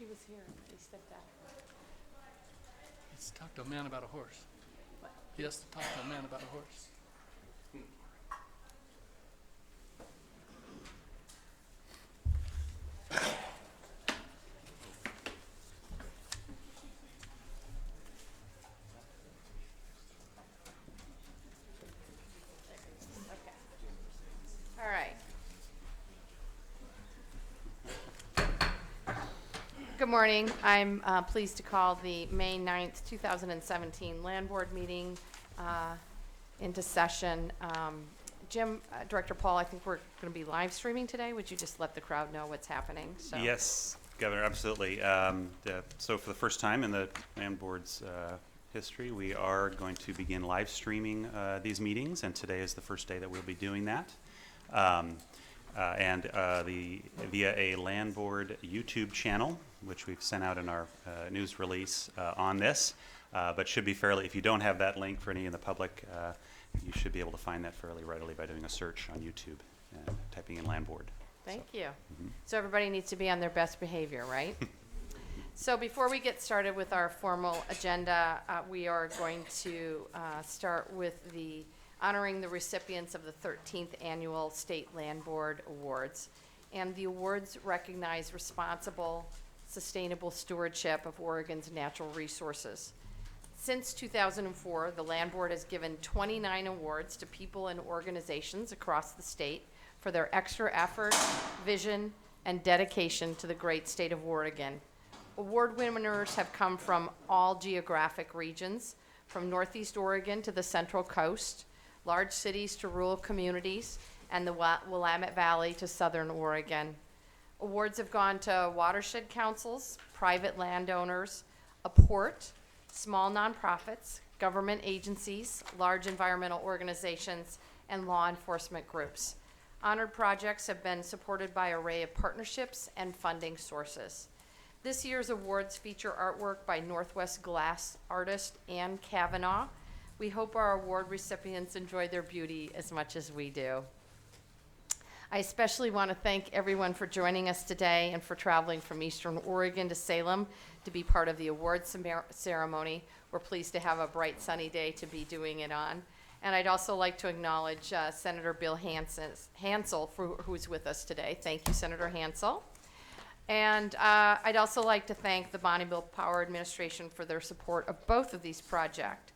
was here and he stepped out. Let's talk to a man about a horse. He has to talk to a man about a horse. Okay. All right. Good morning. I'm pleased to call the May 9th, 2017 Land Board meeting into session. Jim, Director Paul, I think we're going to be live streaming today. Would you just let the crowd know what's happening? So. Yes, Governor, absolutely. So for the first time in the Land Board's history, we are going to begin live streaming these meetings, and today is the first day that we'll be doing that. Via a Land Board YouTube channel, which we've sent out in our news release on this, but should be fairly, if you don't have that link for any in the public, you should be able to find that fairly readily by doing a search on YouTube and typing in Land Board. Thank you. So everybody needs to be on their best behavior, right? So before we get started with our formal agenda, we are going to start with the honoring the recipients of the 13th Annual State Land Board Awards. And the awards recognize responsible, sustainable stewardship of Oregon's natural resources. Since 2004, the Land Board has given 29 awards to people and organizations across the state for their extra effort, vision, and dedication to the great state of Oregon. Award winners have come from all geographic regions, from Northeast Oregon to the Central Coast, large cities to rural communities, and the Willamette Valley to Southern Oregon. Awards have gone to watershed councils, private landowners, a port, small nonprofits, government agencies, large environmental organizations, and law enforcement groups. Honored projects have been supported by an array of partnerships and funding sources. This year's awards feature artwork by Northwest Glass artist Ann Kavanaugh. We hope our award recipients enjoy their beauty as much as we do. I especially want to thank everyone for joining us today and for traveling from Eastern Oregon to Salem to be part of the awards ceremony. We're pleased to have a bright sunny day to be doing it on. And I'd also like to acknowledge Senator Bill Hansel, who's with us today. Thank you, Senator Hansel. And I'd also like to thank the Bonneville Power Administration for their support of both of these projects.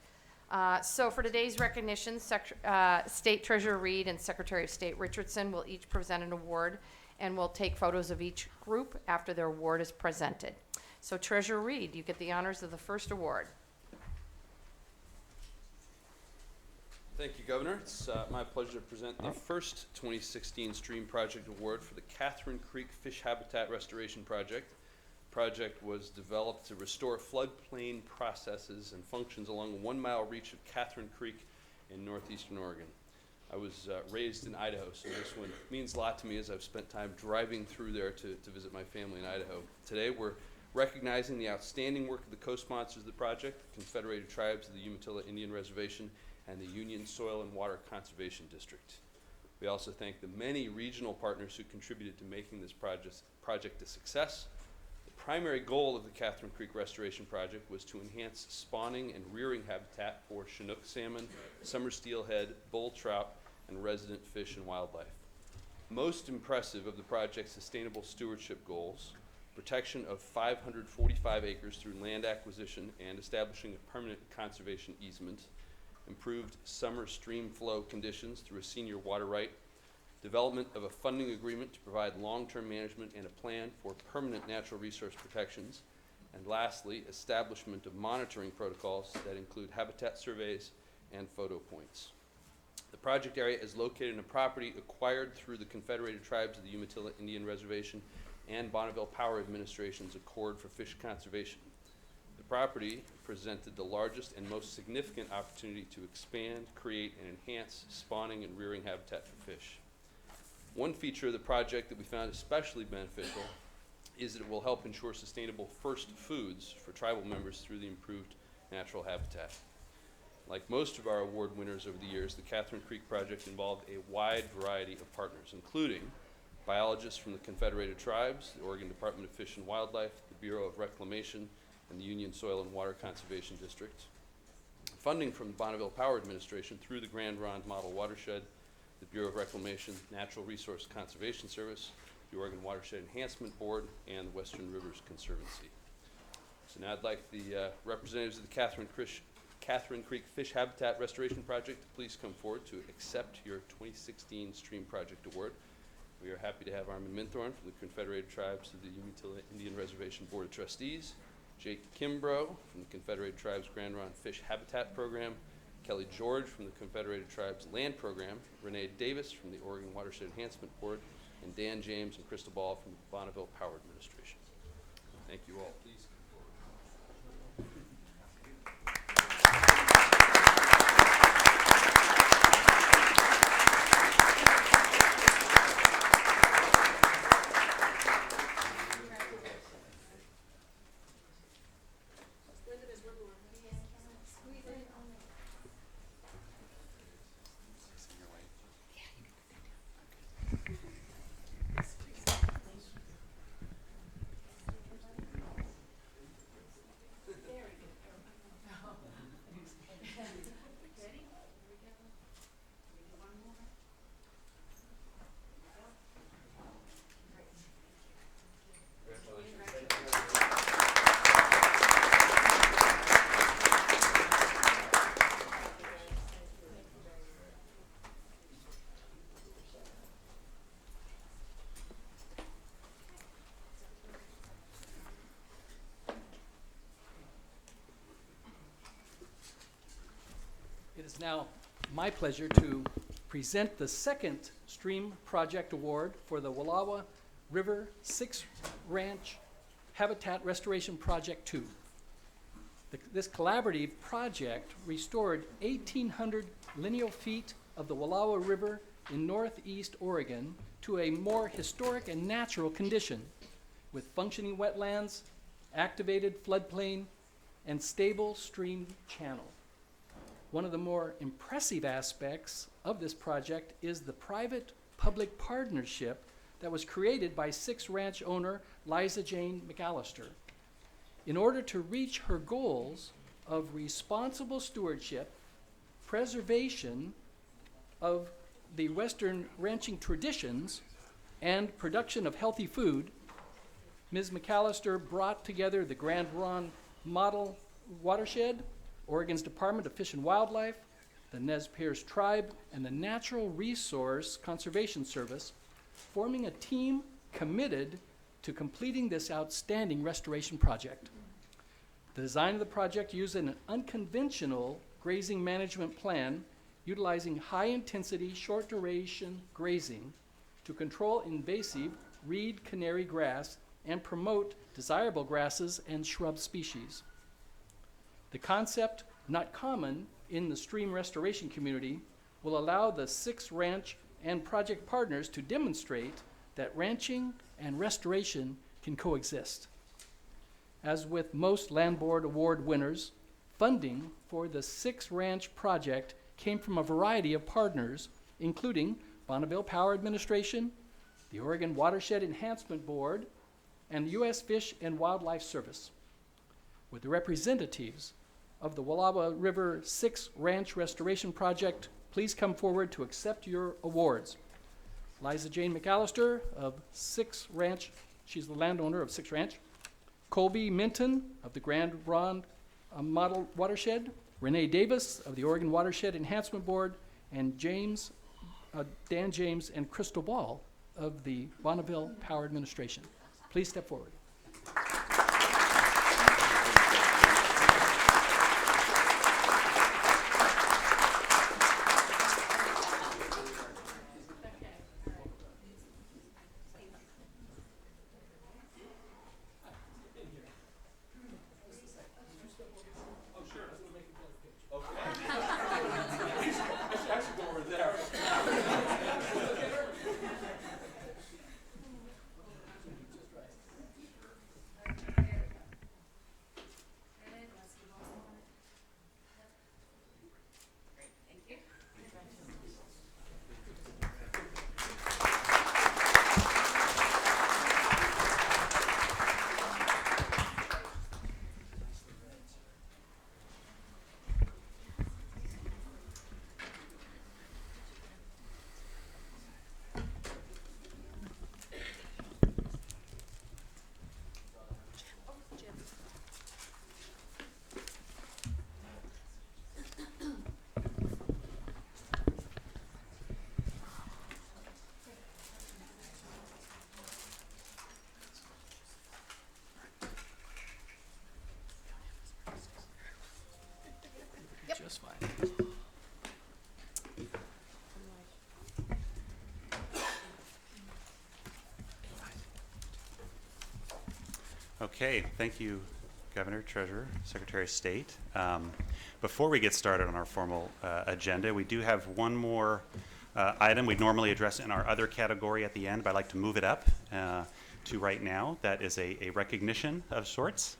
So for today's recognition, State Treasurer Reed and Secretary of State Richardson will each present an award, and we'll take photos of each group after their award is presented. So Treasurer Reed, you get the honors of the first award. Thank you, Governor. It's my pleasure to present the first 2016 Stream Project Award for the Catherine Creek Fish Habitat Restoration Project. The project was developed to restore floodplain processes and functions along a 1 mile reach of Catherine Creek in northeastern Oregon. I was raised in Idaho, so this one means a lot to me as I've spent time driving through there to visit my family in Idaho. Today we're recognizing the outstanding work of the co-sponsors of the project, the Confederated Tribes of the Umatilla Indian Reservation and the Union Soil and Water Conservation District. We also thank the many regional partners who contributed to making this project a success. The primary goal of the Catherine Creek Restoration Project was to enhance spawning and rearing habitat for Chinook salmon, summer steelhead, bull trout, and resident fish and wildlife. Most impressive of the project's sustainable stewardship goals, protection of 545 acres through land acquisition and establishing a permanent conservation easement, improved summer stream flow conditions through a senior water right, development of a funding agreement to provide long-term management and a plan for permanent natural resource protections, and lastly, establishment of monitoring protocols that include habitat surveys and photo points. The project area is located in a property acquired through the Confederated Tribes of the Umatilla Indian Reservation and Bonneville Power Administration's Accord for Fish Conservation. The property presented the largest and most significant opportunity to expand, create, and enhance spawning and rearing habitat for fish. One feature of the project that we found especially beneficial is that it will help ensure sustainable first foods for tribal members through the improved natural habitat. Like most of our award winners over the years, the Catherine Creek project involved a wide variety of partners, including biologists from the Confederated Tribes, the Oregon Department of Fish and Wildlife, the Bureau of Reclamation, and the Union Soil and Water Conservation District. Funding from the Bonneville Power Administration through the Grand Ronde Model Watershed, the Bureau of Reclamation, Natural Resource Conservation Service, the Oregon Watershed Enhancement Board, and the Western Rivers Conservancy. So now I'd like the representatives of the Catherine Creek Fish Habitat Restoration Project to please come forward to accept your 2016 Stream Project Award. We are happy to have Armin Minthorn from the Confederated Tribes of the Umatilla Indian Reservation Board of Trustees, Jake Kimbrough from the Confederated Tribes Grand Ronde Fish Habitat Program, Kelly George from the Confederated Tribes Land Program, Renee Davis from the Oregon Watershed Enhancement Board, and Dan James and Crystal Ball from the Bonneville Power Administration. Thank you all. Please come forward. It is now my pleasure to present the second Stream Project Award for the Wallowa River 6 Ranch Habitat Restoration Project 2. This collaborative project restored 1,800 lineal feet of the Wallowa River in northeast Oregon to a more historic and natural condition, with functioning wetlands, activated floodplain, and stable stream channel. One of the more impressive aspects of this project is the private-public partnership that was created by 6 Ranch owner Liza Jane McAllister. In order to reach her goals of responsible stewardship, preservation of the Western ranching traditions, and production of healthy food, Ms. McAllister brought together the Grand Ronde Model Watershed, Oregon's Department of Fish and Wildlife, the Nez Perce Tribe, and the Natural Resource Conservation Service, forming a team committed to completing this outstanding restoration project. The design of the project used an unconventional grazing management plan utilizing high-intensity, short-duration grazing to control invasive reed canary grass and promote desirable grasses and shrub species. The concept, not common in the stream restoration community, will allow the 6 Ranch and project partners to demonstrate that ranching and restoration can coexist. As with most Land Board Award winners, funding for the 6 Ranch project came from a variety of partners, including Bonneville Power Administration, the Oregon Watershed Enhancement Board, and the U.S. Fish and Wildlife Service. With the representatives of the Wallowa River 6 Ranch Restoration Project, please come forward to accept your awards. Liza Jane McAllister of 6 Ranch, she's the landowner of 6 Ranch. Colby Minton of the Grand Ronde Model Watershed. Renee Davis of the Oregon Watershed Enhancement Board. And Dan James and Crystal Ball of the Bonneville Power Administration. Please step forward. Okay, thank you, Governor, Treasurer, Secretary of State. Before we get started on our formal agenda, we do have one more item we'd normally address in our other category at the end, but I'd like to move it up to right now. That is a recognition of sorts.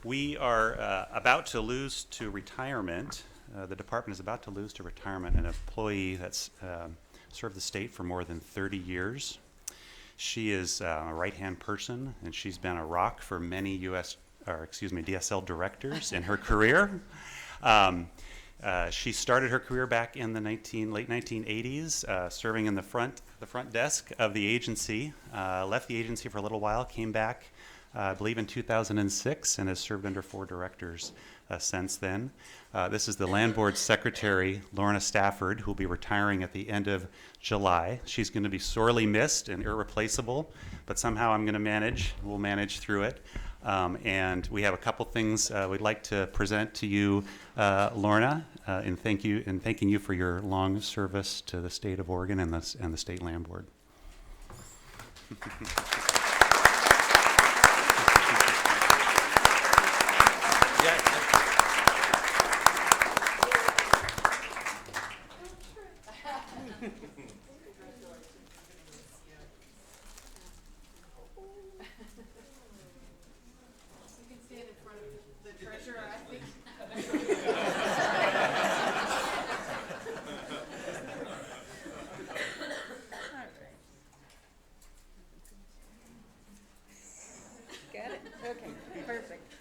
We are about to lose to retirement. The department is about to lose to retirement an employee that's served the state for more than 30 years. She is a right-hand person, and she's been a rock for many DSL directors in her career. She started her career back in the late 1980s, serving in the front desk of the agency. Left the agency for a little while, came back, I believe in 2006, and has served under 4 directors since then. This is the Land Board Secretary, Lorna Stafford, who will be retiring at the end of July. She's going to be sorely missed and irreplaceable, but somehow we'll manage through it. And we have a couple things we'd like to present to you, Lorna, and thanking you for your long service to the state of Oregon and the State Land Board. Got it? Okay, perfect.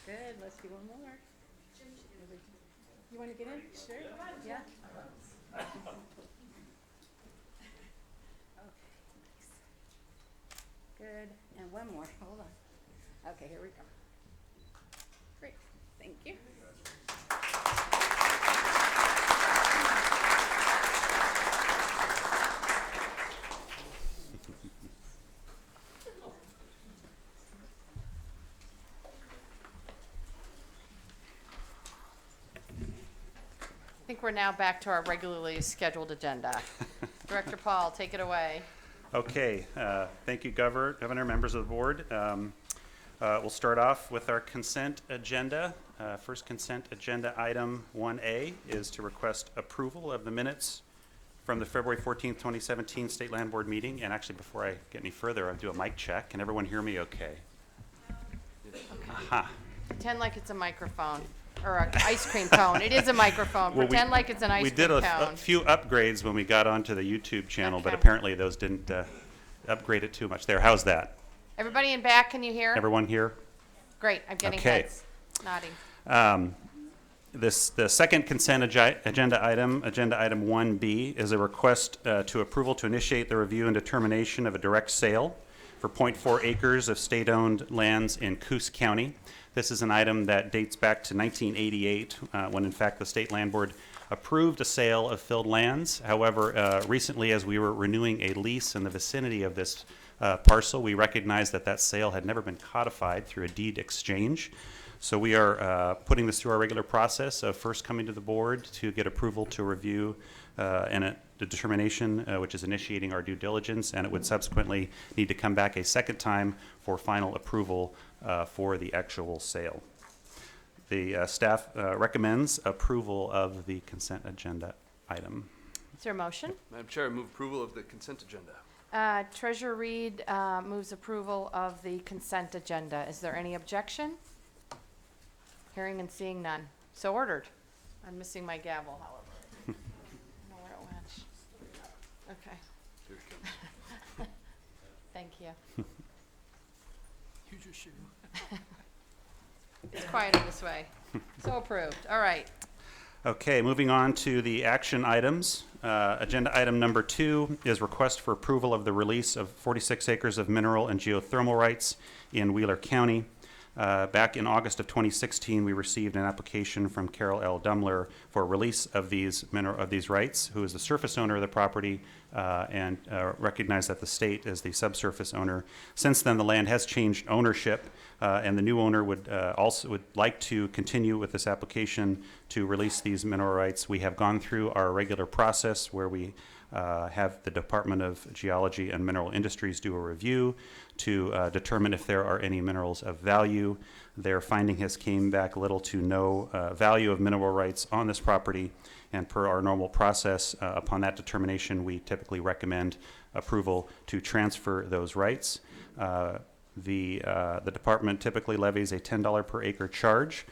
Good, let's do one more. You want to get in? Sure. Yeah. Okay, nice. Good, and one more, hold on. Okay, here we go. Great, thank you. I think we're now back to our regularly scheduled agenda. Director Paul, take it away. Okay, thank you, Governor, members of the board. We'll start off with our consent agenda. First consent agenda item 1A is to request approval of the minutes from the February 14th, 2017 State Land Board meeting. And actually, before I get any further, I'll do a mic check. Can everyone hear me okay? Aha. Pretend like it's a microphone, or an ice cream cone. It is a microphone. Well, Pretend like it's an ice we cream did cone. a few upgrades when we got onto the YouTube channel, but Okay. apparently those didn't upgrade it too much there. How's that? Everybody in back, can you hear? Everyone here? Great, I'm getting Okay. heads nodding. The second consent agenda item 1B, is a request to approval to initiate the review and determination of a direct sale for 0.4 acres of state-owned lands in Coos County. This is an item that dates back to 1988, when in fact the State Land Board approved a sale of filled lands. However, recently, as we were renewing a lease in the vicinity of this parcel, we recognized that sale had never been codified through a deed exchange. So we are putting this through our regular process of first coming to the board to get approval to review the determination, which is initiating our due diligence, and it would subsequently need to come back a second time for final approval for the actual sale. The staff recommends approval of the consent agenda item. Is there a motion? Madam Chair, I move approval of the consent agenda. Treasurer Reed moves approval of the consent agenda. Is there any objection? Hearing and seeing none. So ordered. I'm missing my gavel, however. I don't know where it went. Okay. Here it comes. Thank you. Use your shoe. It's quieter this way. So approved. All right. Okay, moving on to the action items. Agenda item number 2 is request for approval of the release of 46 acres of mineral and geothermal rights in Wheeler County. Back in August of 2016, we received an application from Carol L. Dumler for release of these rights, who is the surface owner of the property, and recognized that the state is the subsurface owner. Since then, the land has changed ownership, and the new owner would like to continue with this application to release these mineral rights. We have gone through our regular process where we have the Department of Geology and Mineral Industries do a review to determine if there are any minerals of value. Their finding has came back little to no value of mineral rights on this property, and per our normal process, upon that determination, we typically recommend approval to transfer those rights. The department typically levies a $10 per acre charge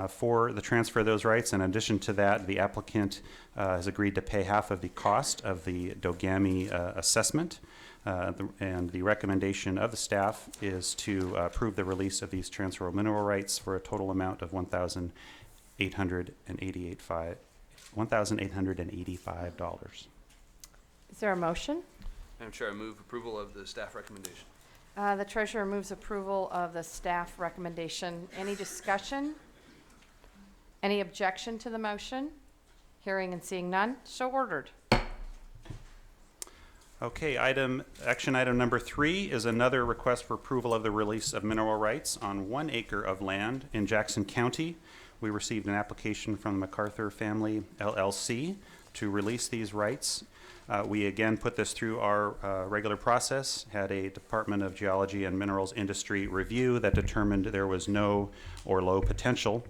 for the transfer of those rights. In addition to that, the applicant has agreed to pay half of the cost of the Dogami assessment. And the recommendation of the staff is to approve the release of these transferable mineral rights for a total amount of $1,885. Is there a motion? Madam Chair, I move approval of the staff recommendation. The treasurer moves approval of the staff recommendation. Any discussion? Any objection to the motion? Hearing and seeing none, so ordered. Okay, action item number 3 is another request for approval of the release of mineral rights on 1 acre of land in Jackson County. We received an application from the MacArthur Family LLC to release these rights. We again put this through our regular process, had a Department of Geology and Minerals Industry review that determined there was no or low potential.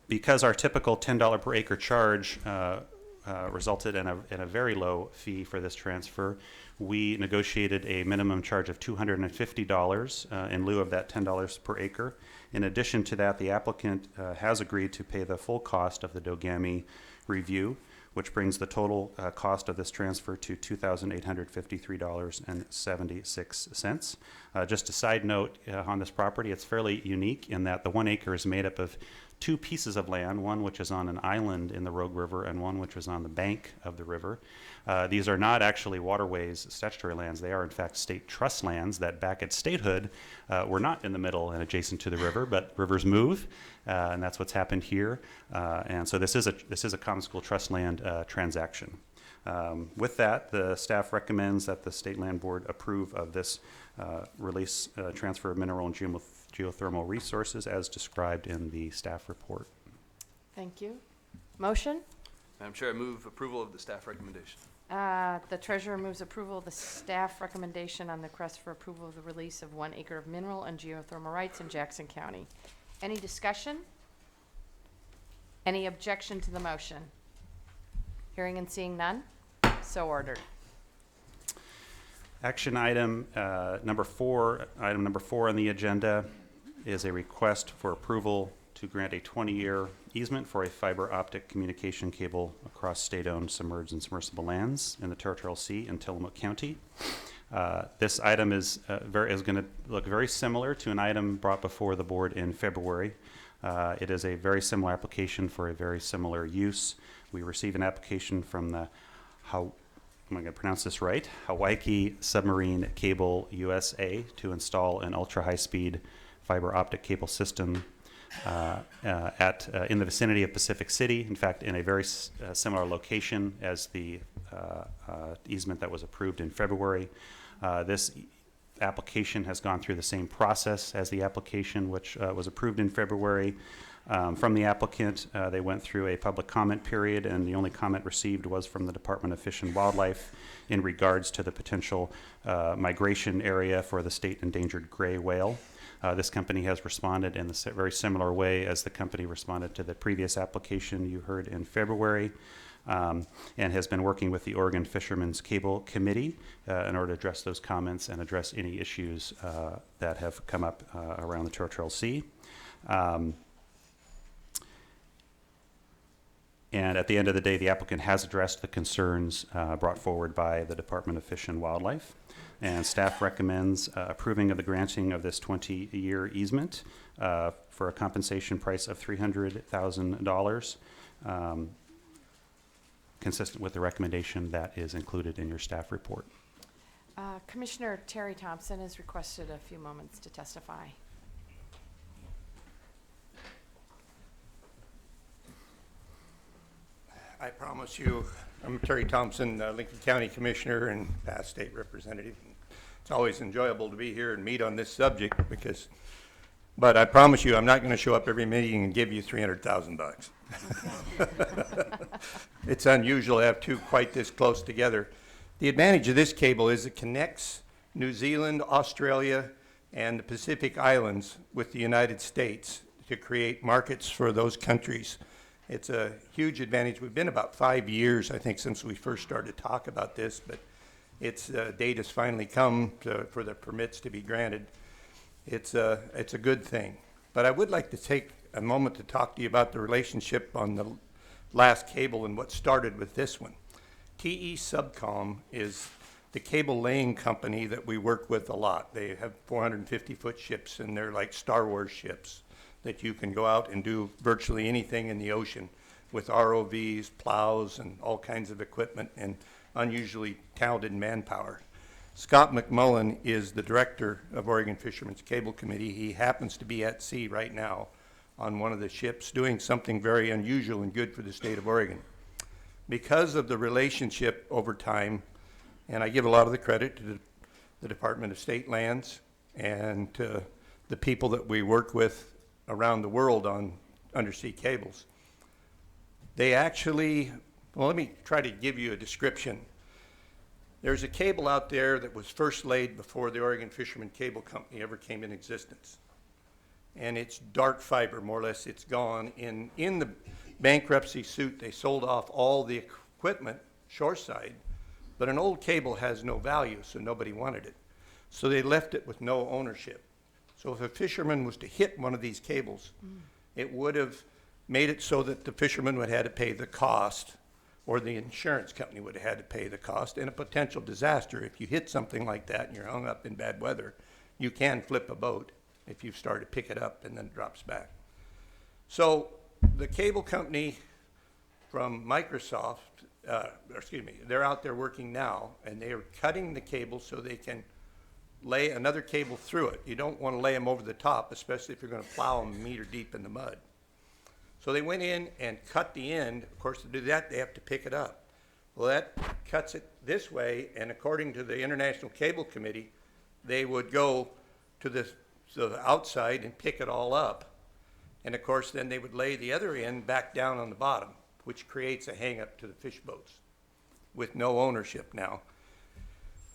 Because our typical $10 per acre charge resulted in a very low fee for this transfer, we negotiated a minimum charge of $250 in lieu of that $10 per acre. In addition to that, the applicant has agreed to pay the full cost of the Dogami review, which brings the total cost of this transfer to $2,853.76. Just a side note on this property, it's fairly unique in that the 1 acre is made up of 2 pieces of land, one which is on an island in the Rogue River and one which is on the bank of the river. These are not actually waterways, statutory lands. They are, in fact, state trust lands that back at statehood were not in the middle and adjacent to the river, but rivers move, and that's what's happened here. And so this is a common school trust land transaction. With that, the staff recommends that the State Land Board approve of this release, transfer of mineral and geothermal resources as described in the staff report. Thank you. Motion? Madam Chair, I move approval of the staff recommendation. The treasurer moves approval of the staff recommendation on the request for approval of the release of 1 acre of mineral and geothermal rights in Jackson County. Any discussion? Any objection to the motion? Hearing and seeing none, so ordered. Action item number 4 on the agenda is a request for approval to grant a 20-year easement for a fiber optic communication cable across state-owned submerged and submersible lands in the Territorial Sea in Tillamook County. This item is going to look very similar to an item brought before the board in February. It is a very similar application for a very similar use. We received an application from the am I going to pronounce this right? Hawaii Submarine Cable USA to install an ultra-high-speed fiber optic cable system in the vicinity of Pacific City. In fact, in a very similar location as the easement that was approved in February. This application has gone through the same process as the application which was approved in February. From the applicant, they went through a public comment period, and the only comment received was from the Department of Fish and Wildlife in regards to the potential migration area for the state endangered gray whale. This company has responded in a very similar way as the company responded to the previous application you heard in February, and has been working with the Oregon Fishermen's Cable Committee in order to address those comments and address any issues that have come up around the Territorial Sea. And at the end of the day, the applicant has addressed the concerns brought forward by the Department of Fish and Wildlife. And staff recommends approving of the granting of this 20-year easement for a compensation price of $300,000, consistent with the recommendation that is included in your staff report. Commissioner Terry Thompson has requested a few moments to testify. I promise you, I'm Terry Thompson, Lincoln County Commissioner and past state representative. It's always enjoyable to be here and meet on this subject because But I promise you, I'm not going to show up every meeting and give you $300,000. It's unusual to have two quite this close together. The advantage of this cable is it connects New Zealand, Australia, and the Pacific Islands with the United States to create markets for those countries. It's a huge advantage. We've been about 5 years, I think, since we first started to talk about this, but its date has finally come for the permits to be granted. It's a good thing. But I would like to take a moment to talk to you about the relationship on the last cable and what started with this one. TE Subcom is the cable laying company that we work with a lot. They have 450-foot ships, and they're like Star Wars ships that you can go out and do virtually anything in the ocean with ROVs, plows, and all kinds of equipment and unusually talented manpower. Scott McMullen is the director of Oregon Fishermen's Cable Committee. He happens to be at sea right now on one of the ships doing something very unusual and good for the state of Oregon. Because of the relationship over time, and I give a lot of the credit to the Department of State Lands and to the people that we work with around the world on undersea cables. They actually, well, let me try to give you a description. There's a cable out there that was first laid before the Oregon Fishermen Cable Company ever came in existence. And it's dark fiber, more or less, it's gone. In the bankruptcy suit, they sold off all the equipment shoreside, but an old cable has no value, so nobody wanted it. So they left it with no ownership. So if a fisherman was to hit one of these cables, it would have made it so that the fisherman would have had to pay the cost, or the insurance company would have had to pay the cost, and a potential disaster. If you hit something like that and you're hung up in bad weather, you can flip a boat if you start to pick it up and then it drops back. So the cable company from Microsoft, they're out there working now, and they are cutting the cable so they can lay another cable through it. You don't want to lay them over the top, especially if you're going to plow them a meter deep in the mud. So they went in and cut the end. Of course, to do that, they have to pick it up. Well, that cuts it this way, and according to the International Cable Committee, they would go to the outside and pick it all up. And of course, then they would lay the other end back down on the bottom, which creates a hang-up to the fish boats with no ownership now.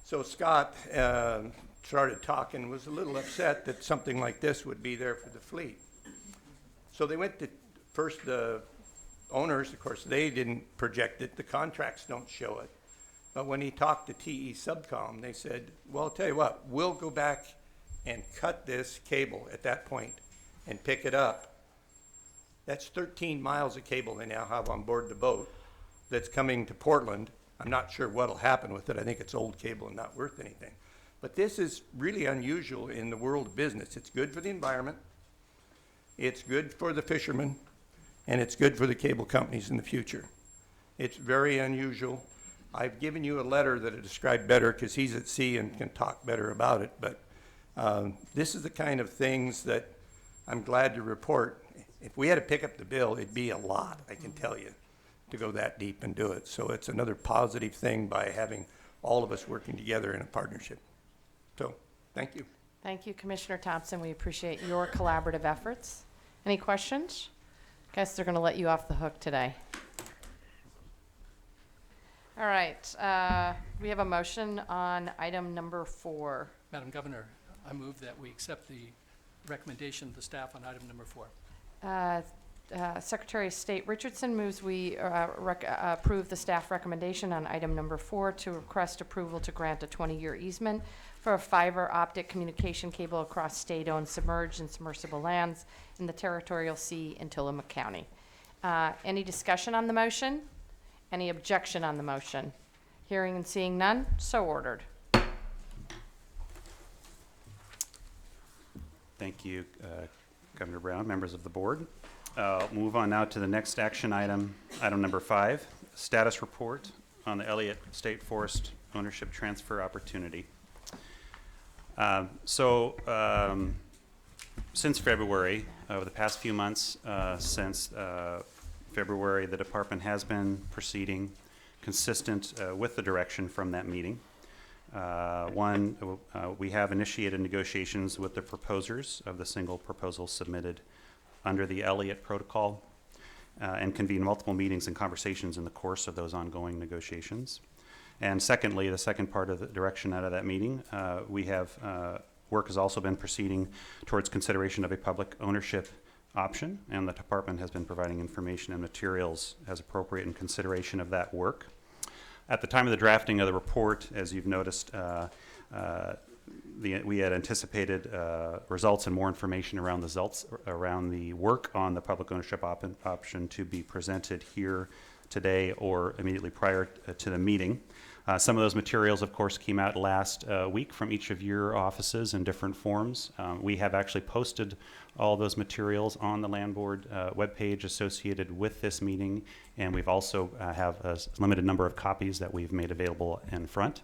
So Scott started talking, was a little upset that something like this would be there for the fleet. So they went to first the owners, of course, they didn't project it. The contracts don't show it. But when he talked to TE Subcom, they said, well, I'll tell you what, we'll go back and cut this cable at that point and pick it up. That's 13 miles of cable they now have on board the boat that's coming to Portland. I'm not sure what'll happen with it. I think it's old cable and not worth anything. But this is really unusual in the world of business. It's good for the environment, it's good for the fishermen, and it's good for the cable companies in the future. It's very unusual. I've given you a letter that I described better because he's at sea and can talk better about it, but this is the kind of things that I'm glad to report. If we had to pick up the bill, it'd be a lot, I can tell you, to go that deep and do it. So it's another positive thing by having all of us working together in a partnership. So, thank you. Thank you, Commissioner Thompson. We appreciate your collaborative efforts. Any questions? Guess they're going to let you off the hook today. All right, we have a motion on item number 4. Madam Governor, I move that we accept the recommendation of the staff on item number 4. Secretary of State Richardson moves we approve the staff recommendation on item number 4 to request approval to grant a 20-year easement for a fiber optic communication cable across state-owned submerged and submersible lands in the territorial sea in Tillamook County. Any discussion on the motion? Any objection on the motion? Hearing and seeing none, so ordered. Thank you, Governor Brown, members of the board. Move on now to the next action item, item number 5, status report on the Elliott State Forest ownership transfer opportunity. Since February, over the past few months, since February, the department has been proceeding consistent with the direction from that meeting. One, we have initiated negotiations with the proposers of the single proposal submitted under the Elliott Protocol and convene multiple meetings and conversations in the course of those ongoing negotiations. And secondly, the second part of the direction out of that meeting, we have work has also been proceeding towards consideration of a public ownership option, and the department has been providing information and materials as appropriate in consideration of that work. At the time of the drafting of the report, as you've noticed, we had anticipated results and more information around the results around the work on the public ownership option to be presented here today or immediately prior to the meeting. Some of those materials, of course, came out last week from each of your offices in different forms. We have actually posted all those materials on the Land Board webpage associated with this meeting, and we've also have a limited number of copies that we've made available in front.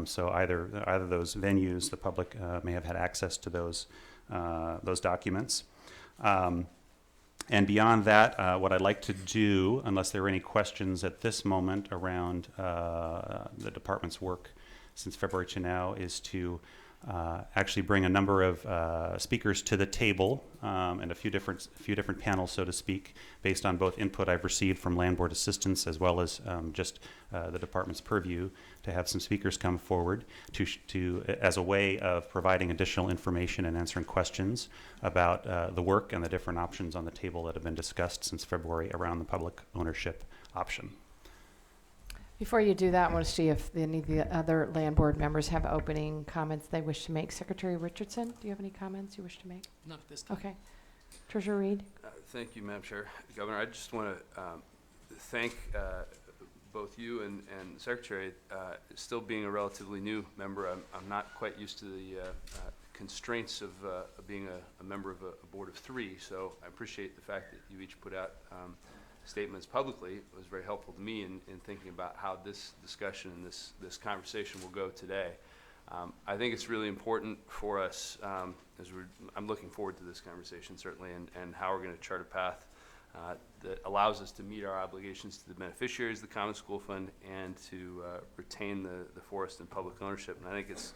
So either those venues, the public may have had access to those documents. And beyond that, what I'd like to do, unless there are any questions at this moment around the department's work since February to now, is to actually bring a number of speakers to the table and a few different panels, so to speak, based on both input I've received from Land Board assistants as well as just the department's purview, to have some speakers come forward to as a way of providing additional information and answering questions about the work and the different options on the table that have been discussed since February around the public ownership option. Before you do that, I want to see if any of the other Land Board members have opening comments they wish to make. Secretary Richardson, do you have any comments you wish to make? Not at this time. Okay. Treasurer Reed? Thank you, Madam Chair. Governor, I just want to thank both you and the Secretary. Still being a relatively new member, I'm not quite used to the constraints of being a member of a board of three, so I appreciate the fact that you each put out statements publicly. It was very helpful to me in thinking about how this discussion and this conversation will go today. I think it's really important for us, I'm looking forward to this conversation certainly, and how we're going to chart a path that allows us to meet our obligations to the beneficiaries of the Common School Fund and to retain the forest in public ownership. And I think it's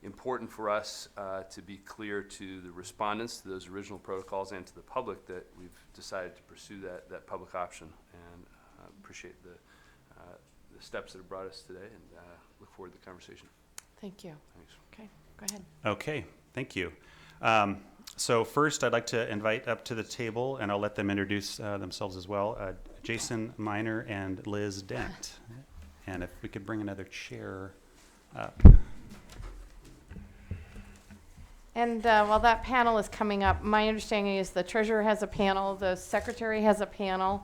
important for us to be clear to the respondents to those original protocols and to the public that we've decided to pursue that public option, and appreciate the steps that have brought us today, and look forward to the conversation. Thank you. Thanks. Okay, go ahead. Okay, thank you. So first, I'd like to invite up to the table, and I'll let them introduce themselves as well, Jason Miner and Liz Dent. And if we could bring another chair up. And while that panel is coming up, my understanding is the treasurer has a panel, the secretary has a panel.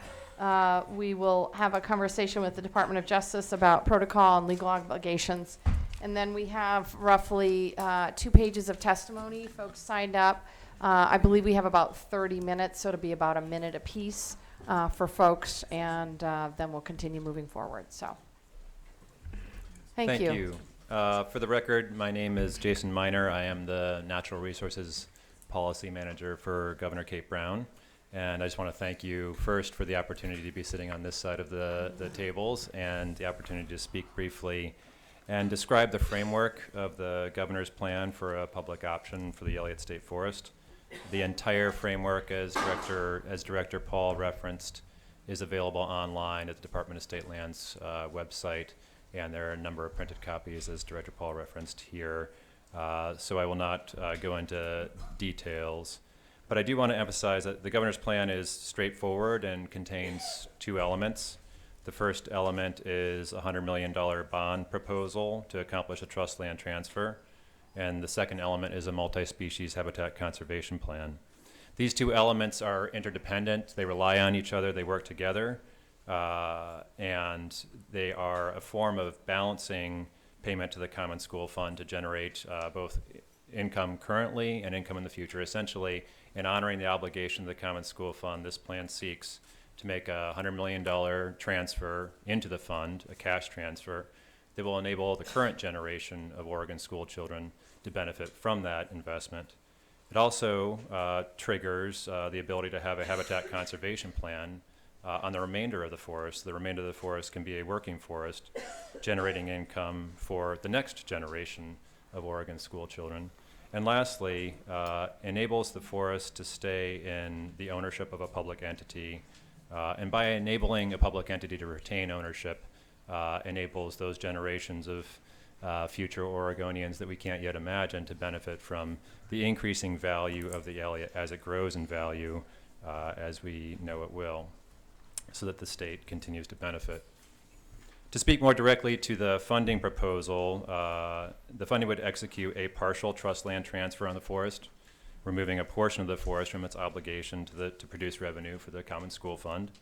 We will have a conversation with the Department of Justice about protocol and legal obligations. And then we have roughly 2 pages of testimony. Folks signed up. I believe we have about 30 minutes, so it'll be about a minute apiece for folks, and then we'll continue moving forward. So, thank you. For the record, my name is Jason Miner. I am the Natural Resources Policy Manager for Governor Kate Brown. And I just want to thank you first for the opportunity to be sitting on this side of the tables, and the opportunity to speak briefly and describe the framework of the governor's plan for a public option for the Elliott State Forest. The entire framework, as Director Paul referenced, is available online at the Department of State Lands website, and there are a number of printed copies, as Director Paul referenced here. So I will not go into details, but I do want to emphasize that the governor's plan is straightforward and contains 2 elements. The first element is a $100 million bond proposal to accomplish a trust land transfer, and the second element is a multi-species habitat conservation plan. These 2 elements are interdependent. They rely on each other. They work together. And they are a form of balancing payment to the Common School Fund to generate both income currently and income in the future. Essentially, in honoring the obligation of the Common School Fund, this plan seeks to make a $100 million transfer into the fund, a cash transfer, that will enable the current generation of Oregon school children to benefit from that investment. It also triggers the ability to have a habitat conservation plan on the remainder of the forest. The remainder of the forest can be a working forest, generating income for the next generation of Oregon school children. And lastly, enables the forest to stay in the ownership of a public entity. And by enabling a public entity to retain ownership, enables those generations of future Oregonians that we can't yet imagine to benefit from the increasing value of the Elliott as it grows in value, as we know it will, so that the state continues to benefit. To speak more directly to the funding proposal, the funding would execute a partial trust land transfer on the forest, removing a portion of the forest from its obligation to produce revenue for the Common School Fund.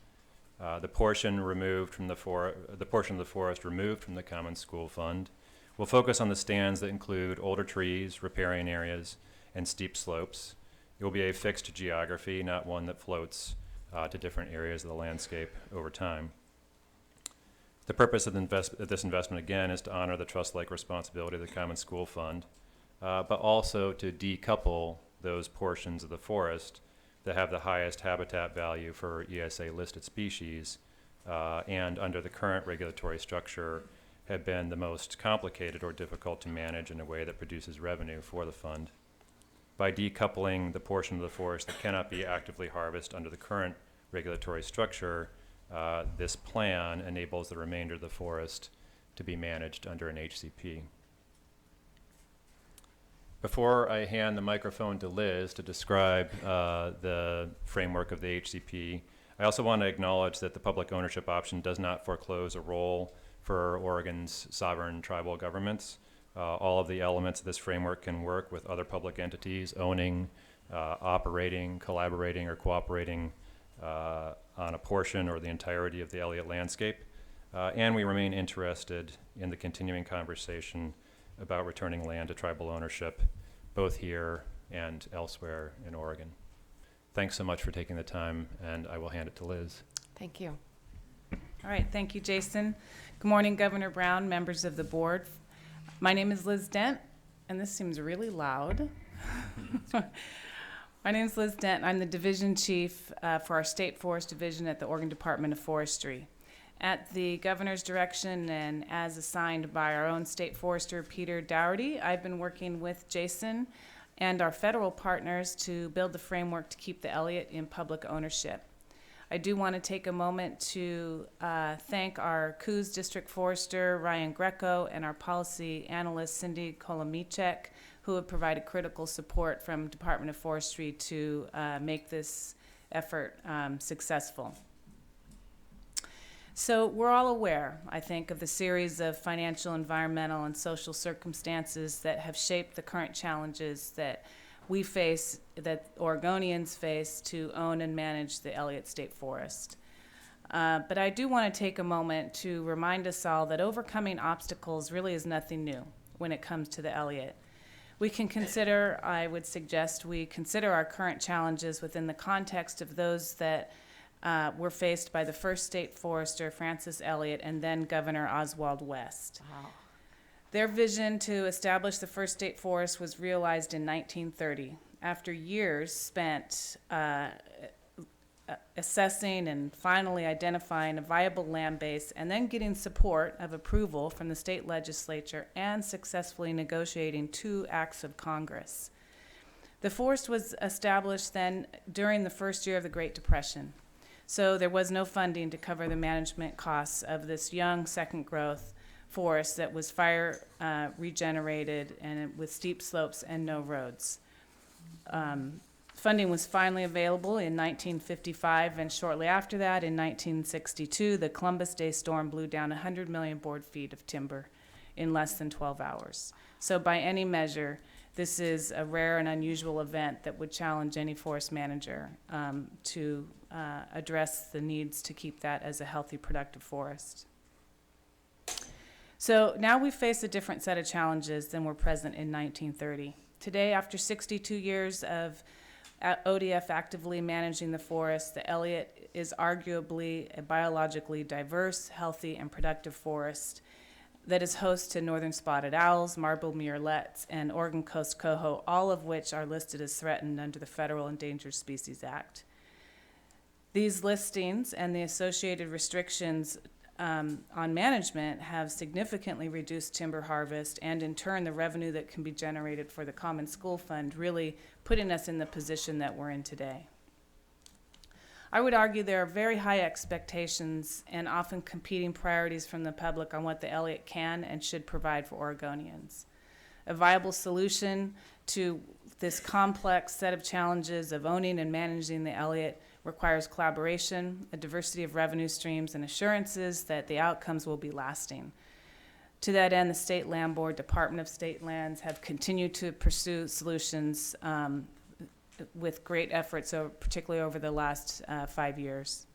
The portion of the forest removed from the Common School Fund will focus on the stands that include older trees, riparian areas, and steep slopes. It will be a fixed geography, not one that floats to different areas of the landscape over time. The purpose of this investment, again, is to honor the trust-like responsibility of the Common School Fund, but also to decouple those portions of the forest that have the highest habitat value for ESA-listed species, and under the current regulatory structure have been the most complicated or difficult to manage in a way that produces revenue for the fund. By decoupling the portion of the forest that cannot be actively harvested under the current regulatory structure, this plan enables the remainder of the forest to be managed under an HCP. Before I hand the microphone to Liz to describe the framework of the HCP, I also want to acknowledge that the public ownership option does not foreclose a role for Oregon's sovereign tribal governments. All of the elements of this framework can work with other public entities owning, operating, collaborating, or cooperating on a portion or the entirety of the Elliott landscape. And we remain interested in the continuing conversation about returning land to tribal ownership, both here and elsewhere in Oregon. Thanks so much for taking the time, and I will hand it to Liz. Thank you. All right, thank you, Jason. Good morning, Governor Brown, members of the board. My name is Liz Dent, and this seems really loud. My name is Liz Dent. I'm the division chief for our State Forest Division at the Oregon Department of Forestry. At the governor's direction and as assigned by our own state forester, Peter Dougherty, I've been working with Jason and our federal partners to build the framework to keep the Elliott in public ownership. I do want to take a moment to thank our Coos District Forester, Ryan Greco, and our policy analyst, Cindy Kolomichek, who have provided critical support from Department of Forestry to make this effort successful. So we're all aware, I think, of the series of financial, environmental, and social circumstances that have shaped the current challenges that we face, that Oregonians face, to own and manage the Elliott State Forest. But I do want to take a moment to remind us all that overcoming obstacles really is nothing new when it comes to the Elliott. We can consider, I would suggest we consider our current challenges within the context of those that were faced by the first state forester, Francis Elliott, and then Governor Oswald West. Wow. Their vision to establish the first state forest was realized in 1930, after years spent assessing and finally identifying a viable land base, and then getting support of approval from the state legislature and successfully negotiating 2 acts of Congress. The forest was established then during the first year of the Great Depression. So there was no funding to cover the management costs of this young second growth forest that was fire regenerated and with steep slopes and no roads. Funding was finally available in 1955, and shortly after that, in 1962, the Columbus Day storm blew down 100 million board feet of timber in less than 12 hours. So by any measure, this is a rare and unusual event that would challenge any forest manager to address the needs to keep that as a healthy, productive forest. So now we face a different set of challenges than were present in 1930. Today, after 62 years of ODF actively managing the forest, the Elliott is arguably a biologically diverse, healthy, and productive forest that is host to northern spotted owls, marbled murrelets, and Oregon coast coho, all of which are listed as threatened under the Federal Endangered Species Act. These listings and the associated restrictions on management have significantly reduced timber harvest, and in turn the revenue that can be generated for the Common School Fund, really putting us in the position that we're in today. I would argue there are very high expectations and often competing priorities from the public on what the Elliott can and should provide for Oregonians. A viable solution to this complex set of challenges of owning and managing the Elliott requires collaboration, a diversity of revenue streams, and assurances that the outcomes will be lasting. To that end, the State Land Board, Department of State Lands have continued to pursue solutions with great efforts, particularly over the last 5 years.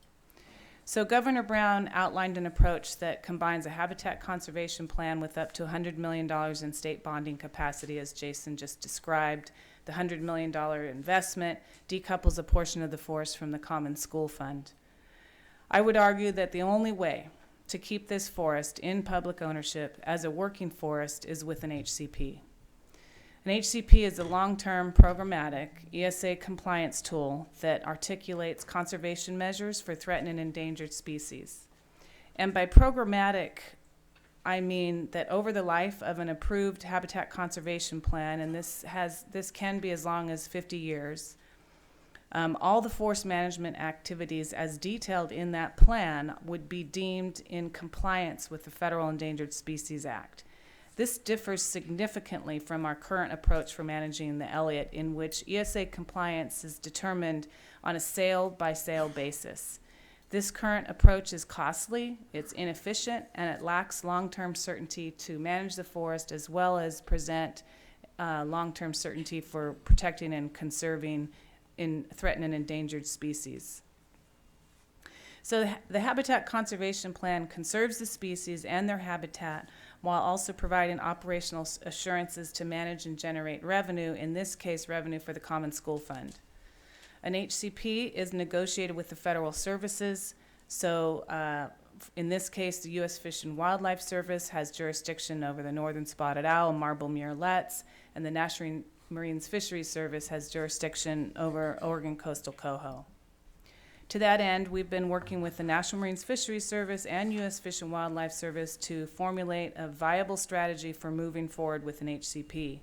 So Governor Brown outlined an approach that combines a habitat conservation plan with up to $100 million in state bonding capacity, as Jason just described. The $100 million investment decouples a portion of the forest from the Common School Fund. I would argue that the only way to keep this forest in public ownership as a working forest is with an HCP. An HCP is a long-term programmatic ESA compliance tool that articulates conservation measures for threatened and endangered species. And by programmatic, I mean that over the life of an approved habitat conservation plan, and this can be as long as 50 years, all the forest management activities as detailed in that plan would be deemed in compliance with the Federal Endangered Species Act. This differs significantly from our current approach for managing the Elliott, in which ESA compliance is determined on a sale-by-sale basis. This current approach is costly, it's inefficient, and it lacks long-term certainty to manage the forest, as well as present long-term certainty for protecting and conserving in threatened and endangered species. So the Habitat Conservation Plan conserves the species and their habitat while also providing operational assurances to manage and generate revenue, in this case, revenue for the Common School Fund. An HCP is negotiated with the federal services. So in this case, the U.S. Fish and Wildlife Service has jurisdiction over the northern spotted owl, marble murrelets, and the National Marine Fisheries Service has jurisdiction over Oregon coastal coho. To that end, we've been working with the National Marine Fisheries Service and U.S. Fish and Wildlife Service to formulate a viable strategy for moving forward with an HCP.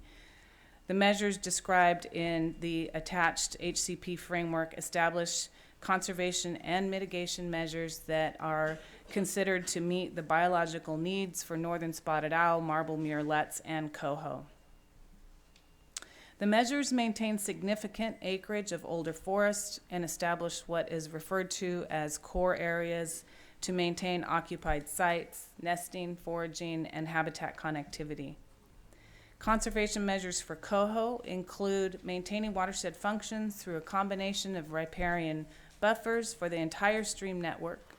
The measures described in the attached HCP framework establish conservation and mitigation measures that are considered to meet the biological needs for northern spotted owl, marble murrelets, and coho. The measures maintain significant acreage of older forest and establish what is referred to as core areas to maintain occupied sites, nesting, foraging, and habitat connectivity. Conservation measures for coho include maintaining watershed functions through a combination of riparian buffers for the entire stream network,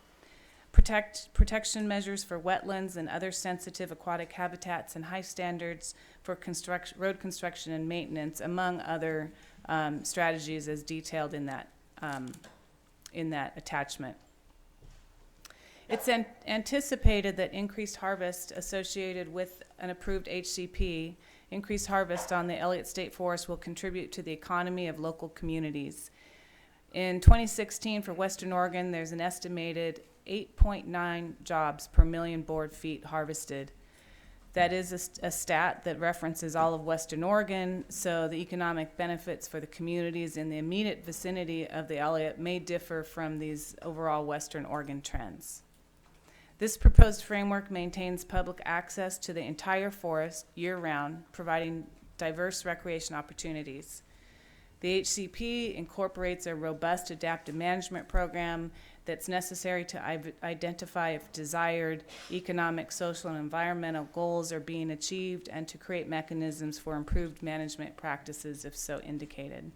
protection measures for wetlands and other sensitive aquatic habitats, and high standards for road construction and maintenance, among other strategies as detailed in that attachment. It's anticipated that increased harvest associated with an approved HCP, increased harvest on the Elliott State Forest, will contribute to the economy of local communities. In 2016, for Western Oregon, there's an estimated 8.9 jobs per million board feet harvested. That is a stat that references all of Western Oregon, so the economic benefits for the communities in the immediate vicinity of the Elliott may differ from these overall Western Oregon trends. This proposed framework maintains public access to the entire forest year-round, providing diverse recreation opportunities. The HCP incorporates a robust adaptive management program that's necessary to identify if desired economic, social, and environmental goals are being achieved, and to create mechanisms for improved management practices if so indicated.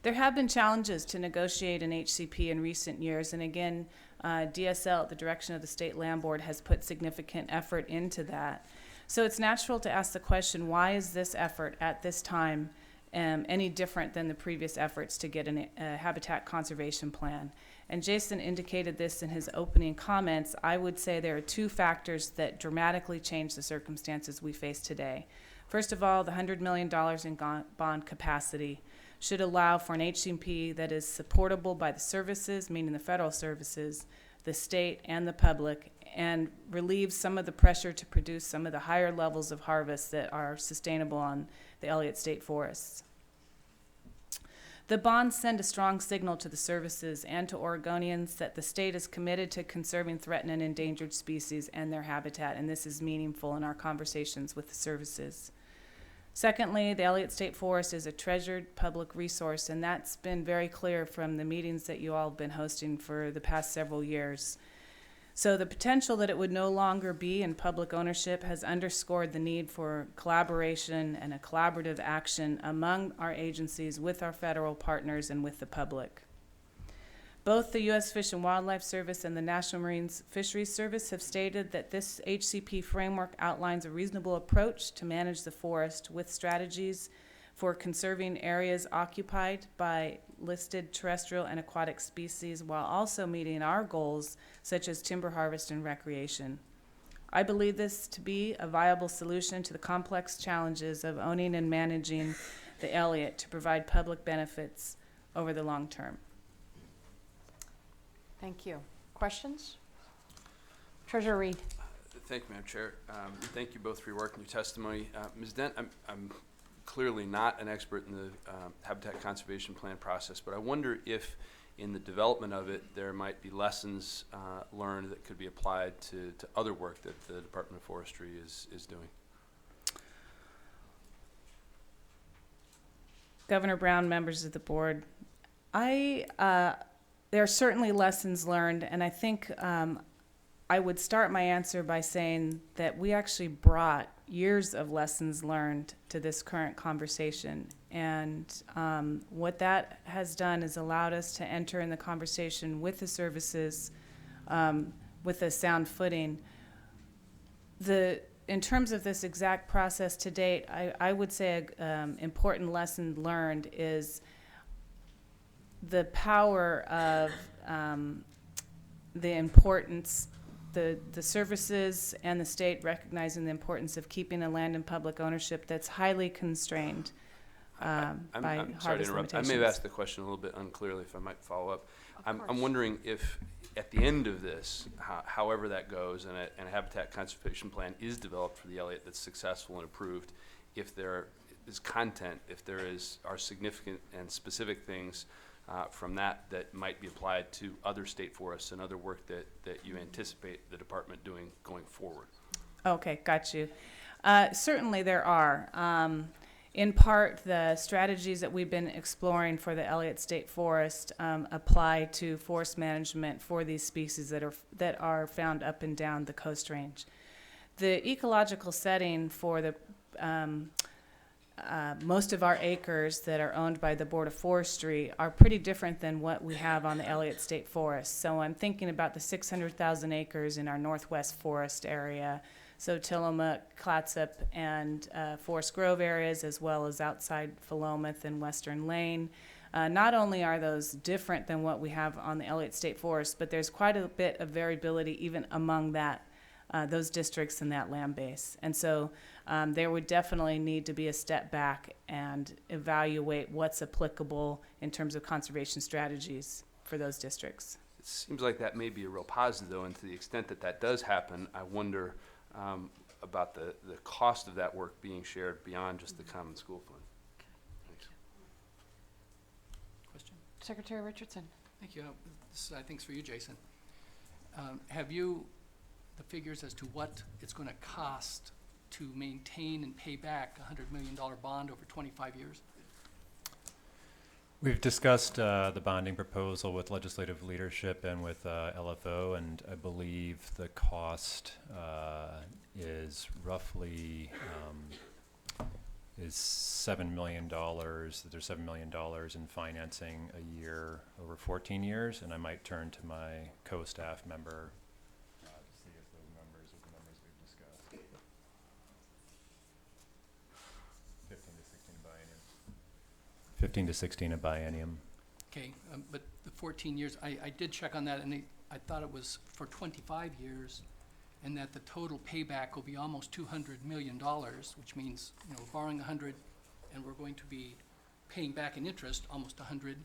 There have been challenges to negotiate an HCP in recent years, and again, DSL, at the direction of the State Land Board, has put significant effort into that. So it's natural to ask the question, why is this effort at this time any different than the previous efforts to get a habitat conservation plan? And Jason indicated this in his opening comments. I would say there are two factors that dramatically change the circumstances we face today. First of all, the $100 million in bond capacity should allow for an HCP that is supportable by the services, meaning the federal services, the state, and the public, and relieves some of the pressure to produce some of the higher levels of harvest that are sustainable on the Elliott State Forests. The bonds send a strong signal to the services and to Oregonians that the state is committed to conserving threatened and endangered species and their habitat, and this is meaningful in our conversations with the services. Secondly, the Elliott State Forest is a treasured public resource, and that's been very clear from the meetings that you all have been hosting for the past several years. So the potential that it would no longer be in public ownership has underscored the need for collaboration and a collaborative action among our agencies, with our federal partners, and with the public. Both the U.S. Fish and Wildlife Service and the National Marine Fisheries Service have stated that this HCP framework outlines a reasonable approach to manage the forest with strategies for conserving areas occupied by listed terrestrial and aquatic species while also meeting our goals such as timber harvest and recreation. I believe this to be a viable solution to the complex challenges of owning and managing the Elliott to provide public benefits over the long term. Thank you. Questions? Treasurer Reed. Thank you, Madam Chair. Thank you both for your work and your testimony. Ms. Dent, I'm clearly not an expert in the Habitat Conservation Plan process, but I wonder if in the development of it there might be lessons learned that could be applied to other work that the Department of Forestry is doing. Governor Brown, members of the board, there are certainly lessons learned, and I think I would start my answer by saying that we actually brought years of lessons learned to this current conversation. And what that has done is allowed us to enter in the conversation with the services with a sound footing. In terms of this exact process to date, I would say an important lesson learned is the power of the importance, the services and the state recognizing the importance of keeping a land in public ownership that's highly constrained by I'm sorry to interrupt. I may have asked the question a little bit unclearly, if I might follow up. I'm wondering if at the end of this, however that goes, and a habitat conservation plan is developed for the Elliott that's successful and approved, if there is content, if there are significant and specific things from that might be applied to other state forests and other work that you anticipate the department doing going forward. Okay, got you. Certainly there are. In part, the strategies that we've been exploring for the Elliott State Forest apply to forest management for these species that are found up and down the Coast Range. The ecological setting for the most of our acres that are owned by the Board of Forestry are pretty different than what we have on the Elliott State Forest. So I'm thinking about the 600,000 acres in our Northwest Forest area, so Tillamook, Clatsop, and Forest Grove areas, as well as outside Philomath and Western Lane. Not only are those different than what we have on the Elliott State Forest, but there's quite a bit of variability even among those districts in that land base. And so there would definitely need to be a step back and evaluate what's applicable in terms of conservation strategies for those districts. It seems like that may be a real positive, though, and to the extent that that does happen, I wonder about the cost of that work being shared beyond just the Common School Fund. Thanks. Question? Secretary Richardson. Thank you. This, I think, is for you, Jason. Have you the figures as to what it's going to cost to maintain and pay back a $100 million bond over 25 years? We've discussed the bonding proposal with legislative leadership and with LFO, and I believe the cost is roughly is $7 million. There's $7 million in financing a year over 14 years, and I might turn to my co-staff member to see if those numbers are the numbers we've discussed. 15 to 16 a biennium. Okay, but the 14 years, I did check on that, and I thought it was for 25 years, and that the total payback will be almost $200 million, which means, we're borrowing 100, and we're going to be paying back in interest, almost 100,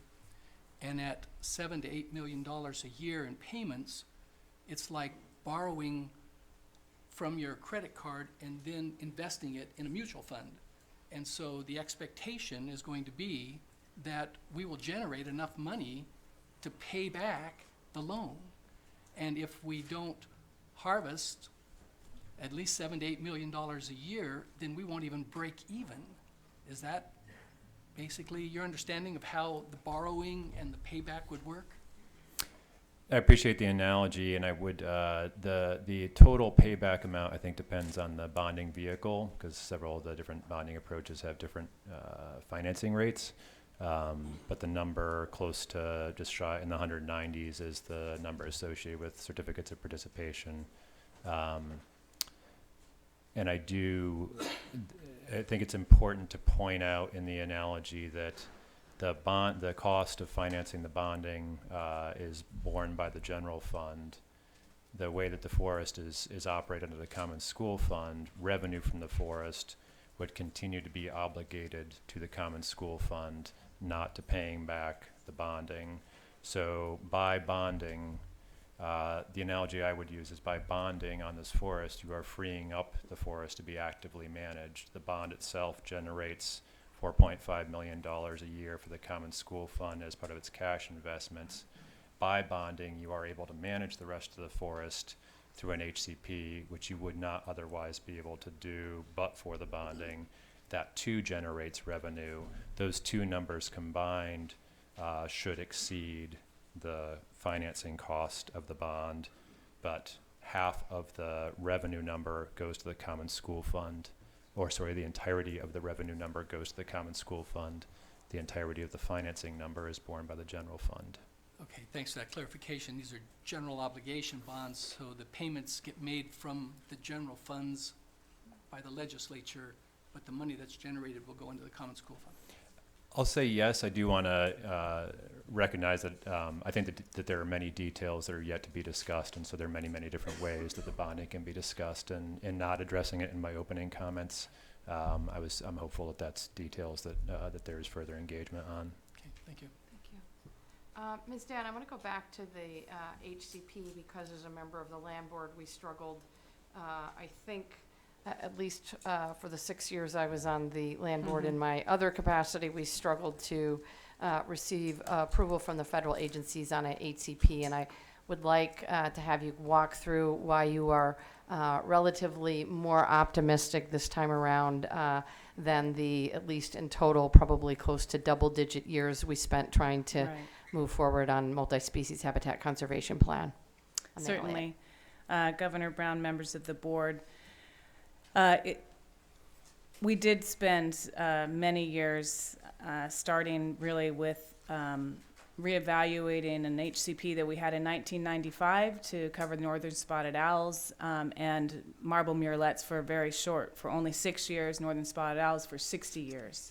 and at $7 to $8 million a year in payments, it's like borrowing from your credit card and then investing it in a mutual fund. And so the expectation is going to be that we will generate enough money to pay back the loan. And if we don't harvest at least $7 to $8 million a year, then we won't even break even. Is that basically your understanding of how the borrowing and the payback would work? I appreciate the analogy, and I would, the total payback amount, I think, depends on the bonding vehicle, because several of the different bonding approaches have different financing rates. But the number close to just shy in the 190s is the number associated with certificates of participation. And I think it's important to point out in the analogy that the cost of financing the bonding is borne by the general fund. The way that the forest is operated under the Common School Fund, revenue from the forest would continue to be obligated to the Common School Fund, not to paying back the bonding. So by bonding, the analogy I would use is by bonding on this forest, you are freeing up the forest to be actively managed. The bond itself generates $4.5 million a year for the Common School Fund as part of its cash investments. By bonding, you are able to manage the rest of the forest through an HCP, which you would not otherwise be able to do but for the bonding. That too generates revenue. Those two numbers combined should exceed the financing cost of the bond, but half of the revenue number goes to the Common School Fund. The entirety of the revenue number goes to the Common School Fund. The entirety of the financing number is borne by the general fund. Okay, thanks for that clarification. These are general obligation bonds, so the payments get made from the general funds by the legislature, but the money that's generated will go into the Common School Fund. I'll say yes. I do want to recognize that I think that there are many details that are yet to be discussed, and so there are many, many different ways that the bonding can be discussed. And in not addressing it in my opening comments, I'm hopeful that that's details that there is further engagement on. Okay, thank you. Thank you. Ms. Dan, I want to go back to the HCP because as a member of the land board, we struggled, I think, at least for the 6 years I was on the land board. In my other capacity, we struggled to receive approval from the federal agencies on an HCP, and I would like to have you walk through why you are relatively more optimistic this time around than the, at least in total, probably close to double-digit years we spent trying to Right. move forward on multi-species habitat conservation plan. on that land. Certainly. Governor Brown, members of the board, we did spend many years starting really with reevaluating an HCP that we had in 1995 to cover the northern spotted owls and marble murrelets for only 6 years, northern spotted owls for 60 years.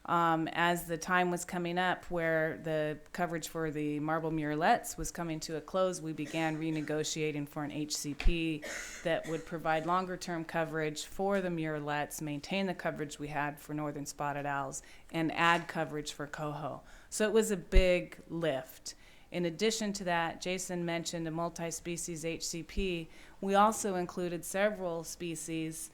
As the time was coming up where the coverage for the marble murrelets was coming to a close, we began renegotiating for an HCP that would provide longer-term coverage for the murrelets, maintain the coverage we had for northern spotted owls, and add coverage for coho. So it was a big lift. In addition to that, Jason mentioned a multi-species HCP. We also included several species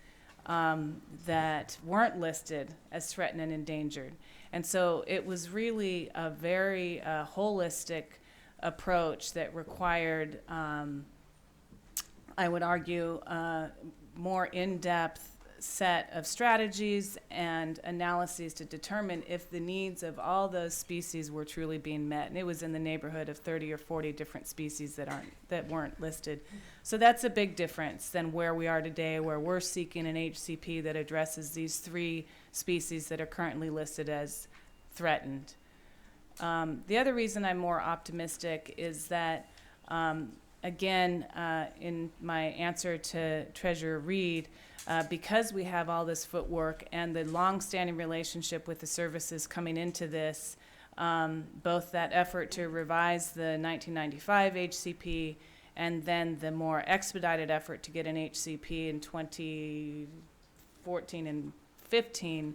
that weren't listed as threatened and endangered. And so it was really a very holistic approach that required, I would argue, more in-depth set of strategies and analyses to determine if the needs of all those species were truly being met. And it was in the neighborhood of 30 or 40 different species that weren't listed. So that's a big difference than where we are today, where we're seeking an HCP that addresses these 3 species that are currently listed as threatened. The other reason I'm more optimistic is that, again, in my answer to Treasurer Reed, because we have all this footwork and the long-standing relationship with the services coming into this, both that effort to revise the 1995 HCP and then the more expedited effort to get an HCP in 2014 and 15,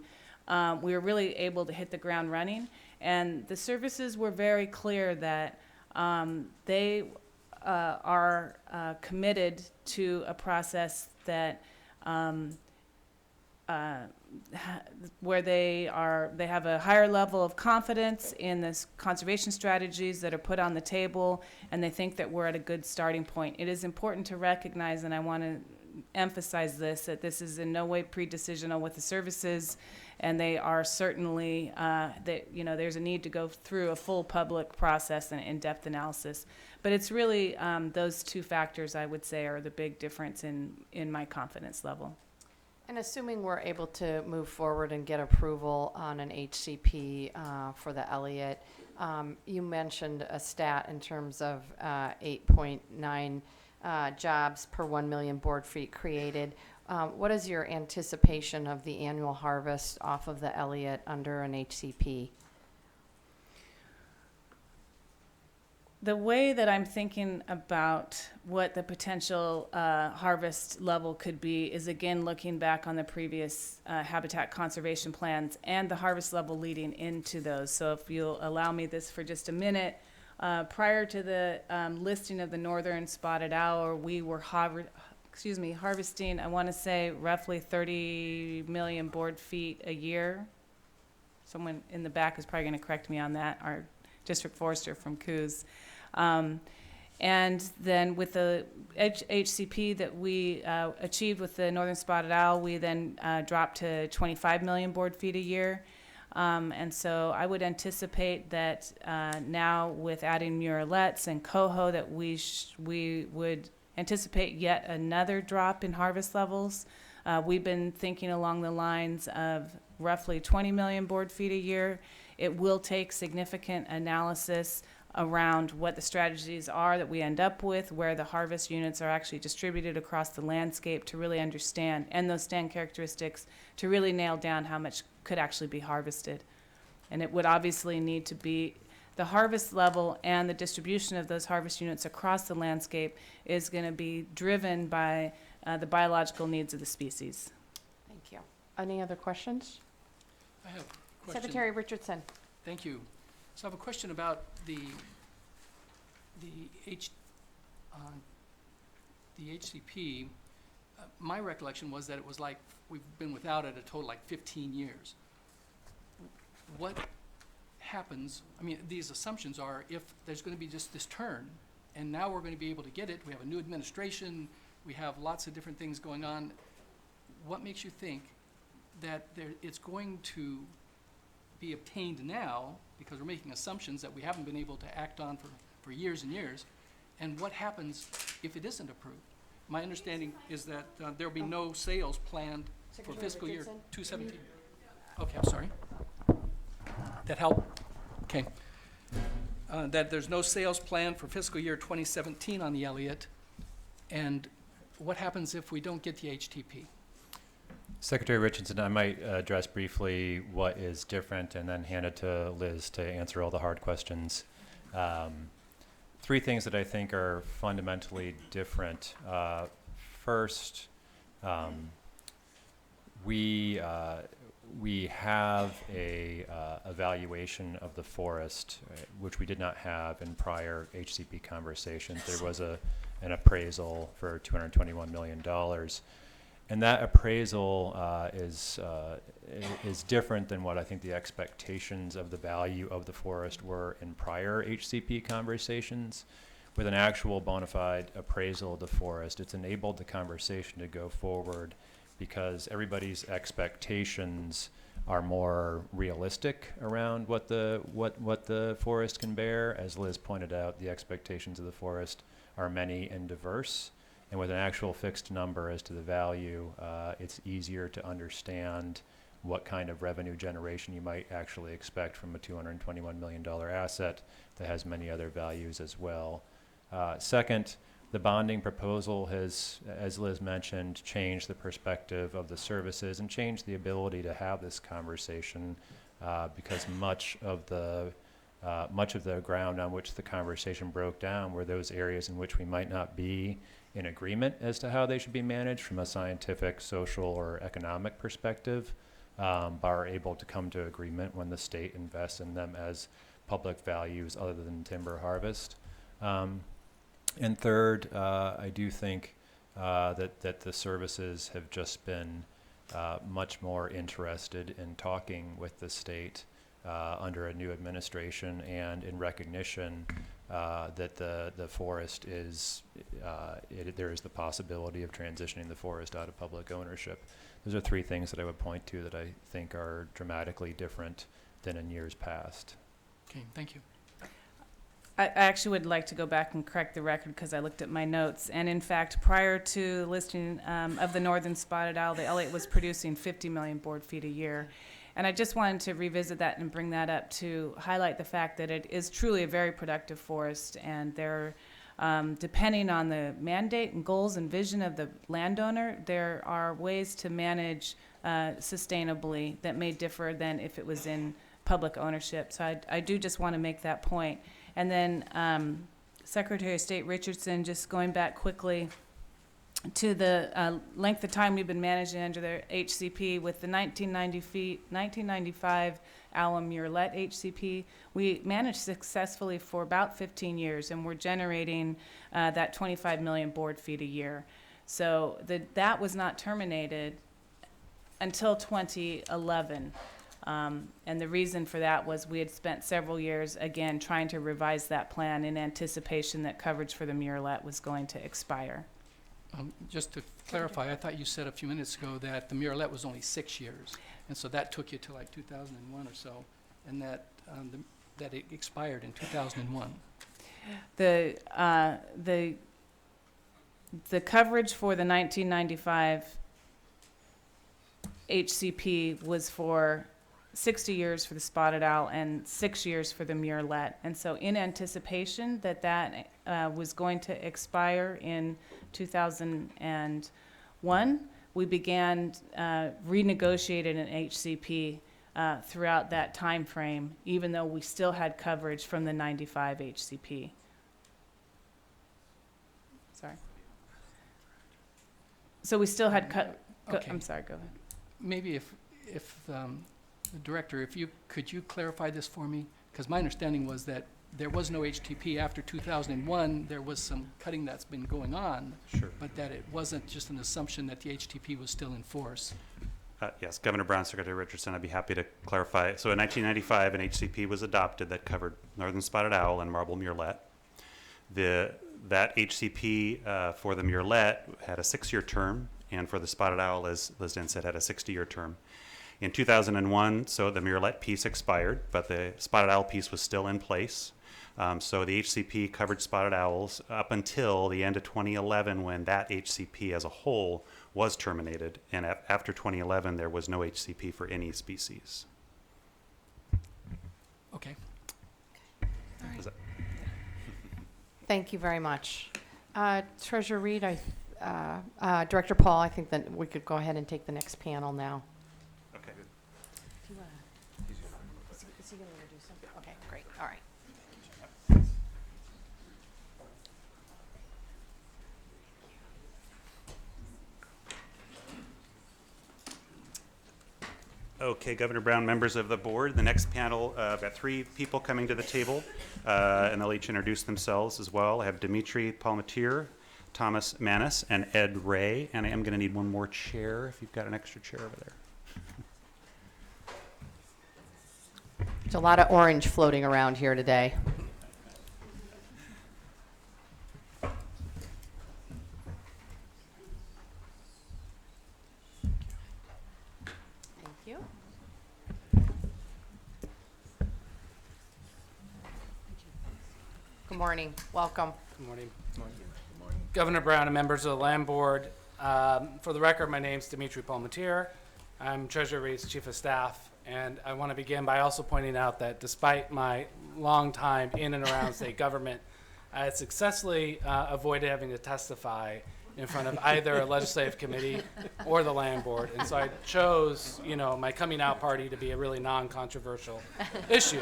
we were really able to hit the ground running. And the services were very clear that they are committed to a process that where they have a higher level of confidence in the conservation strategies that are put on the table, and they think that we're at a good starting point. It is important to recognize, and I want to emphasize this, that this is in no way pre-decisional with the services, and they are certainly there's a need to go through a full public process and in-depth analysis. But it's really those two factors, I would say, are the big difference in my confidence level. And assuming we're able to move forward and get approval on an HCP for the Elliott, you mentioned a stat in terms of 8.9 jobs per 1 million board feet created. What is your anticipation of the annual harvest off of the Elliott under an HCP? The way that I'm thinking about what the potential harvest level could be is, again, looking back on the previous habitat conservation plans and the harvest level leading into those. So if you'll allow me this for just a minute, prior to the listing of the northern spotted owl, we were harvesting, I want to say, roughly 30 million board feet a year. Someone in the back is probably going to correct me on that, our district forester from Coos. And then with the HCP that we achieved with the northern spotted owl, we then dropped to 25 million board feet a year. And so I would anticipate that now with adding murrelets and coho that we would anticipate yet another drop in harvest levels. We've been thinking along the lines of roughly 20 million board feet a year. It will take significant analysis around what the strategies are that we end up with, where the harvest units are actually distributed across the landscape to really understand, and those stand characteristics to really nail down how much could actually be harvested. And it would obviously need to be the harvest level, and the distribution of those harvest units across the landscape is going to be driven by the biological needs of the species. Thank you. Any other questions? I have a question. Secretary Richardson. Thank you. So I have a question about the HCP. My recollection was that it was like we've been without it a total like 15 years. What happens? I mean, these assumptions are if there's going to be just this turn, and now we're going to be able to get it. We have a new administration. We have lots of different things going on. What makes you think that it's going to be obtained now, because we're making assumptions that we haven't been able to act on for years and years, and what happens if it isn't approved? My understanding is that there will be no sales planned for fiscal year 2017. Okay, I'm sorry. That help? Okay. That there's no sales planned for fiscal year 2017 on the Elliott, and what happens if we don't get the HTP? Secretary Richardson, I might address briefly what is different and then hand it to Liz to answer all the hard questions. Three things that I think are fundamentally different. First, we have a evaluation of the forest, which we did not have in prior HCP conversations. There was an appraisal for $221 million. And that appraisal is different than what I think the expectations of the value of the forest were in prior HCP conversations. With an actual bona fide appraisal of the forest, it's enabled the conversation to go forward because everybody's expectations are more realistic around what the forest can bear. As Liz pointed out, the expectations of the forest are many and diverse. And with an actual fixed number as to the value, it's easier to understand what kind of revenue generation you might actually expect from a $221 million asset that has many other values as well. Second, the bonding proposal has, as Liz mentioned, changed the perspective of the services and changed the ability to have this conversation because much of the ground on which the conversation broke down were those areas in which we might not be in agreement as to how they should be managed from a scientific, social, or economic perspective. but are able to come to agreement when the state invests in them as public values other than timber harvest. And third, I do think that the services have just been much more interested in talking with the state under a new administration, and in recognition that the forest is, there is the possibility of transitioning the forest out of public ownership. Those are three things that I would point to that I think are dramatically different than in years past. Okay, thank you. I actually would like to go back and correct the record because I looked at my notes. And in fact, prior to the listing of the northern spotted owl, the Elliott was producing 50 million board feet a year. And I just wanted to revisit that and bring that up to highlight the fact that it is truly a very productive forest. And there, depending on the mandate and goals and vision of the landowner, there are ways to manage sustainably that may differ than if it was in public ownership. So I do just want to make that point. And then Secretary of State Richardson, just going back quickly to the length of time we've been managing under the HCP with the 1995 Alum Murelet HCP, we managed successfully for about 15 years, and we're generating that 25 million board feet a year. So that was not terminated until 2011. And the reason for that was we had spent several years, again, trying to revise that plan in anticipation that coverage for the Murelet was going to expire. Just to clarify, I thought you said a few minutes ago that the Murelet was only 6 years, and so that took you to like 2001 or so, and that that it expired in 2001. The coverage for the 1995 HCP was for 60 years for the spotted owl and 6 years for the Murelet. And so in anticipation that was going to expire in 2001, we began renegotiating an HCP throughout that time frame, even though we still had coverage from the 95 HCP. Sorry. So we still had Okay. I'm sorry, go ahead. Maybe if the director, could you clarify this for me? Because my understanding was that there was no HTP after 2001. There was some cutting that's been going on, Sure. but that it wasn't just an assumption that the HTP was still in force. Yes, Governor Brown, Secretary Richardson, I'd be happy to clarify. So in 1995, an HCP was adopted that covered northern spotted owl and marble murelet. That HCP for the murelet had a 6-year term, and for the spotted owl, as Liz Dan said, had a 60-year term. In 2001, so the murelet piece expired, but the spotted owl piece was still in place. So the HCP covered spotted owls up until the end of 2011, when that HCP as a whole was terminated. And after 2011, there was no HCP for any species. Okay. Is that- Thank you very much. Treasurer Reed, Director Paul, I think that we could go ahead and take the next panel now. Okay. Is he going to introduce him? Okay, great, all right. Okay, Governor Brown, members of the board, the next panel, I've got 3 people coming to the table, and they'll each introduce themselves as well. I have Dimitri Palmatier, Thomas Manis, and Ed Ray, and I am going to need one more chair, if you've got an extra chair over there. There's a lot of orange floating around here today. Thank you. Good morning, welcome. Good morning. Governor Brown and members of the Land Board. For the record, my name is Dimitri Palmatier. I'm Treasurer Reed's Chief of Staff, and I want to begin by also pointing out that despite my long time in and around state government, I had successfully avoided having to testify in front of either a legislative committee or the Land Board, and so I chose, my coming out party to be a really non-controversial issue.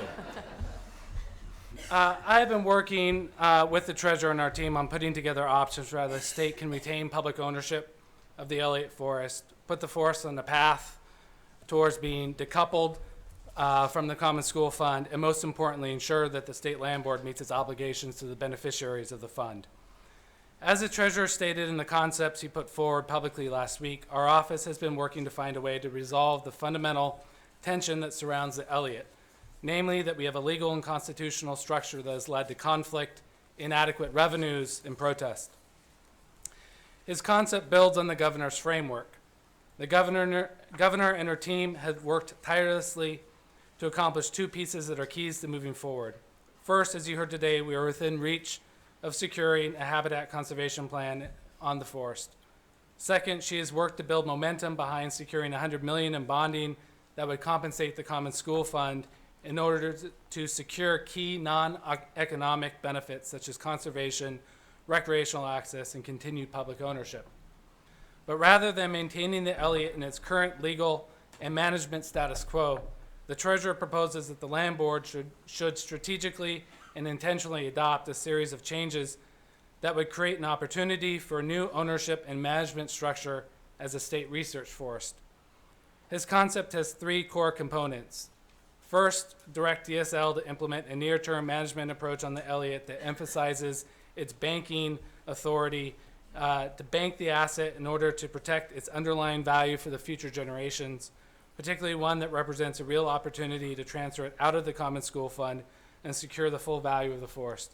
I have been working with the treasurer and our team on putting together options where the state can retain public ownership of the Elliott Forest, put the forest on the path towards being decoupled from the Common School Fund, and most importantly, ensure that the State Land Board meets its obligations to the beneficiaries of the fund. As the Treasurer stated in the concepts he put forward publicly last week, our office has been working to find a way to resolve the fundamental tension that surrounds the Elliott, namely that we have a legal and constitutional structure that has led to conflict, inadequate revenues, and protest. His concept builds on the governor's framework. The governor and her team have worked tirelessly to accomplish two pieces that are keys to moving forward. First, as you heard today, we are within reach of securing a habitat conservation plan on the forest. Second, she has worked to build momentum behind securing $100 million in bonding that would compensate the Common School Fund in order to secure key non-economic benefits such as conservation, recreational access, and continued public ownership. But rather than maintaining the Elliott in its current legal and management status quo, the Treasurer proposes that the Land Board should strategically and intentionally adopt a series of changes that would create an opportunity for a new ownership and management structure as a state research forest. His concept has three core components. First, direct DSL to implement a near-term management approach on the Elliott that emphasizes its banking authority to bank the asset in order to protect its underlying value for the future generations, particularly one that represents a real opportunity to transfer it out of the Common School Fund and secure the full value of the forest.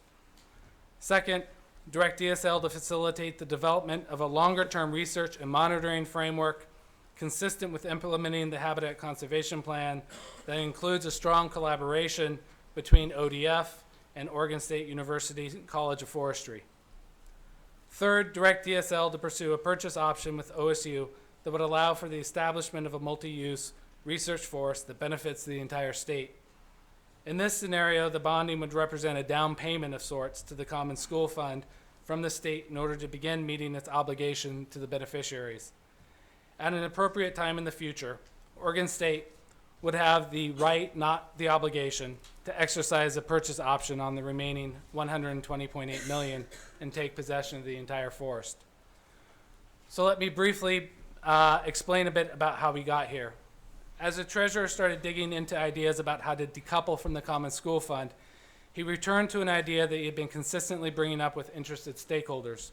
Second, direct DSL to facilitate the development of a longer-term research and monitoring framework consistent with implementing the Habitat Conservation Plan that includes a strong collaboration between ODF and Oregon State University College of Forestry. Third, direct DSL to pursue a purchase option with OSU that would allow for the establishment of a multi-use research forest that benefits the entire state. In this scenario, the bonding would represent a down payment of sorts to the Common School Fund from the state in order to begin meeting its obligation to the beneficiaries. At an appropriate time in the future, Oregon State would have the right, not the obligation, to exercise a purchase option on the remaining $120.8 million and take possession of the entire forest. So let me briefly explain a bit about how we got here. As the Treasurer started digging into ideas about how to decouple from the Common School Fund, he returned to an idea that he had been consistently bringing up with interested stakeholders,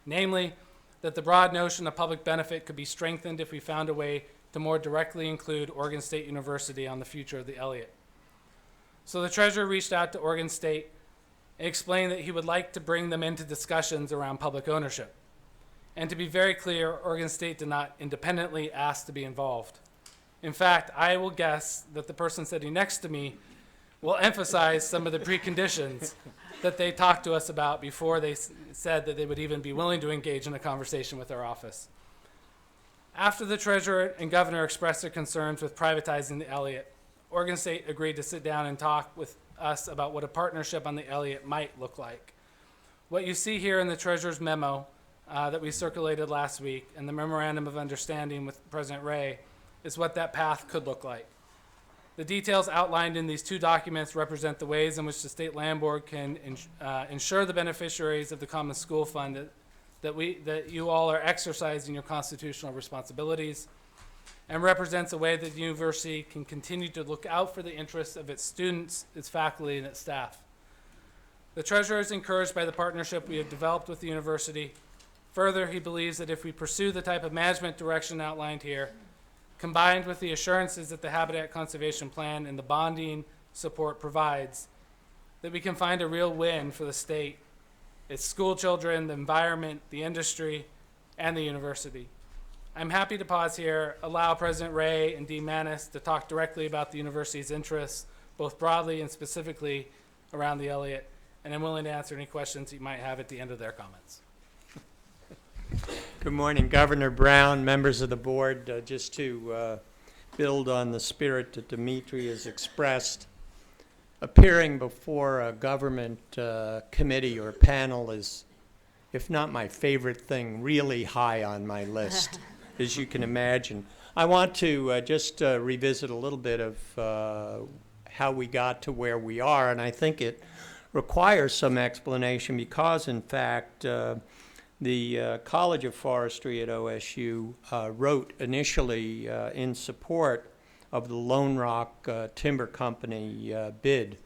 namely that the broad notion of public benefit could be strengthened if we found a way to more directly include Oregon State University on the future of the Elliott. So the Treasurer reached out to Oregon State and explained that he would like to bring them into discussions around public ownership. And to be very clear, Oregon State did not independently ask to be involved. In fact, I will guess that the person sitting next to me will emphasize some of the preconditions that they talked to us about before they said that they would even be willing to engage in a conversation with our office. After the Treasurer and Governor expressed their concerns with privatizing the Elliott, Oregon State agreed to sit down and talk with us about what a partnership on the Elliott might look like. What you see here in the Treasurer's memo that we circulated last week and the Memorandum of Understanding with President Ray is what that path could look like. The details outlined in these two documents represent the ways in which the State Land Board can ensure the beneficiaries of the Common School Fund that you all are exercising your constitutional responsibilities, and represents a way that the university can continue to look out for the interests of its students, its faculty, and its staff. The Treasurer is encouraged by the partnership we have developed with the university. Further, he believes that if we pursue the type of management direction outlined here, combined with the assurances that the Habitat Conservation Plan and the bonding support provides, that we can find a real win for the state, its school children, the environment, the industry, and the university. I'm happy to pause here, allow President Ray and Dean Manis to talk directly about the university's interests, both broadly and specifically around the Elliott, and I'm willing to answer any questions you might have at the end of their comments. Good morning, Governor Brown, members of the board. Just to build on the spirit that Dimitri has expressed, appearing before a government committee or panel is, if not my favorite thing, really high on my list, as you can imagine. I want to just revisit a little bit of how we got to where we are, and I think it requires some explanation because, in fact, The College of Forestry at OSU wrote initially in support of the Lone Rock Timber Company bid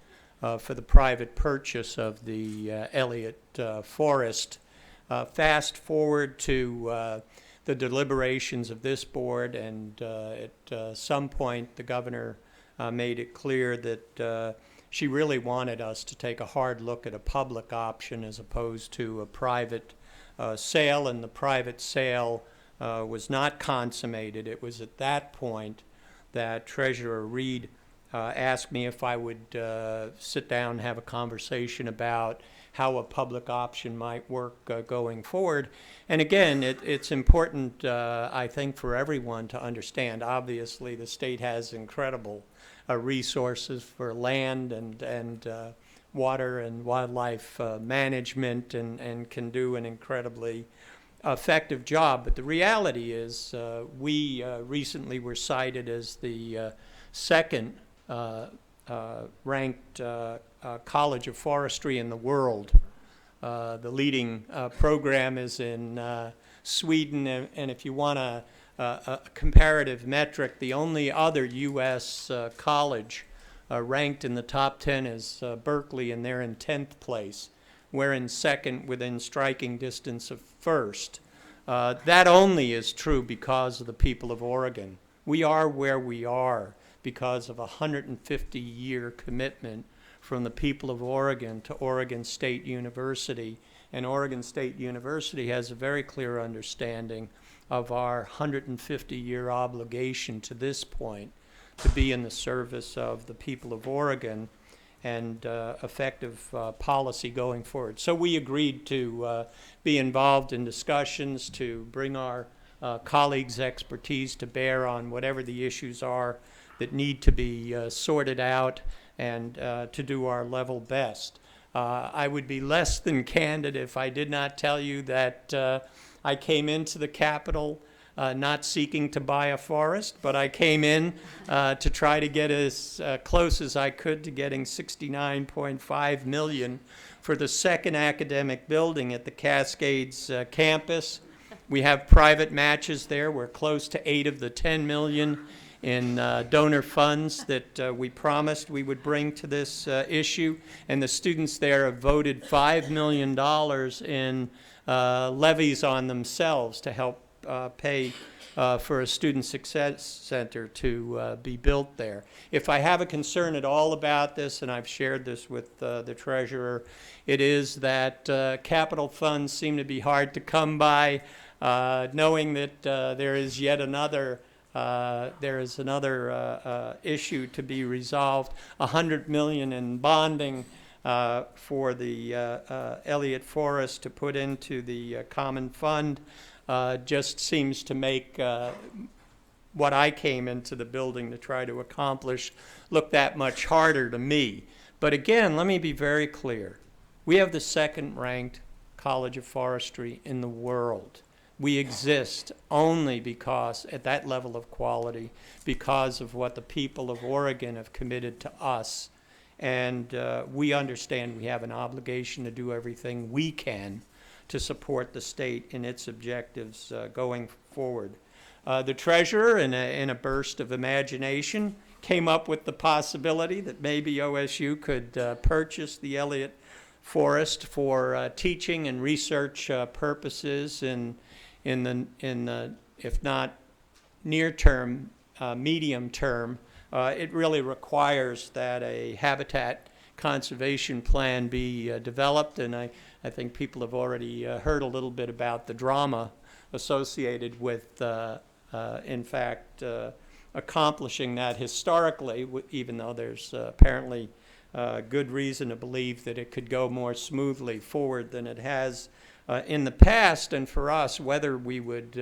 for the private purchase of the Elliott Forest. Fast forward to the deliberations of this board, and at some point the governor made it clear that she really wanted us to take a hard look at a public option as opposed to a private sale, and the private sale was not consummated. It was at that point that Treasurer Reed asked me if I would sit down and have a conversation about how a public option might work going forward. And again, it's important, I think, for everyone to understand. Obviously, the state has incredible resources for land and water and wildlife management, and can do an incredibly effective job. But the reality is we recently were cited as the second ranked College of Forestry in the world. The leading program is in Sweden, and if you want a comparative metric, the only other U.S. college ranked in the top 10 is Berkeley, and they're in 10th place. We're in second within striking distance of first. That only is true because of the people of Oregon. We are where we are because of a 150-year commitment from the people of Oregon to Oregon State University. And Oregon State University has a very clear understanding of our 150-year obligation to this point to be in the service of the people of Oregon and effective policy going forward. So we agreed to be involved in discussions, to bring our colleagues' expertise to bear on whatever the issues are that need to be sorted out, and to do our level best. I would be less than candid if I did not tell you that I came into the Capitol not seeking to buy a forest, but I came in to try to get as close as I could to getting $69.5 million for the second academic building at the Cascades campus. We have private matches there. We're close to 8 of the 10 million in donor funds that we promised we would bring to this issue, and the students there have voted $5 million in levies on themselves to help pay for a student success center to be built there. If I have a concern at all about this, and I've shared this with the treasurer, it is that capital funds seem to be hard to come by, knowing that there is yet another issue to be resolved. $100 million in bonding for the Elliott Forest to put into the common fund just seems to make what I came into the building to try to accomplish look that much harder to me. But again, let me be very clear. We have the second-ranked College of Forestry in the world. We exist only because, at that level of quality, because of what the people of Oregon have committed to us. And we understand we have an obligation to do everything we can to support the state in its objectives going forward. The treasurer, in a burst of imagination, came up with the possibility that maybe OSU could purchase the Elliott Forest for teaching and research purposes in the, if not near term, medium term. It really requires that a habitat conservation plan be developed, and I think people have already heard a little bit about the drama associated with, in fact, accomplishing that historically, even though there's apparently good reason to believe that it could go more smoothly forward than it has in the past. And for us, whether we would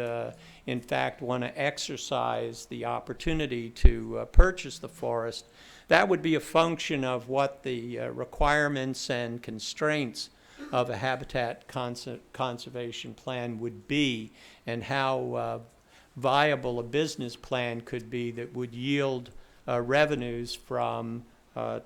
in fact want to exercise the opportunity to purchase the forest, that would be a function of what the requirements and constraints of a habitat conservation plan would be, and how viable a business plan could be that would yield revenues from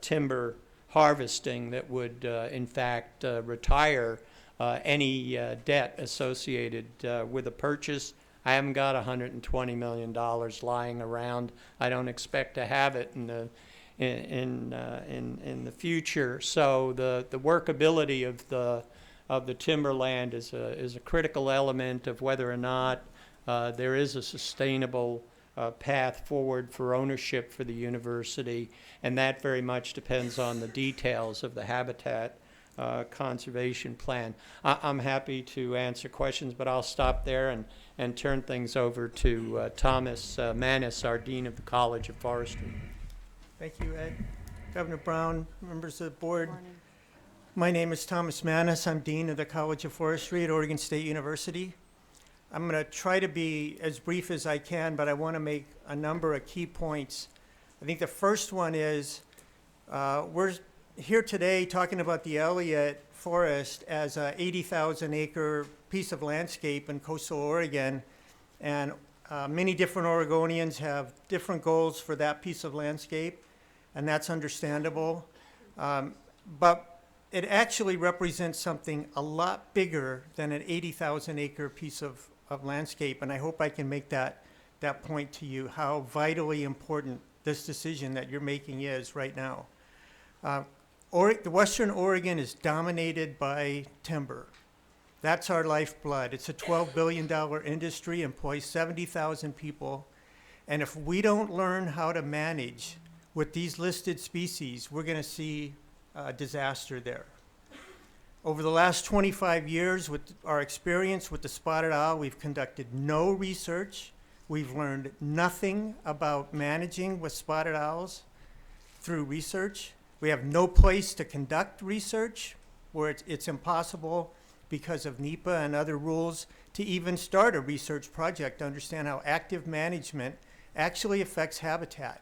timber harvesting that would in fact retire any debt associated with the purchase. I haven't got $120 million lying around. I don't expect to have it in the future. So the workability of the timberland is a critical element of whether or not there is a sustainable path forward for ownership for the university, and that very much depends on the details of the habitat conservation plan. I'm happy to answer questions, but I'll stop there and turn things over to Thomas Manis, our Dean of the College of Forestry. Thank you, Ed. Governor Brown, members of the board. My name is Thomas Manis. I'm Dean of the College of Forestry at Oregon State University. I'm going to try to be as brief as I can, but I want to make a number of key points. I think the first one is we're here today talking about the Elliott Forest as an 80,000 acre piece of landscape in coastal Oregon, and many different Oregonians have different goals for that piece of landscape, and that's understandable. But it actually represents something a lot bigger than an 80,000 acre piece of landscape, and I hope I can make that point to you, how vitally important this decision that you're making is right now. The Western Oregon is dominated by timber. That's our lifeblood. It's a $12 billion industry, employs 70,000 people, and if we don't learn how to manage with these listed species, we're going to see disaster there. Over the last 25 years, with our experience with the spotted owl, we've conducted no research. We've learned nothing about managing with spotted owls through research. We have no place to conduct research, where it's impossible because of NEPA and other rules to even start a research project to understand how active management actually affects habitat.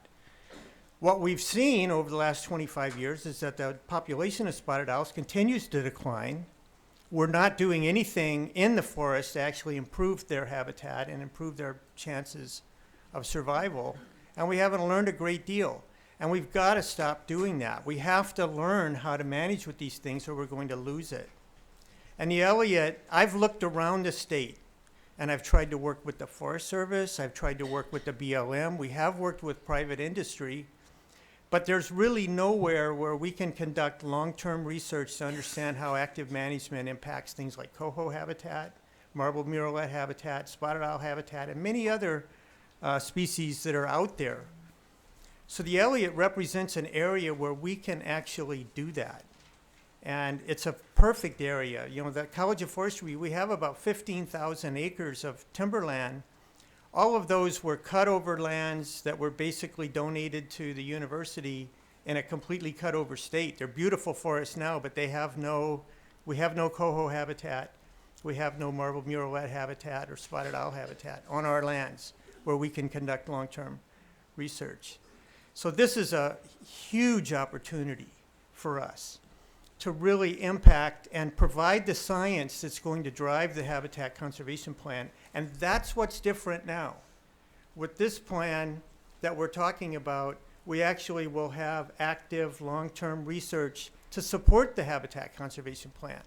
What we've seen over the last 25 years is that the population of spotted owls continues to decline. We're not doing anything in the forest to actually improve their habitat and improve their chances of survival. And we haven't learned a great deal. And we've got to stop doing that. We have to learn how to manage with these things or we're going to lose it. And the Elliott, I've looked around the state and I've tried to work with the Forest Service. I've tried to work with the BLM. We have worked with private industry. But there's really nowhere where we can conduct long-term research to understand how active management impacts things like coho habitat, marbled murrelet habitat, spotted owl habitat, and many other species that are out there. So the Elliott represents an area where we can actually do that. And it's a perfect area. You know, the College of Forestry, we have about 15,000 acres of timberland. All of those were cut over lands that were basically donated to the university in a completely cut over state. They're beautiful forests now, but we have no coho habitat. We have no marbled murrelet habitat or spotted owl habitat on our lands where we can conduct long-term research. So this is a huge opportunity for us to really impact and provide the science that's going to drive the habitat conservation plan. And that's what's different now. With this plan that we're talking about, we actually will have active long-term research to support the habitat conservation plan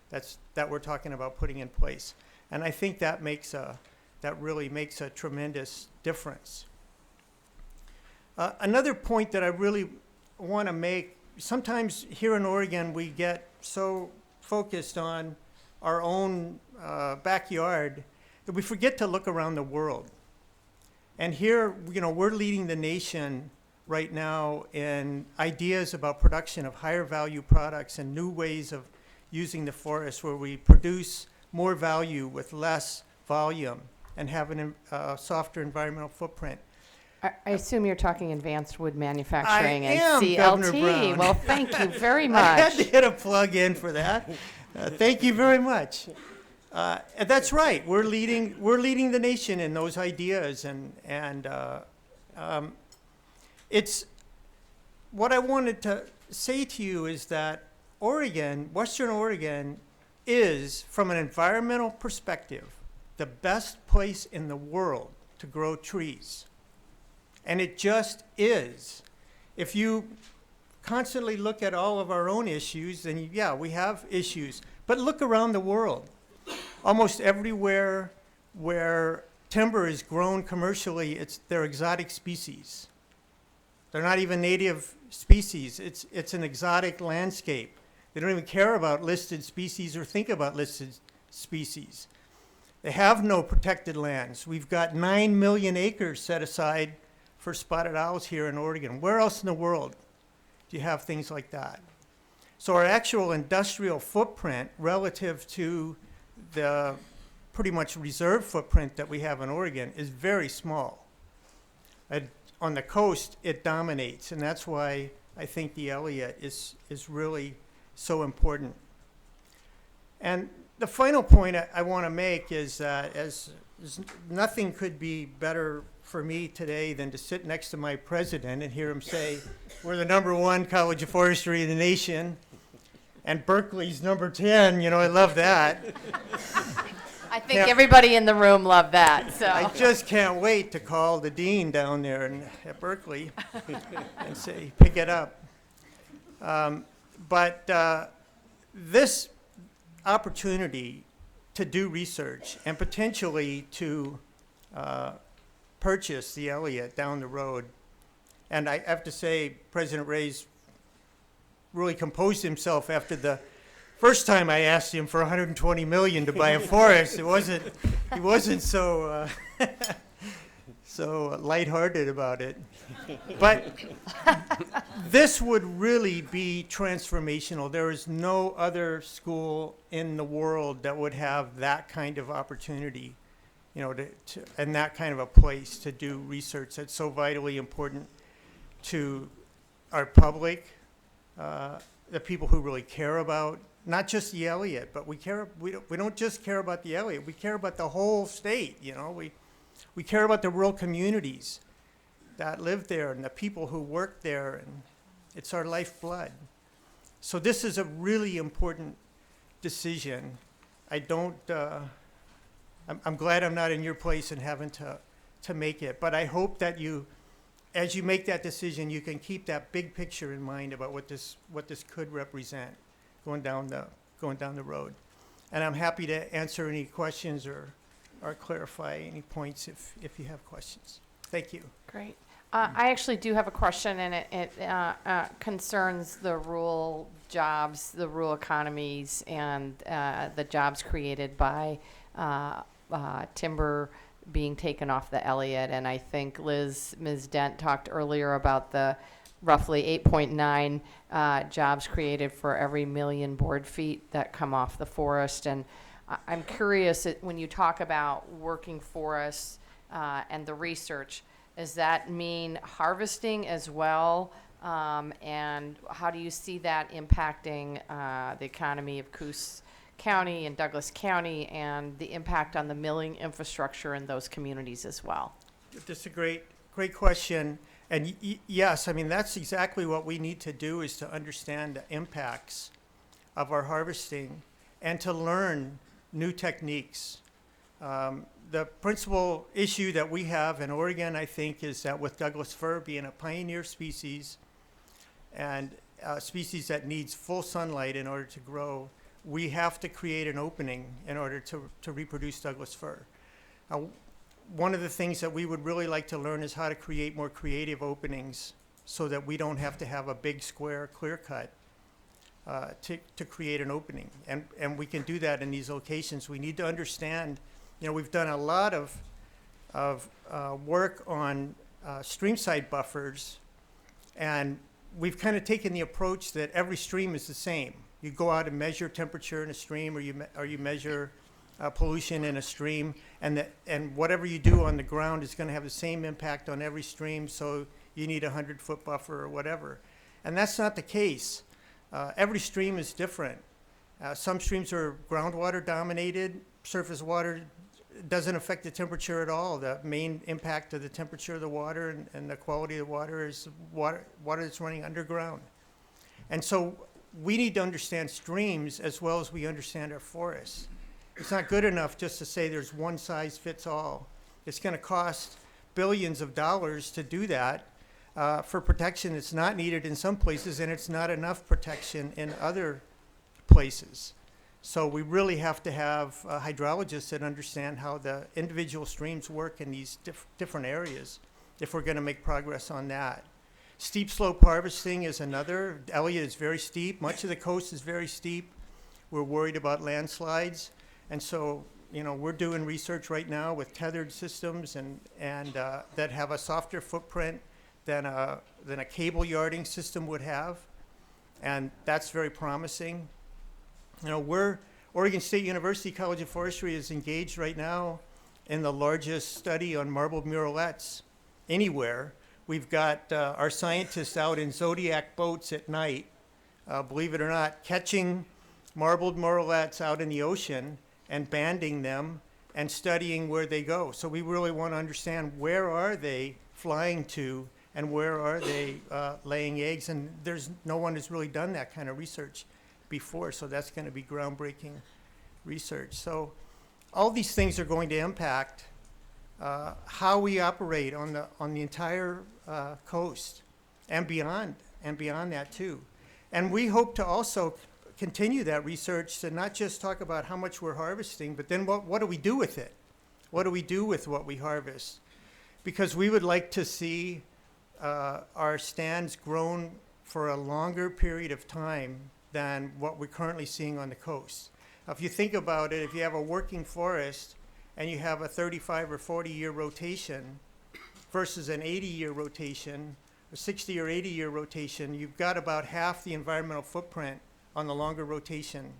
that we're talking about putting in place. And I think that really makes a tremendous difference. Another point that I really want to make, sometimes here in Oregon, we get so focused on our own backyard that we forget to look around the world. And here, you know, we're leading the nation right now in ideas about production of higher value products and new ways of using the forest where we produce more value with less volume and have a softer environmental footprint. I assume you're talking advanced wood manufacturing and am, CLT. Governor Brown. Well, thank you very I had much. to hit a plug in for that. Thank you very much. And that's right. We're leading the nation in those ideas, and it's what I wanted to say to you is that Oregon, Western Oregon, is from an environmental perspective the best place in the world to grow trees. And it just is. If you constantly look at all of our own issues, then yeah, we have issues. But look around the world. Almost everywhere where timber is grown commercially, they're exotic species. They're not even native species. It's an exotic landscape. They don't even care about listed species or think about listed species. They have no protected lands. We've got 9 million acres set aside for spotted owls here in Oregon. Where else in the world do you have things like that? So our actual industrial footprint relative to the pretty much reserve footprint that we have in Oregon is very small. On the coast, it dominates, and that's why I think the Elliott is really so important. And the final point I want to make is that nothing could be better for me today than to sit next to my president and hear him say, we're the #1 College of Forestry in the nation, and Berkeley's #10, I love that. I think everybody in the room loved that, so. I just can't wait to call the dean down there at Berkeley and say, pick it up. But this opportunity to do research and potentially to purchase the Elliott down the road, and I have to say, President Ray's really composed himself after the first time I asked him for $120 million to buy a forest. He wasn't so so lighthearted about it. But this would really be transformational. There is no other school in the world that would have that kind of opportunity, and that kind of a place to do research that's so vitally important to our public, the people who really care about not just the Elliott, but we don't just care about the Elliott. We care about the whole state. We care about the rural communities that live there and the people who work there, and it's our lifeblood. So this is a really important decision. I'm glad I'm not in your place and having to make it, but I hope that as you make that decision, you can keep that big picture in mind about what this could represent going down the road. And I'm happy to answer any questions or clarify any points if you have questions. Thank you. Great. I actually do have a question, and it concerns the rural jobs, the rural economies, and the jobs created by timber being taken off the Elliott. And I think Ms. Dent talked earlier about the roughly 8.9 jobs created for every million board feet that come off the forest. And I'm curious, when you talk about working forests and the research, does that mean harvesting as well? And how do you see that impacting the economy of Coos County and Douglas County, and the impact on the milling infrastructure in those communities as well? That's a great question. And yes, that's exactly what we need to do, is to understand the impacts of our harvesting and to learn new techniques. The principal issue that we have in Oregon, I think, is that with Douglas fir being a pioneer species and a species that needs full sunlight in order to grow, we have to create an opening in order to reproduce Douglas fir. One of the things that we would really like to learn is how to create more creative openings so that we don't have to have a big square clear cut to create an opening. And we can do that in these locations. We need to understand, we've done a lot of work on streamside buffers, and we've kind of taken the approach that every stream is the same. You go out and measure temperature in a stream, or you measure pollution in a stream, and whatever you do on the ground is going to have the same impact on every stream, so you need a 100-foot buffer or whatever. And that's not the case. Every stream is different. Some streams are groundwater dominated. Surface water doesn't affect the temperature at all. The main impact of the temperature of the water and the quality of the water is water that's running underground. And so we need to understand streams as well as we understand our forests. It's not good enough just to say there's one size fits all. It's going to cost billions of dollars to do that for protection that's not needed in some places, and it's not enough protection in other places. So we really have to have hydrologists that understand how the individual streams work in these different areas if we're going to make progress on that. Steep slope harvesting is another. Elliott is very steep. Much of the coast is very steep. We're worried about landslides. And so, you know, we're doing research right now with tethered systems and that have a softer footprint than a cable yarding system would have. And that's very promising. You know, Oregon State University College of Forestry is engaged right now in the largest study on marbled murrelets anywhere. We've got our scientists out in Zodiac boats at night, believe it or not, catching marbled murrelets out in the ocean and banding them and studying where they go. So we really want to understand where are they flying to and where are they laying eggs. And no one has really done that kind of research before, so that's going to be groundbreaking research. So all these things are going to impact how we operate on the entire coast and beyond that too. And we hope to also continue that research to not just talk about how much we're harvesting, but then what do we do with it? What do we do with what we harvest? Because we would like to see our stands grown for a longer period of time than what we're currently seeing on the coast. Now, if you think about it, if you have a working forest and you have a 35 or 40-year rotation versus an 80-year rotation, a 60 or 80-year rotation, you've got about half the environmental footprint on the longer rotation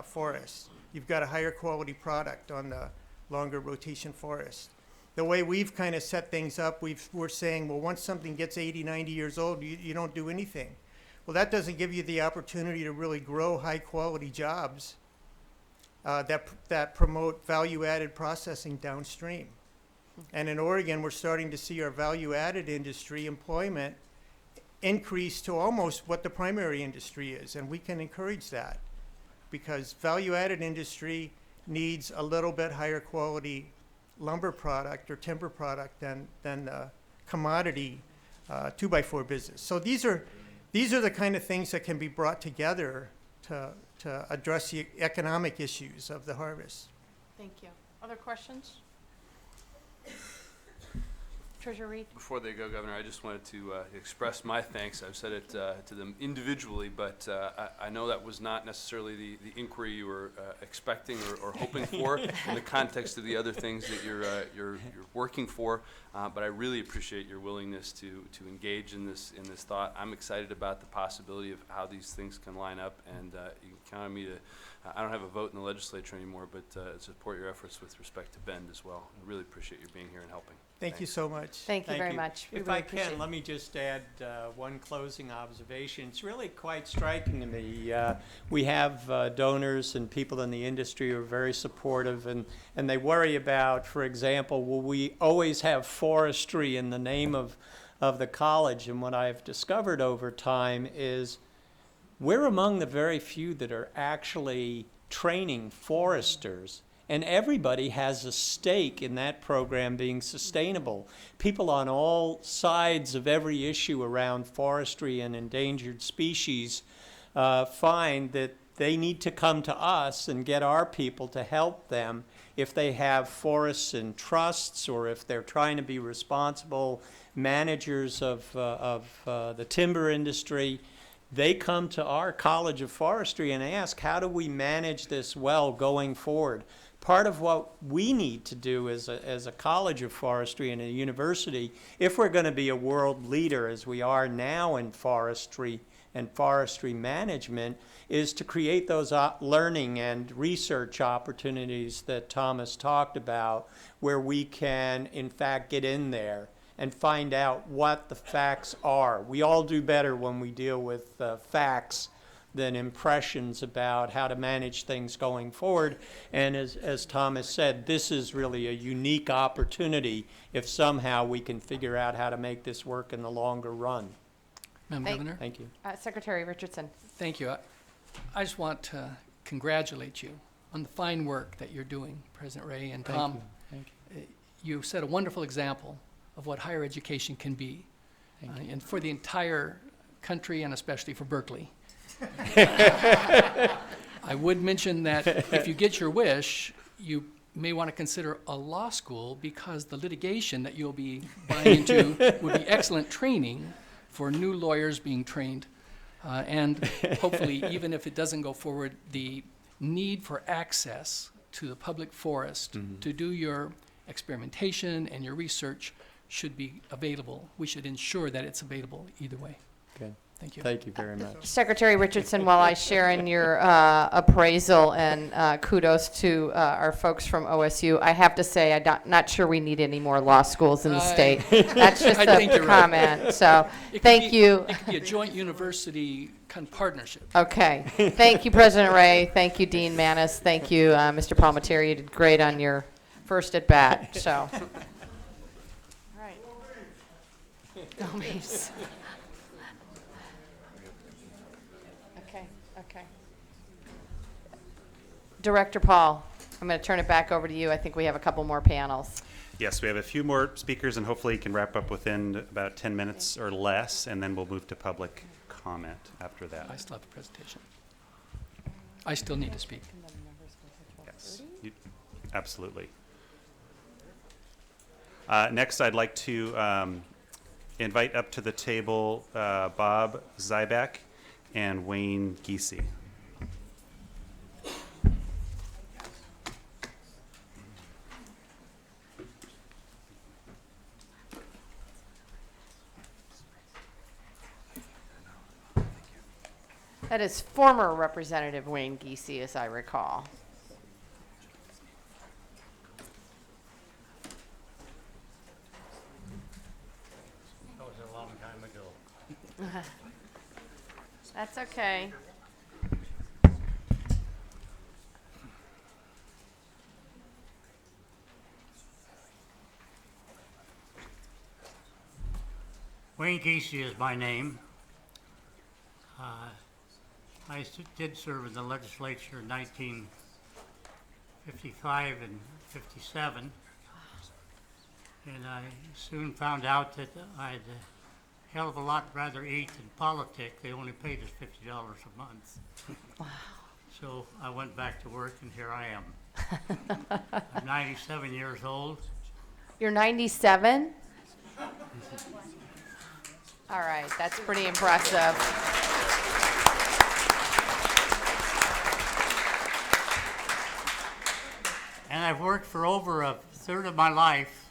forest. You've got a higher quality product on the longer rotation forest. The way we've kind of set things up, we're saying, well, once something gets 80, 90 years old, you don't do anything. Well, that doesn't give you the opportunity to really grow high-quality jobs that promote value-added processing downstream. And in Oregon, we're starting to see our value-added industry employment increase to almost what the primary industry is, and we can encourage that because value-added industry needs a little bit higher quality lumber product or timber product than the commodity 2x4 business. So these are the kind of things that can be brought together to address the economic issues of the harvest. Thank you. Other questions? Treasurer Reed? Before they go, Governor, I just wanted to express my thanks. I've said it to them individually, but I know that was not necessarily the inquiry you were expecting or hoping for in the context of the other things that you're working for. But I really appreciate your willingness to engage in this thought. I'm excited about the possibility of how these things can line up, and you can count on me to. I don't have a vote in the legislature anymore, but support your efforts with respect to Bend as well. I really appreciate your being here and helping. Thank you so much. Thank you very much. We If really I appreciate can, it. let me just add one closing observation. It's really quite striking to me. We have donors and people in the industry who are very supportive, and they worry about, for example, will we always have forestry in the name of the college? And what I've discovered over time is we're among the very few that are actually training foresters. And everybody has a stake in that program being sustainable. People on all sides of every issue around forestry and endangered species find that they need to come to us and get our people to help them if they have forests in trusts or if they're trying to be responsible managers of the timber industry. They come to our College of Forestry and ask, how do we manage this well going forward? Part of what we need to do as a College of Forestry and a university, if we're going to be a world leader as we are now in forestry and forestry management, is to create those learning and research opportunities that Thomas talked about, where we can, in fact, get in there and find out what the facts are. We all do better when we deal with facts than impressions about how to manage things going forward. And as Thomas said, this is really a unique opportunity if somehow we can figure out how to make this work in the longer run. Madam Governor? Thank you. Secretary Richardson. Thank you. I just want to congratulate you on the fine work that you're doing, President Ray and Tom. Thank you. You set a wonderful example of what higher education can be, and for the entire country and especially for Berkeley. I would mention that if you get your wish, you may want to consider a law school because the litigation that you'll be buying into would be excellent training for new lawyers being trained. And hopefully, even if it doesn't go forward, the need for access to the public forest to do your experimentation and your research should be available. We should ensure that it's available either way. Okay. Thank you. Thank you very much. Secretary Richardson, while I share in your appraisal and kudos to our folks from OSU, I have to say I'm not sure we need any more law schools in the state. That's just I think a you're right. comment. So It could thank be- you. It could be a joint university kind of partnership. Okay. Thank you, President Ray. Thank you, Dean Manis. Thank you, Mr. Palmetieri. You did great on your first at bat. So. All right. Gomez. Okay. Director Paul, I'm going to turn it back over to you. I think we have a couple more panels. Yes, we have a few more speakers, and hopefully can wrap up within about 10 minutes or less, and then we'll move to public comment after that. I still have a presentation. I still need to speak. Yes, absolutely. Next, I'd like to invite up to the table Bob Zyback and Wayne Giese. That is former Representative Wayne Giese, as I recall. That was a long time ago. That's okay. Wayne Giese is my name. I did serve in the legislature in 1955 and 57. And I soon found out that I'd a hell of a lot rather eat than politics. They only paid us $50 a month. Wow. So I went back to work, and here I am. I'm 97 years old. You're 97? All right, that's pretty impressive. And I've worked for over a third of my life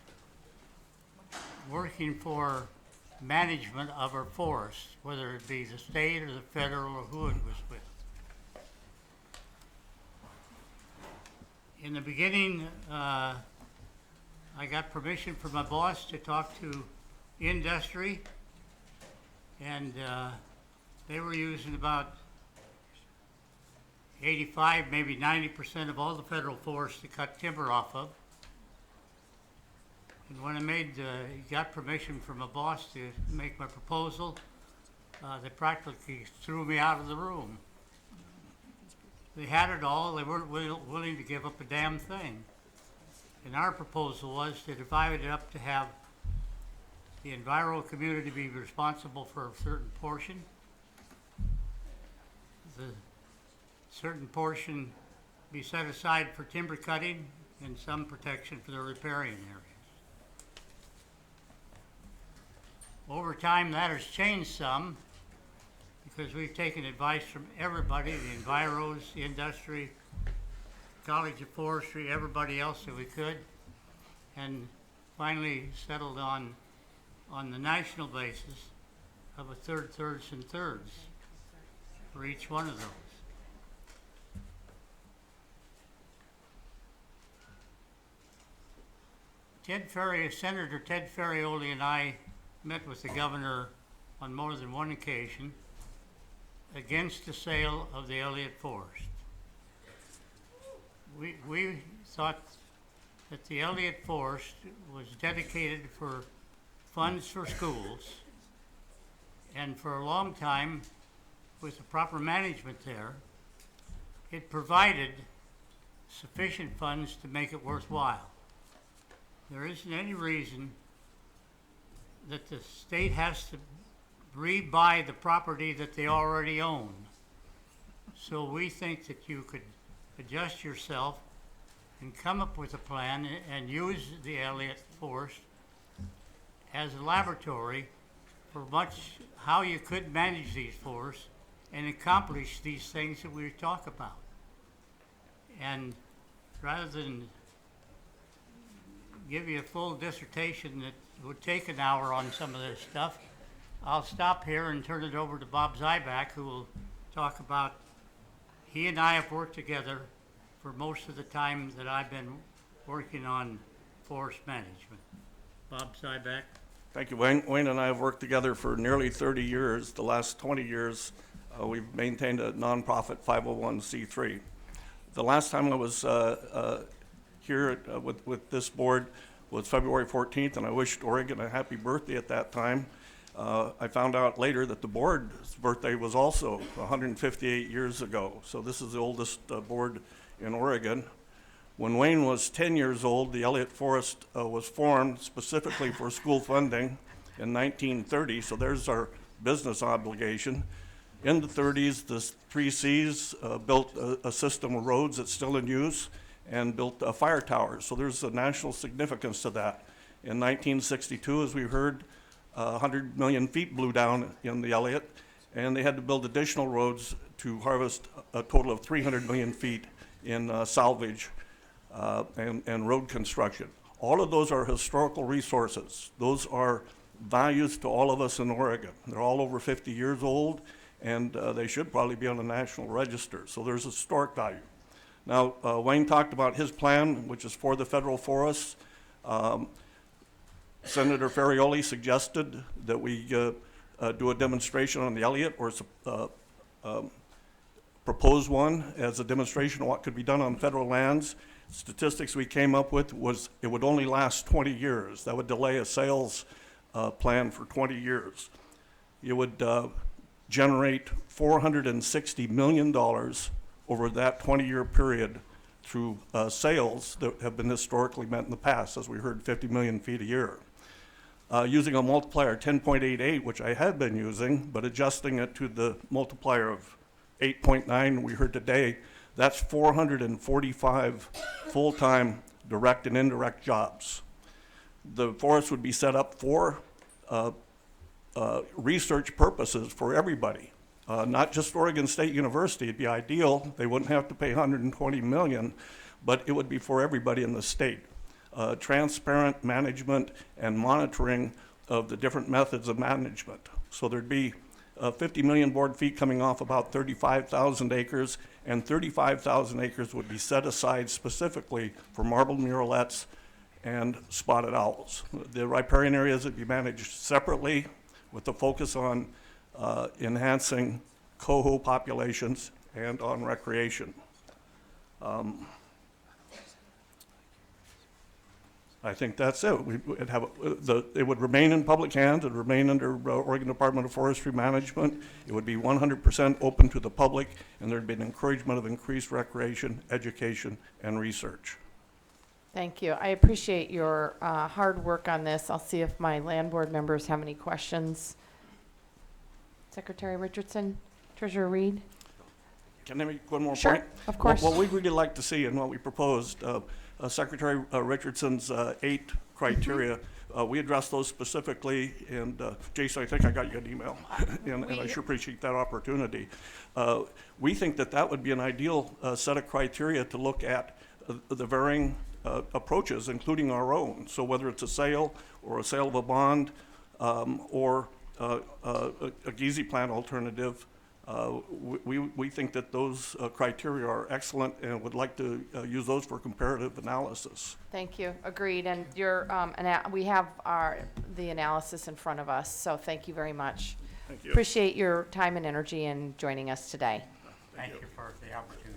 working for management of our forests, whether it be the state or the federal or who it was with. In the beginning, I got permission from my boss to talk to industry, and they were using about 85, maybe 90% of all the federal forests to cut timber off of. And when I got permission from my boss to make my proposal, they practically threw me out of the room. They had it all, they weren't willing to give up a damn thing. And our proposal was to divide it up to have the enviro community be responsible for a certain portion, the certain portion be set aside for timber cutting, and some protection for the riparian areas. Over time, that has changed some, because we've taken advice from everybody, the enviros, the industry, College of Forestry, everybody else that we could, and finally settled on the national basis of a third, thirds, and thirds for each one of those. Senator Ted Ferrioli and I met with the governor on more than one occasion against the sale of the Elliott Forest. We thought that the Elliott Forest was dedicated for funds for schools, and for a long time, with the proper management there, it provided sufficient funds to make it worthwhile. There isn't any reason that the state has to rebuy the property that they already own. So we think that you could adjust yourself and come up with a plan and use the Elliott Forest as a laboratory for how you could manage these forests and accomplish these things that we talk about. And rather than give you a full dissertation that would take an hour on some of this stuff, I'll stop here and turn it over to Bob Zyback, who will talk about, he and I have worked together for most of the time that I've been working on forest management. Bob Zyback. Thank you, Wayne. Wayne and I have worked together for nearly 30 years. The last 20 years, we've maintained a nonprofit 501c3. The last time I was here with this board was February 14th, and I wished Oregon a happy birthday at that time. I found out later that the board's birthday was also 158 years ago. So this is the oldest board in Oregon. When Wayne was 10 years old, the Elliott Forest was formed specifically for school funding in 1930. So there's our business obligation. In the 30s, the 3 Cs built a system of roads that's still in use and built fire towers. So there's a national significance to that. In 1962, as we heard, 100 million feet blew down in the Elliott, and they had to build additional roads to harvest a total of 300 million feet in salvage and road construction. All of those are historical resources. Those are values to all of us in Oregon. They're all over 50 years old, and they should probably be on the National Register. So there's a historic value. Now, Wayne talked about his plan, which is for the federal forests. Senator Ferrioli suggested that we do a demonstration on the Elliott, or propose one as a demonstration of what could be done on federal lands. Statistics we came up with was it would only last 20 years. That would delay a sales plan for 20 years. It would generate $460 million over that 20-year period through sales that have been historically met in the past, as we heard, 50 million feet a year. Using a multiplier 10.88, which I had been using, but adjusting it to the multiplier of 8.9 we heard today, that's 445 full-time direct and indirect jobs. The forest would be set up for research purposes for everybody, not just Oregon State University. It'd be ideal. They wouldn't have to pay $120 million, but it would be for everybody in the state. Transparent management and monitoring of the different methods of management. So there'd be 50 million board feet coming off about 35,000 acres, and 35,000 acres would be set aside specifically for marbled murrelets and spotted owls. The riparian areas would be managed separately with a focus on enhancing coho populations and on recreation. I think that's it. It would remain in public hands. It would remain under Oregon Department of Forestry Management. It would be 100% open to the public, and there'd be an encouragement of increased recreation, education, and research. Thank you. I appreciate your hard work on this. I'll see if my land board members have any questions. Secretary Richardson, Treasurer Reed. Can I make one more Sure, point? of course. What we'd really like to see and what we proposed, Secretary Richardson's 8 criteria, we addressed those specifically, and Jason, I think I got you an email, and I sure appreciate that opportunity. We think that that would be an ideal set of criteria to look at the varying approaches, including our own. So whether it's a sale or a sale of a bond or a GEZ plan alternative, we think that those criteria are excellent and would like to use those for comparative analysis. Thank you. Agreed. And your we have the analysis in front of us, so thank you very much. Thank you. Appreciate your time and energy in joining us today. Thank you for the opportunity.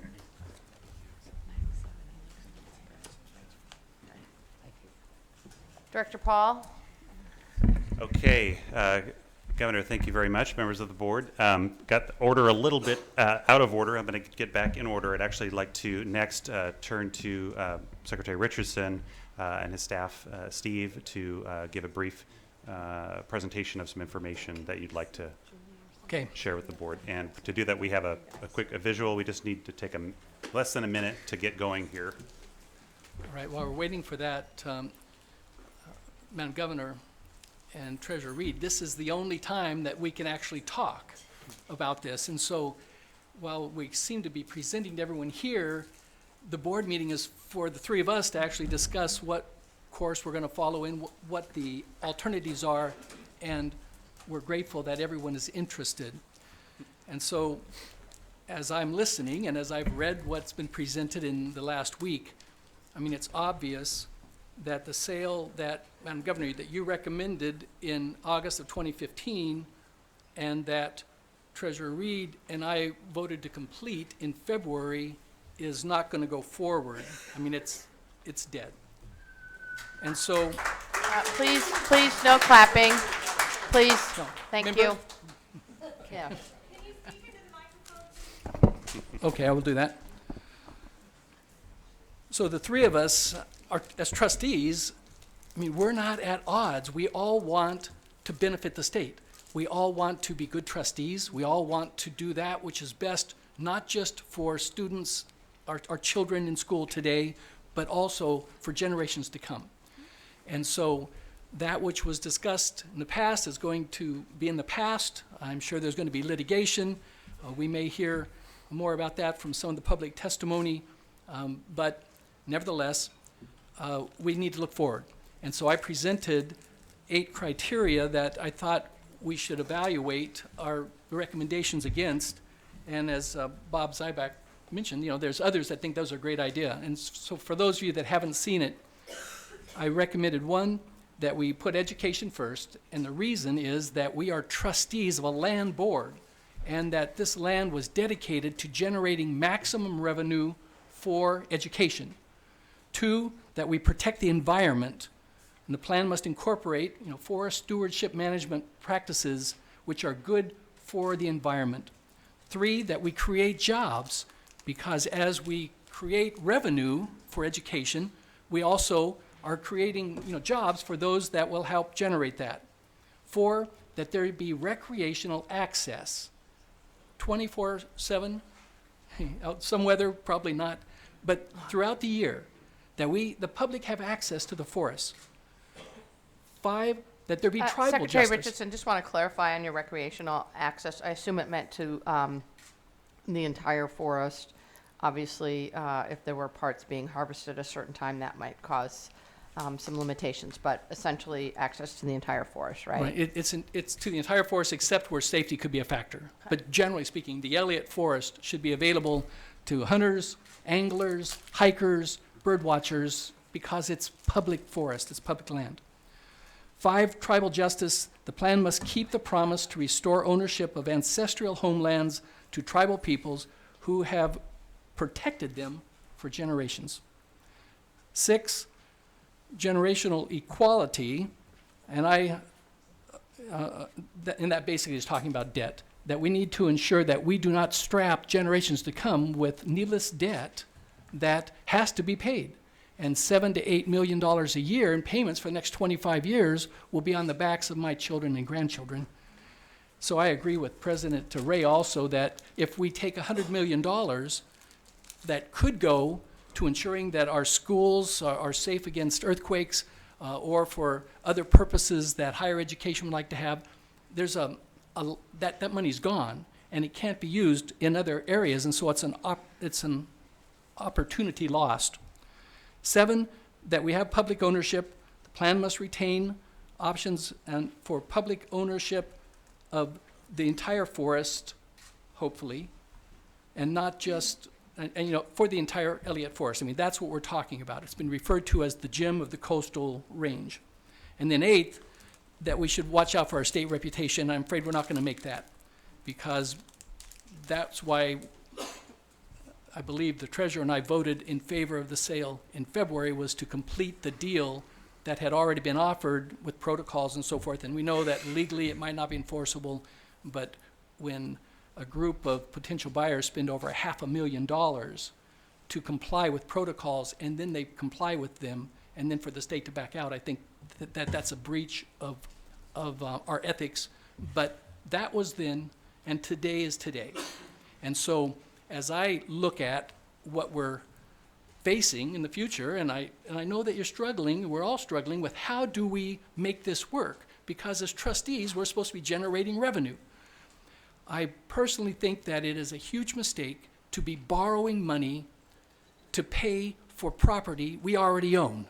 Director Paul? Okay, Governor, thank you very much. Members of the board, got the order a little bit out of order. I'm going to get back in order. I'd actually like to next turn to Secretary Richardson and his staff, Steve, to give a brief presentation of some information that you'd like to Okay. share with the board. And to do that, we have a quick visual. We just need to take less than a minute to get going here. All right, while we're waiting for that, Madam Governor and Treasurer Reed, this is the only time that we can actually talk about this. And so while we seem to be presenting to everyone here, the board meeting is for the three of us to actually discuss what course we're going to follow in, what the alternatives are, and we're grateful that everyone is interested. And so as I'm listening and as I've read what's been presented in the last week, I mean, it's obvious that the sale that, Madam Governor, that you recommended in August of 2015 and that Treasurer Reed and I voted to complete in February is not going to go forward. I mean, it's dead. And so, Please, no clapping. Please, No. thank Member? you. Yeah. okay, I will do that. So the three of us, are, as trustees, I mean, we're not at odds. We all want to benefit the state. We all want to be good trustees. We all want to do that which is best, not just for students, our children in school today, but also for generations to come. And so that which was discussed in the past is going to be in the past. I'm sure there's going to be litigation. We may hear more about that from some of the public testimony, but nevertheless, we need to look forward. And so I presented 8 criteria that I thought we should evaluate our recommendations against. And as Bob Zybak mentioned, there's others that think those are a great idea. And so for those of you that haven't seen it, I recommended 1, that we put education first. And the reason is that we are trustees of a land board and that this land was dedicated to generating maximum revenue for education. 2, that we protect the environment, and the plan must incorporate, forest stewardship management practices which are good for the environment. 3, that we create jobs, because as we create revenue for education, we also are creating, jobs for those that will help generate that. 4, that there be recreational access, 24/7, out some weather, probably not, but throughout the year, that the public have access to the forest. 5, that there be tribal Secretary justice. Richardson, just want to clarify on your recreational access. I assume it meant to the entire forest. Obviously, if there were parts being harvested at a certain time, that might cause some limitations, but essentially access to the entire forest, right? Right, it's to the entire forest except where safety could be a factor. But generally speaking, the Elliott Forest should be available to hunters, anglers, hikers, bird watchers, because it's public forest, it's public land. 5, tribal justice. The plan must keep the promise to restore ownership of ancestral homelands to tribal peoples who have protected them for generations. 6, generational equality, and that basically is talking about debt, that we need to ensure that we do not strap generations to come with needless debt that has to be paid. And $7 to $8 million a year in payments for the next 25 years will be on the backs of my children and grandchildren. So I agree with President Ray also that if we take $100 million that could go to ensuring that our schools are safe against earthquakes or for other purposes that higher education would like to have, there's that money's gone and it can't be used in other areas, and so it's an opportunity lost. 7, that we have public ownership. The plan must retain options and for public ownership of the entire forest, hopefully, and not just, for the entire Elliott Forest. I mean, that's what we're talking about. It's been referred to as the gem of the coastal range. And then 8th, that we should watch out for our state reputation. I'm afraid we're not going to make that, because that's why I believe the treasurer and I voted in favor of the sale in February, was to complete the deal that had already been offered with protocols and so forth. And we know that legally it might not be enforceable, but when a group of potential buyers spend over $500,000 to comply with protocols and then they comply with them, and then for the state to back out, I think that's a breach of our ethics. But that was then, and today is today. And so as I look at what we're facing in the future, and I know that you're struggling, we're all struggling with how do we make this work? Because as trustees, we're supposed to be generating revenue. I personally think that it is a huge mistake to be borrowing money to pay for property we already own.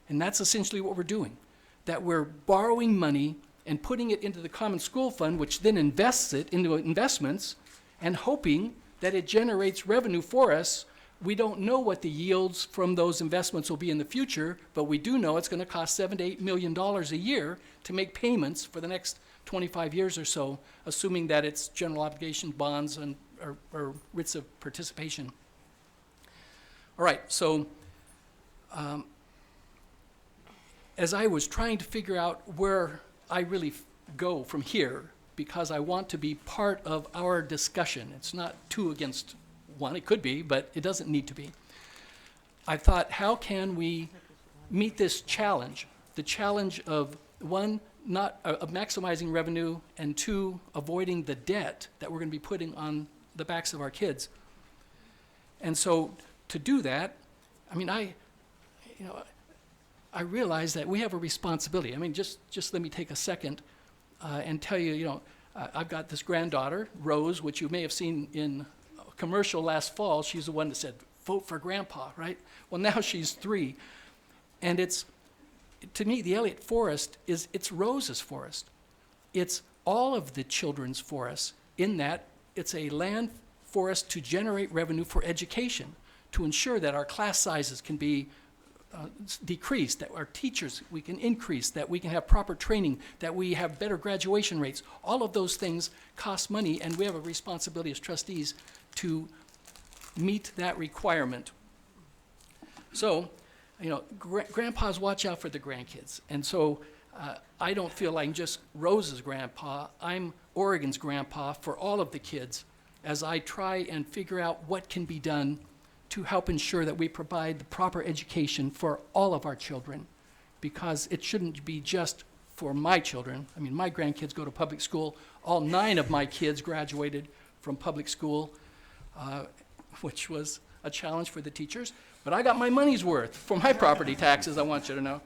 And that's essentially what we're doing, that we're borrowing money and putting it into the common school fund, which then invests it into investments and hoping that it generates revenue for us. We don't know what the yields from those investments will be in the future, but we do know it's going to cost $7 to $8 million a year to make payments for the next 25 years or so, assuming that it's general obligation bonds and or writs of participation. All right, so as I was trying to figure out where I really go from here, because I want to be part of our discussion. It's not two against one, it could be, but it doesn't need to be. I thought, how can we meet this challenge? The challenge of, one, not of maximizing revenue, and two, avoiding the debt that we're going to be putting on the backs of our kids. And so to do that, I mean, I realize that we have a responsibility. I mean, just let me take a second and tell you, I've got this granddaughter, Rose, which you may have seen in a commercial last fall. She's the one that said, vote for Grandpa, right? Well, now she's 3. And it's, to me, the Elliott Forest it's Rose's forest. It's all of the children's forest in that it's a land forest to generate revenue for education, to ensure that our class sizes can be decreased, that our teachers we can increase, that we can have proper training, that we have better graduation rates. All of those things cost money, and we have a responsibility as trustees to meet that requirement. So, grandpas watch out for the grandkids. And so I don't feel like I'm just Rose's grandpa. I'm Oregon's grandpa for all of the kids as I try and figure out what can be done to help ensure that we provide the proper education for all of our children, because it shouldn't be just for my children. I mean, my grandkids go to public school. All 9 of my kids graduated from public school, which was a challenge for the teachers. But I got my money's worth for my property taxes, I want you to know.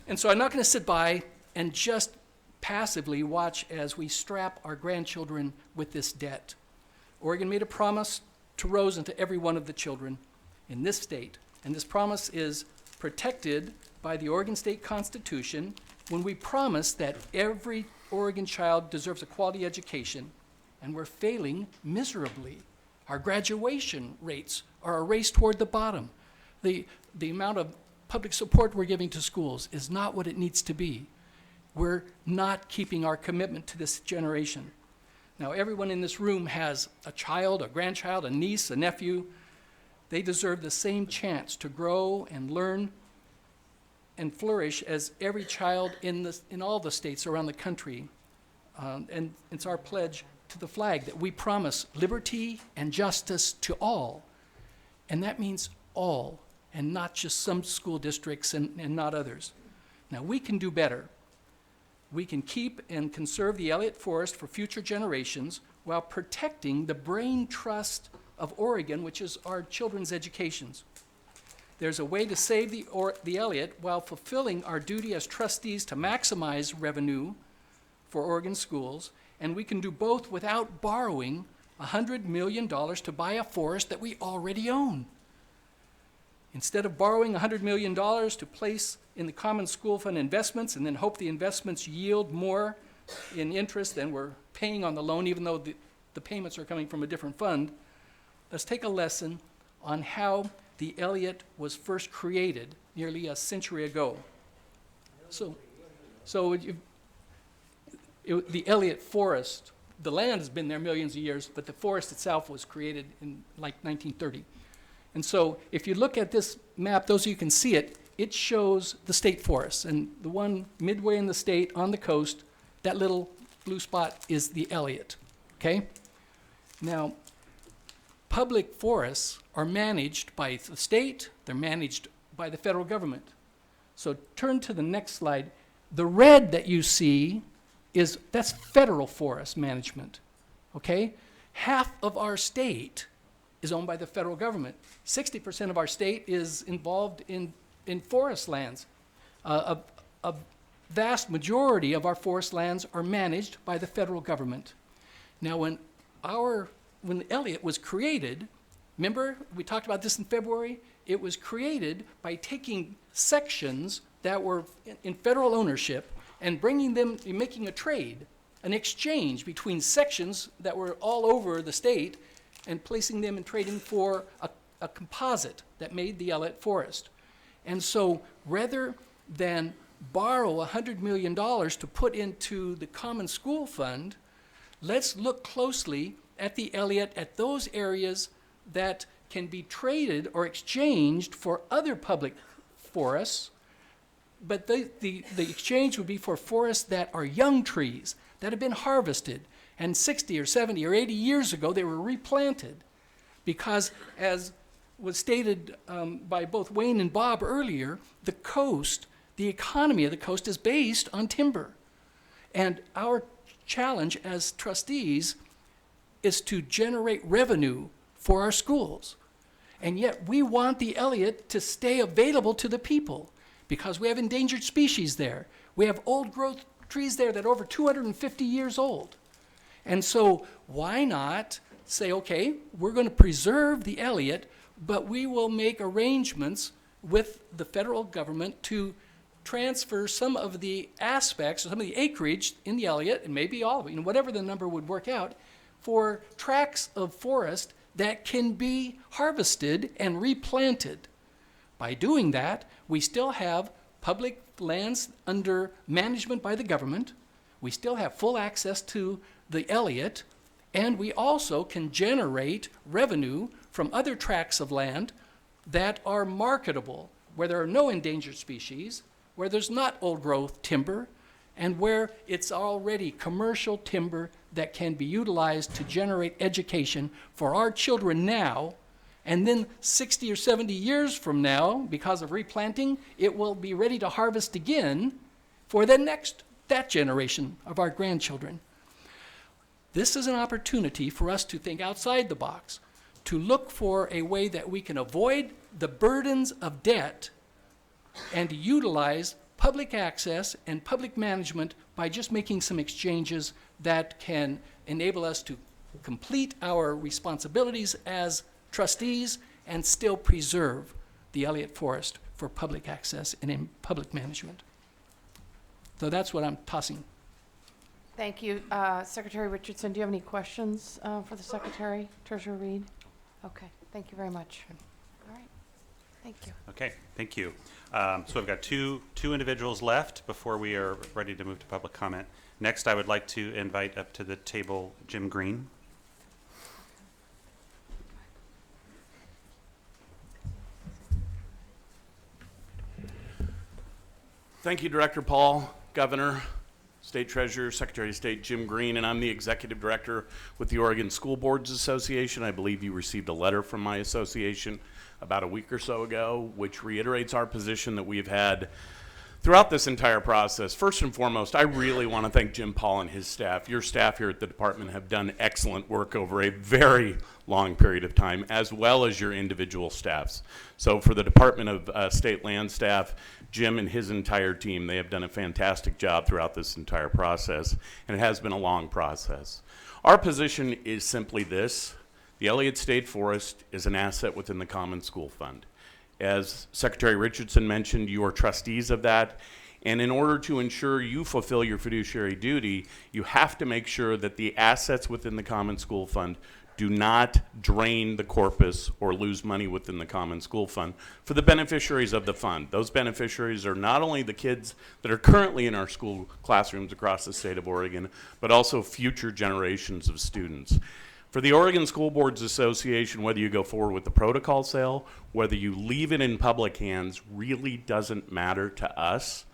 And so I'm not going to sit by and just passively watch as we strap our grandchildren with this debt. Oregon made a promise to Rose and to every one of the children in this state. And this promise is protected by the Oregon State Constitution when we promise that every Oregon child deserves a quality education, and we're failing miserably. Our graduation rates are a race toward the bottom. The amount of public support we're giving to schools is not what it needs to be. We're not keeping our commitment to this generation. Now, everyone in this room has a child, a grandchild, a niece, a nephew. They deserve the same chance to grow and learn and flourish as every child in all the states around the country. And it's our pledge to the flag that we promise liberty and justice to all. And that means all, and not just some school districts and not others. Now, we can do better. We can keep and conserve the Elliott Forest for future generations while protecting the brain trust of Oregon, which is our children's educations. There's a way to save the Elliott while fulfilling our duty as trustees to maximize revenue for Oregon schools, and we can do both without borrowing $100 million to buy a forest that we already own. Instead of borrowing $100 million to place in the common school fund investments and then hope the investments yield more in interest than we're paying on the loan, even though the payments are coming from a different fund, let's take a lesson on how the Elliott was first created nearly a century ago. So the Elliott Forest, the land has been there millions of years, but the forest itself was created in like 1930. And so if you look at this map, those of you who can see it, it shows the state forests. And the one midway in the state on the coast, that little blue spot is the Elliott, okay? Now, public forests are managed by the state, they're managed by the federal government. So turn to the next slide. The red that you see that's federal forest management. okay? Half of our state is owned by the federal government. 60% of our state is involved in forest lands. A vast majority of our forest lands are managed by the federal government. Now, when Elliott was created, remember, we talked about this in February? It was created by taking sections that were in federal ownership and bringing them, making a trade, an exchange between sections that were all over the state and placing them and trading for a composite that made the Elliott Forest. And so rather than borrow $100 million to put into the Common School Fund, let's look closely at the Elliott, at those areas that can be traded or exchanged for other public forests, but the exchange would be for forests that are young trees that have been harvested, and 60 or 70 or 80 years ago they were replanted, because as was stated by both Wayne and Bob earlier, the coast, the economy of the coast is based on timber. And our challenge as trustees is to generate revenue for our schools. And yet we want the Elliott to stay available to the people because we have endangered species there. We have old growth trees there that are over 250 years old. And so why not say, okay, we're going to preserve the Elliott, but we will make arrangements with the federal government to transfer some of the aspects, some of the acreage in the Elliott, and maybe all of it, whatever the number would work out, for tracts of forest that can be harvested and replanted. By doing that, we still have public lands under management by the government, we still have full access to the Elliott, and we also can generate revenue from other tracts of land that are marketable, where there are no endangered species, where there's not old growth timber, and where it's already commercial timber that can be utilized to generate education for our children now, and then 60 or 70 years from now, because of replanting, it will be ready to harvest again for that generation of our grandchildren. This is an opportunity for us to think outside the box, to look for a way that we can avoid the burdens of debt and to utilize public access and public management by just making some exchanges that can enable us to complete our responsibilities as trustees and still preserve the Elliott Forest for public access and in public management. So that's what I'm tossing. Thank you. Secretary Richardson, do you have any questions for the Secretary, Treasurer Reed? Okay, thank you very much. All right, thank you. Okay, thank you. So we've got two individuals left before we are ready to move to public comment. Next, I would like to invite up to the table Jim Green. Thank you, Director Paul, Governor, State Treasurer, Secretary of State Jim Green, and I'm the Executive Director with the Oregon School Boards Association. I believe you received a letter from my association about a week or so ago, which reiterates our position that we've had throughout this entire process. First and foremost, I really want to thank Jim Paul and his staff. Your staff here at the department have done excellent work over a very long period of time, as well as your individual staffs. So for the Department of State Land staff, Jim and his entire team, they have done a fantastic job throughout this entire process, and it has been a long process. Our position is simply this: the Elliott State Forest is an asset within the Common School Fund. As Secretary Richardson mentioned, you are trustees of that, and in order to ensure you fulfill your fiduciary duty, you have to make sure that the assets within the Common School Fund do not drain the corpus or lose money within the Common School Fund for the beneficiaries of the fund. Those beneficiaries are not only the kids that are currently in our school classrooms across the state of Oregon, but also future generations of students. For the Oregon School Boards Association, whether you go forward with the protocol sale, whether you leave it in public hands, really doesn't matter to us.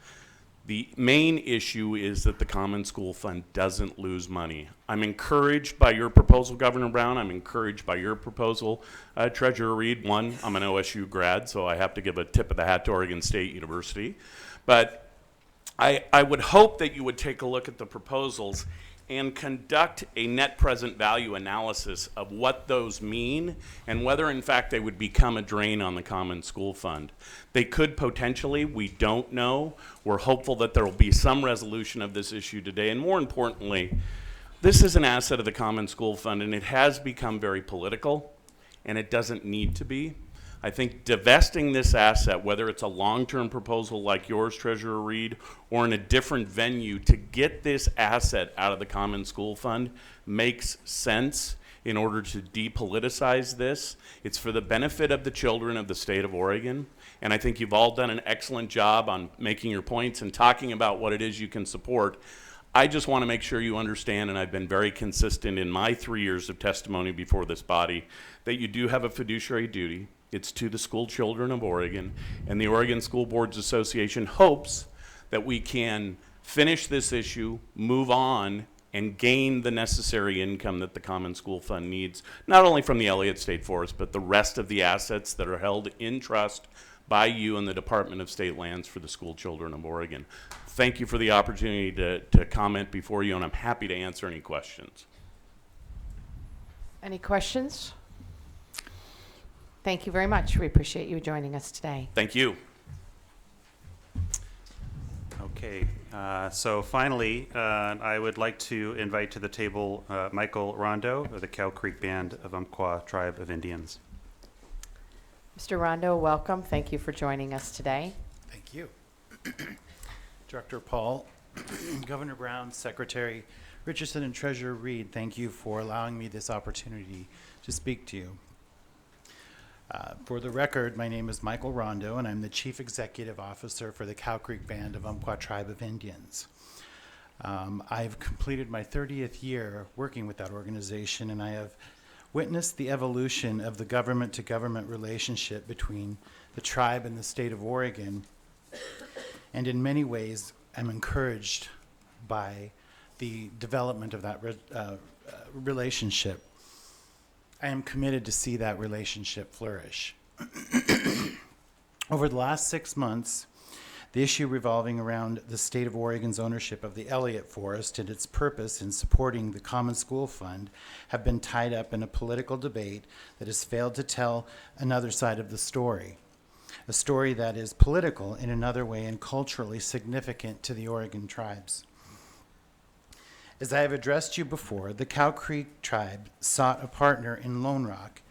The main issue is that the Common School Fund doesn't lose money. I'm encouraged by your proposal, Governor Brown. I'm encouraged by your proposal, Treasurer Reed. One, I'm an OSU grad, so I have to give a tip of the hat to Oregon State University. But I would hope that you would take a look at the proposals and conduct a net present value analysis of what those mean and whether in fact they would become a drain on the Common School Fund. They could potentially, we don't know. We're hopeful that there will be some resolution of this issue today, and more importantly, this is an asset of the Common School Fund, and it has become very political, and it doesn't need to be. I think divesting this asset, whether it's a long-term proposal like yours, Treasurer Reed, or in a different venue to get this asset out of the Common School Fund makes sense in order to depoliticize this. It's for the benefit of the children of the state of Oregon, and I think you've all done an excellent job on making your points and talking about what it is you can support. I just want to make sure you understand, and I've been very consistent in my 3 years of testimony before this body, that you do have a fiduciary duty. It's to the school children of Oregon, and the Oregon School Boards Association hopes that we can finish this issue, move on, and gain the necessary income that the Common School Fund needs, not only from the Elliott State Forest, but the rest of the assets that are held in trust by you and the Department of State Lands for the school children of Oregon. Thank you for the opportunity to comment before you, and I'm happy to answer any questions. Any questions? Thank you very much. We appreciate you joining us today. Thank you. Okay, so finally, I would like to invite to the table Michael Rondo of the Cow Creek Band of Umpqua Tribe of Indians. Mr. Rondo, welcome. Thank you for joining us today. Thank you. Director Paul, Governor Brown, Secretary Richardson, and Treasurer Reed, thank you for allowing me this opportunity to speak to you. For the record, my name is Michael Rondo, and I'm the Chief Executive Officer for the Cow Creek Band of Umpqua Tribe of Indians. I've completed my 30th year working with that organization, and I have witnessed the evolution of the government-to-government relationship between the tribe and the state of Oregon, and in many ways, I'm encouraged by the development of that relationship. I am committed to see that relationship flourish. Over the last 6 months, the issue revolving around the state of Oregon's ownership of the Elliott Forest and its purpose in supporting the Common School Fund have been tied up in a political debate that has failed to tell another side of the story, a story that is political in another way and culturally significant to the Oregon tribes. As I have addressed you before, the Cow Creek tribe sought a partner in Lone Rock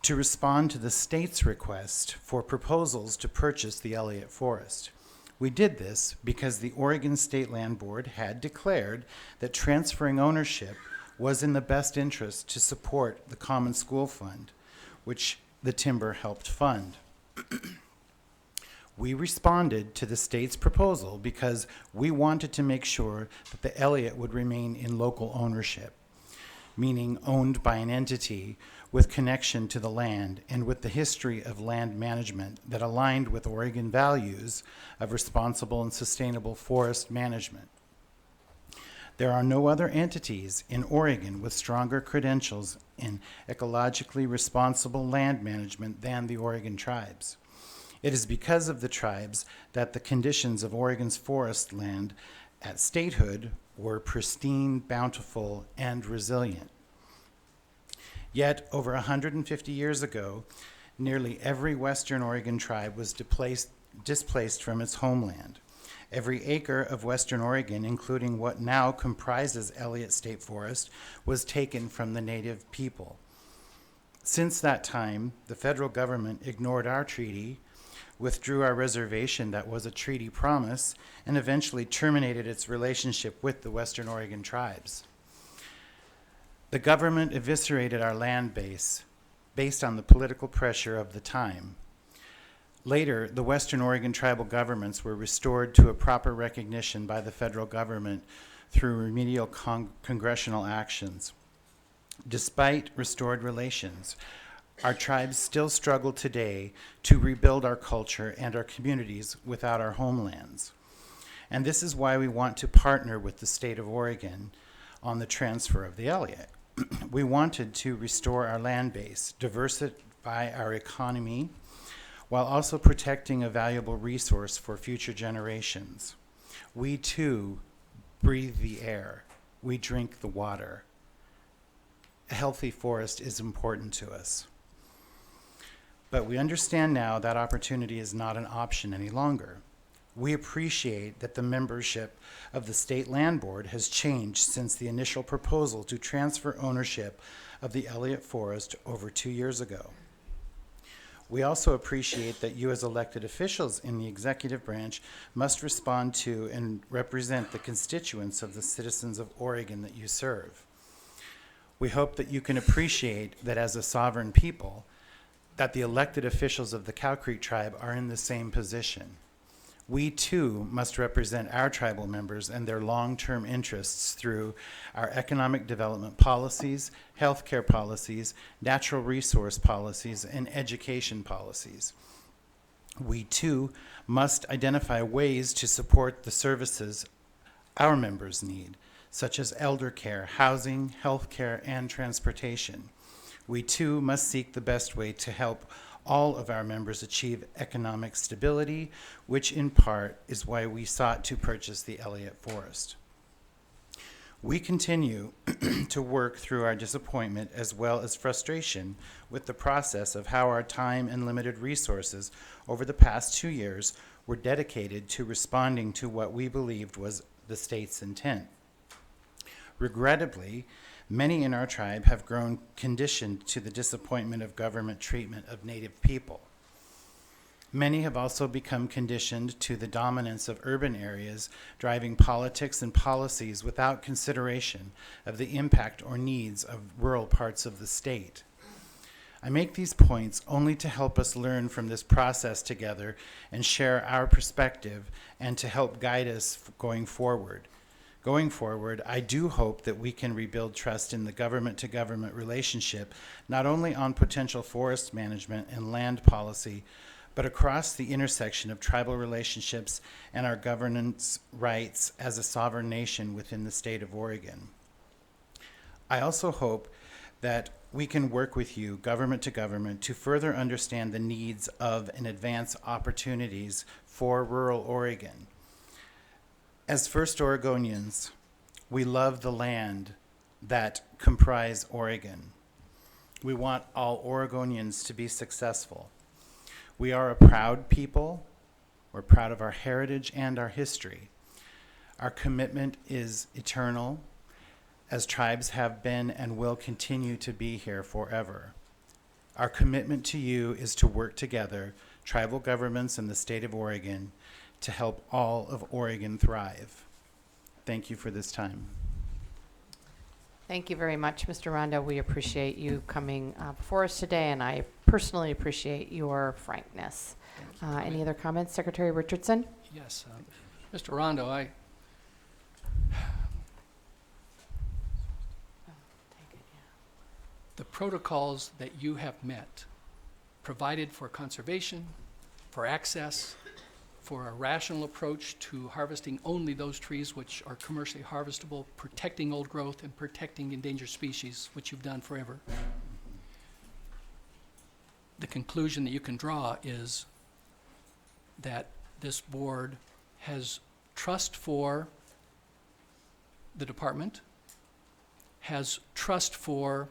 to respond to the state's request for proposals to purchase the Elliott Forest. We did this because the Oregon State Land Board had declared that transferring ownership was in the best interest to support the Common School Fund, which the timber helped fund. We responded to the state's proposal because we wanted to make sure that the Elliott would remain in local ownership, meaning owned by an entity with connection to the land and with the history of land management that aligned with Oregon values of responsible and sustainable forest management. There are no other entities in Oregon with stronger credentials in ecologically responsible land management than the Oregon tribes. It is because of the tribes that the conditions of Oregon's forest land at statehood were pristine, bountiful, and resilient. Yet, over 150 years ago, nearly every Western Oregon tribe was displaced from its homeland. Every acre of Western Oregon, including what now comprises Elliott State Forest, was taken from the native people. Since that time, the federal government ignored our treaty, withdrew our reservation that was a treaty promise, and eventually terminated its relationship with the Western Oregon tribes. The government eviscerated our land base based on the political pressure of the time. Later, the Western Oregon tribal governments were restored to a proper recognition by the federal government through remedial congressional actions. Despite restored relations, our tribes still struggle today to rebuild our culture and our communities without our homelands. And this is why we want to partner with the state of Oregon on the transfer of the Elliott. We wanted to restore our land base, diversify our economy, while also protecting a valuable resource for future generations. We too breathe the air. we drink the water. A healthy forest is important to us. But we understand now that opportunity is not an option any longer. We appreciate that the membership of the State Land Board has changed since the initial proposal to transfer ownership of the Elliott Forest over 2 years ago. We also appreciate that you as elected officials in the executive branch must respond to and represent the constituents of the citizens of Oregon that you serve. We hope that you can appreciate that as a sovereign people, that the elected officials of the Cow Creek tribe are in the same position. We too must represent our tribal members and their long-term interests through our economic development policies, healthcare policies, natural resource policies, and education policies. We too must identify ways to support the services our members need, such as elder care, housing, healthcare, and transportation. We too must seek the best way to help all of our members achieve economic stability, which in part is why we sought to purchase the Elliott Forest. We continue to work through our disappointment as well as frustration with the process of how our time and limited resources over the past 2 years were dedicated to responding to what we believed was the state's intent. Regrettably, many in our tribe have grown conditioned to the disappointment of government treatment of Native people. Many have also become conditioned to the dominance of urban areas, driving politics and policies without consideration of the impact or needs of rural parts of the state. I make these points only to help us learn from this process together and share our perspective and to help guide us going forward. Going forward, I do hope that we can rebuild trust in the government-to-government relationship, not only on potential forest management and land policy, but across the intersection of tribal relationships and our governance rights as a sovereign nation within the state of Oregon. I also hope that we can work with you, government to government, to further understand the needs of and advance opportunities for rural Oregon. As First Oregonians, we love the land that comprise Oregon. We want all Oregonians to be successful. We are a proud people. We're proud of our heritage and our history. Our commitment is eternal, as tribes have been and will continue to be here forever. Our commitment to you is to work together, tribal governments in the state of Oregon, to help all of Oregon thrive. Thank you for this time. Thank you very much, Mr. Rondo. We appreciate you coming before us today, and I personally appreciate your frankness. Any other comments, Secretary Richardson? Yes, Mr. Rondo, the protocols that you have met provided for conservation, for access, for a rational approach to harvesting only those trees which are commercially harvestable, protecting old growth and protecting endangered species, which you've done forever. The conclusion that you can draw is that this board has trust for the department, has trust for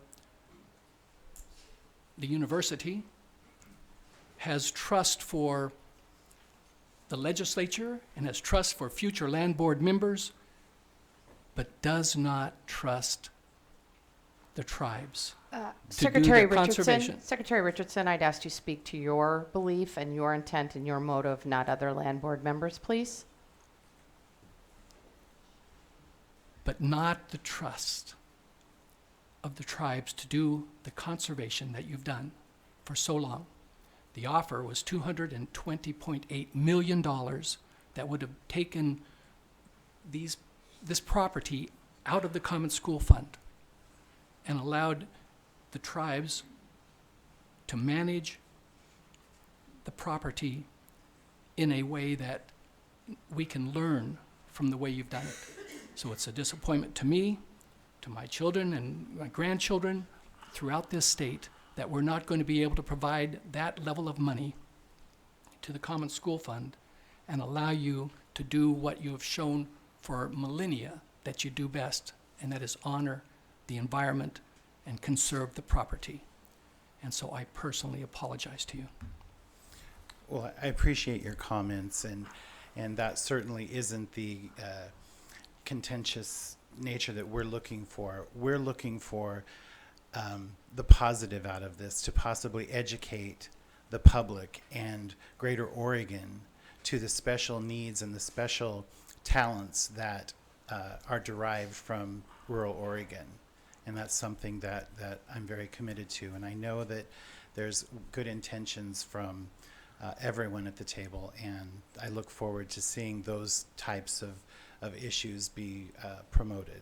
the university, has trust for the legislature, and has trust for future land board members, but does not trust the tribes to Secretary do the conservation. Secretary Richardson, I'd ask you to speak to your belief and your intent and your motive, not other land board members, please. But not the trust of the tribes to do the conservation that you've done for so long. The offer was $220.8 million that would have taken this property out of the Common School Fund and allowed the tribes to manage the property in a way that we can learn from the way you've done it. So it's a disappointment to me, to my children and my grandchildren throughout this state, that we're not going to be able to provide that level of money to the Common School Fund and allow you to do what you have shown for millennia that you do best, and that is honor the environment and conserve the property. And so I personally apologize to you. Well, I appreciate your comments, and that certainly isn't the contentious nature that we're looking for. We're looking for the positive out of this, to possibly educate the public and Greater Oregon to the special needs and the special talents that are derived from rural Oregon. And that's something that I'm very committed to. And I know that there's good intentions from everyone at the table, and I look forward to seeing those types of issues be promoted.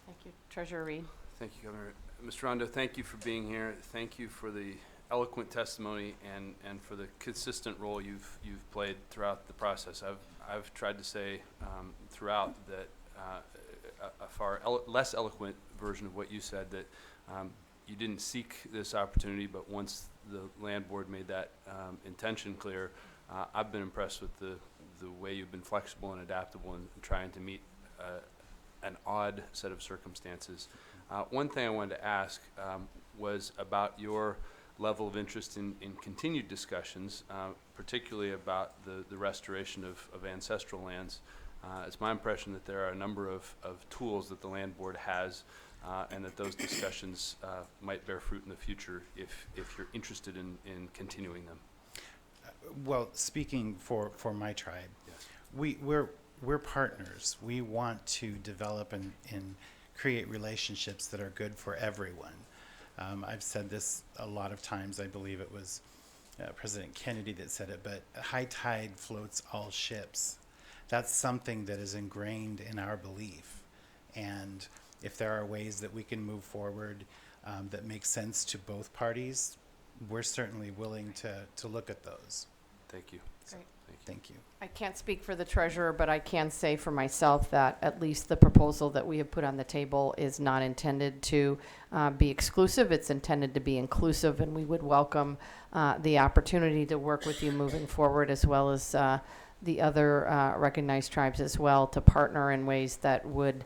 Thank you. Treasurer Reed. Thank you, Governor. Mr. Rondo, thank you for being here. Thank you for the eloquent testimony and for the consistent role you've played throughout the process. I've tried to say throughout that a far less eloquent version of what you said, that you didn't seek this opportunity, but once the land board made that intention clear, I've been impressed with the way you've been flexible and adaptable in trying to meet an odd set of circumstances. One thing I wanted to ask was about your level of interest in continued discussions, particularly about the restoration of ancestral lands. It's my impression that there are a number of tools that the land board has, and that those discussions might bear fruit in the future if you're interested in continuing them. Well, speaking for my tribe, Yes. we're partners. We want to develop and create relationships that are good for everyone. I've said this a lot of times. I believe it was President Kennedy that said it, but high tide floats all ships. That's something that is ingrained in our belief. And if there are ways that we can move forward that make sense to both parties, we're certainly willing to look at those. Thank you. Great. Thank you. I can't speak for the treasurer, but I can say for myself that at least the proposal that we have put on the table is not intended to be exclusive. It's intended to be inclusive, and we would welcome the opportunity to work with you moving forward, as well as the other recognized tribes as well, to partner in ways that would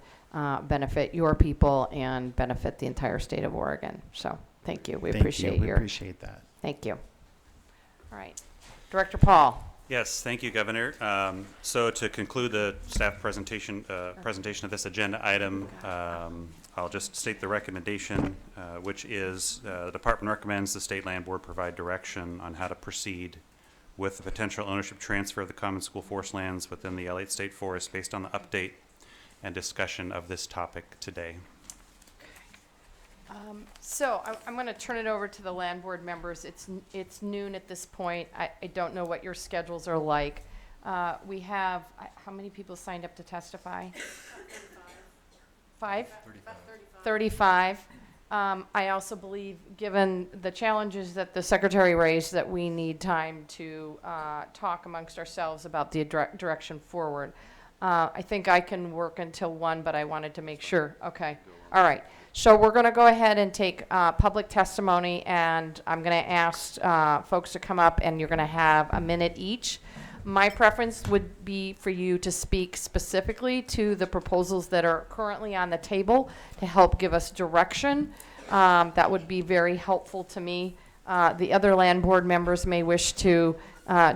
benefit your people and benefit the entire state of Oregon. So thank you. We appreciate We appreciate that. Thank you. All right. Director Paul. Yes, thank you, Governor. So to conclude the staff presentation of this agenda item, I'll just state the recommendation, which is the department recommends the State Land Board provide direction on how to proceed with the potential ownership transfer of the common school forest lands within the Elliott State Forest based on the update and discussion of this topic today. So I'm going to turn it over to the land board members. It's noon at this point. I don't know what your schedules are like. We have, how many people signed up to testify? 5? 35. I also believe, given the challenges that the secretary raised, that we need time to talk amongst ourselves about the direction forward. I think I can work until 1, but I wanted to make sure. Okay. All right. So we're going to go ahead and take public testimony, and I'm going to ask folks to come up, and you're going to have a minute each. My preference would be for you to speak specifically to the proposals that are currently on the table to help give us direction. That would be very helpful to me. The other land board members may wish to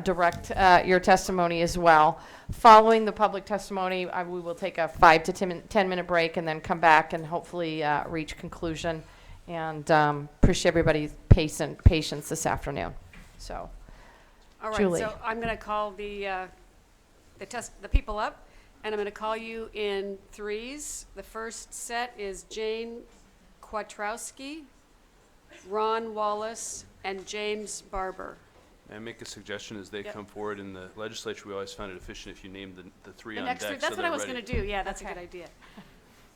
direct your testimony as well. Following the public testimony, we will take a 5 to 10 minute break and then come back and hopefully reach conclusion. And appreciate everybody's patience this afternoon. So, All right, Julie. so I'm going to call the people up, and I'm going to call you in threes. The first set is Jane Kwiatkowski, Ron Wallace, and James Barber. May I make a suggestion as they come forward in the legislature? We always found it efficient if you named the three The on next deck. three, that's so what I they're was ready. going to do. Yeah, that's a good idea.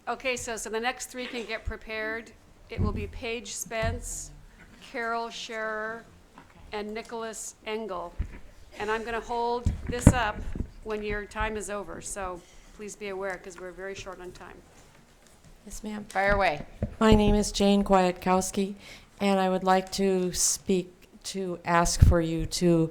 Okay, so the next three can get prepared. It will be Paige Spence, Carol Scherer, and Nicholas Engel. And I'm going to hold this up when your time is over. So please be aware, because we're very short on time. Yes, ma'am. Fire away. My name is Jane Kwiatkowski, and I would like to ask for you to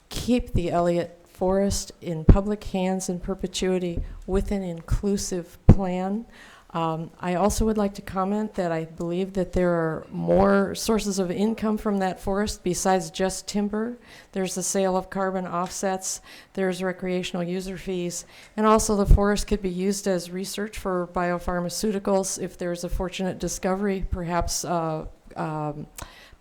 keep the Elliott Forest in public hands in perpetuity with an inclusive plan. I also would like to comment that I believe that there are more sources of income from that forest besides just timber. There's the sale of carbon offsets, there's recreational user fees, and also the forest could be used as research for biopharmaceuticals. If there's a fortunate discovery, perhaps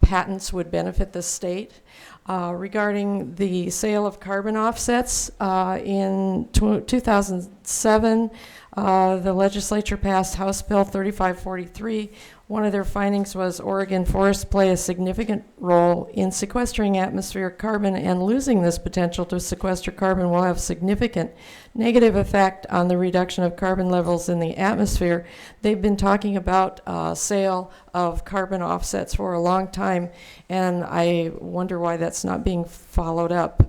patents would benefit the state. Regarding the sale of carbon offsets, in 2007, the legislature passed House Bill 3543. One of their findings was Oregon forests play a significant role in sequestering atmospheric carbon, and losing this potential to sequester carbon will have significant negative effect on the reduction of carbon levels in the atmosphere. They've been talking about sale of carbon offsets for a long time, and I wonder why that's not being followed up.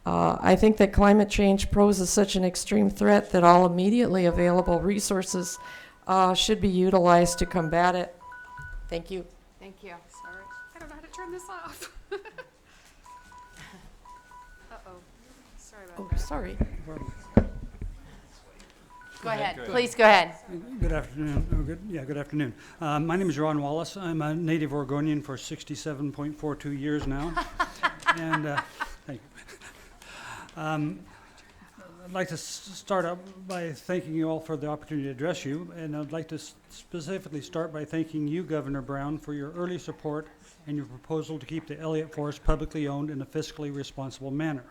I think that climate change poses such an extreme threat that all immediately available resources should be utilized to combat it. Thank you. Thank you. Sorry, I don't know how to turn this off. Uh-oh, sorry about that. Sorry. Go ahead, please go ahead. Good afternoon. Good afternoon. My name is Ron Wallace. I'm a native Oregonian for 67.42 years now. And thank you. I'd like to start out by thanking you all for the opportunity to address you, and I'd like to specifically start by thanking you, Governor Brown, for your early support and your proposal to keep the Elliott Forest publicly owned in a fiscally responsible manner.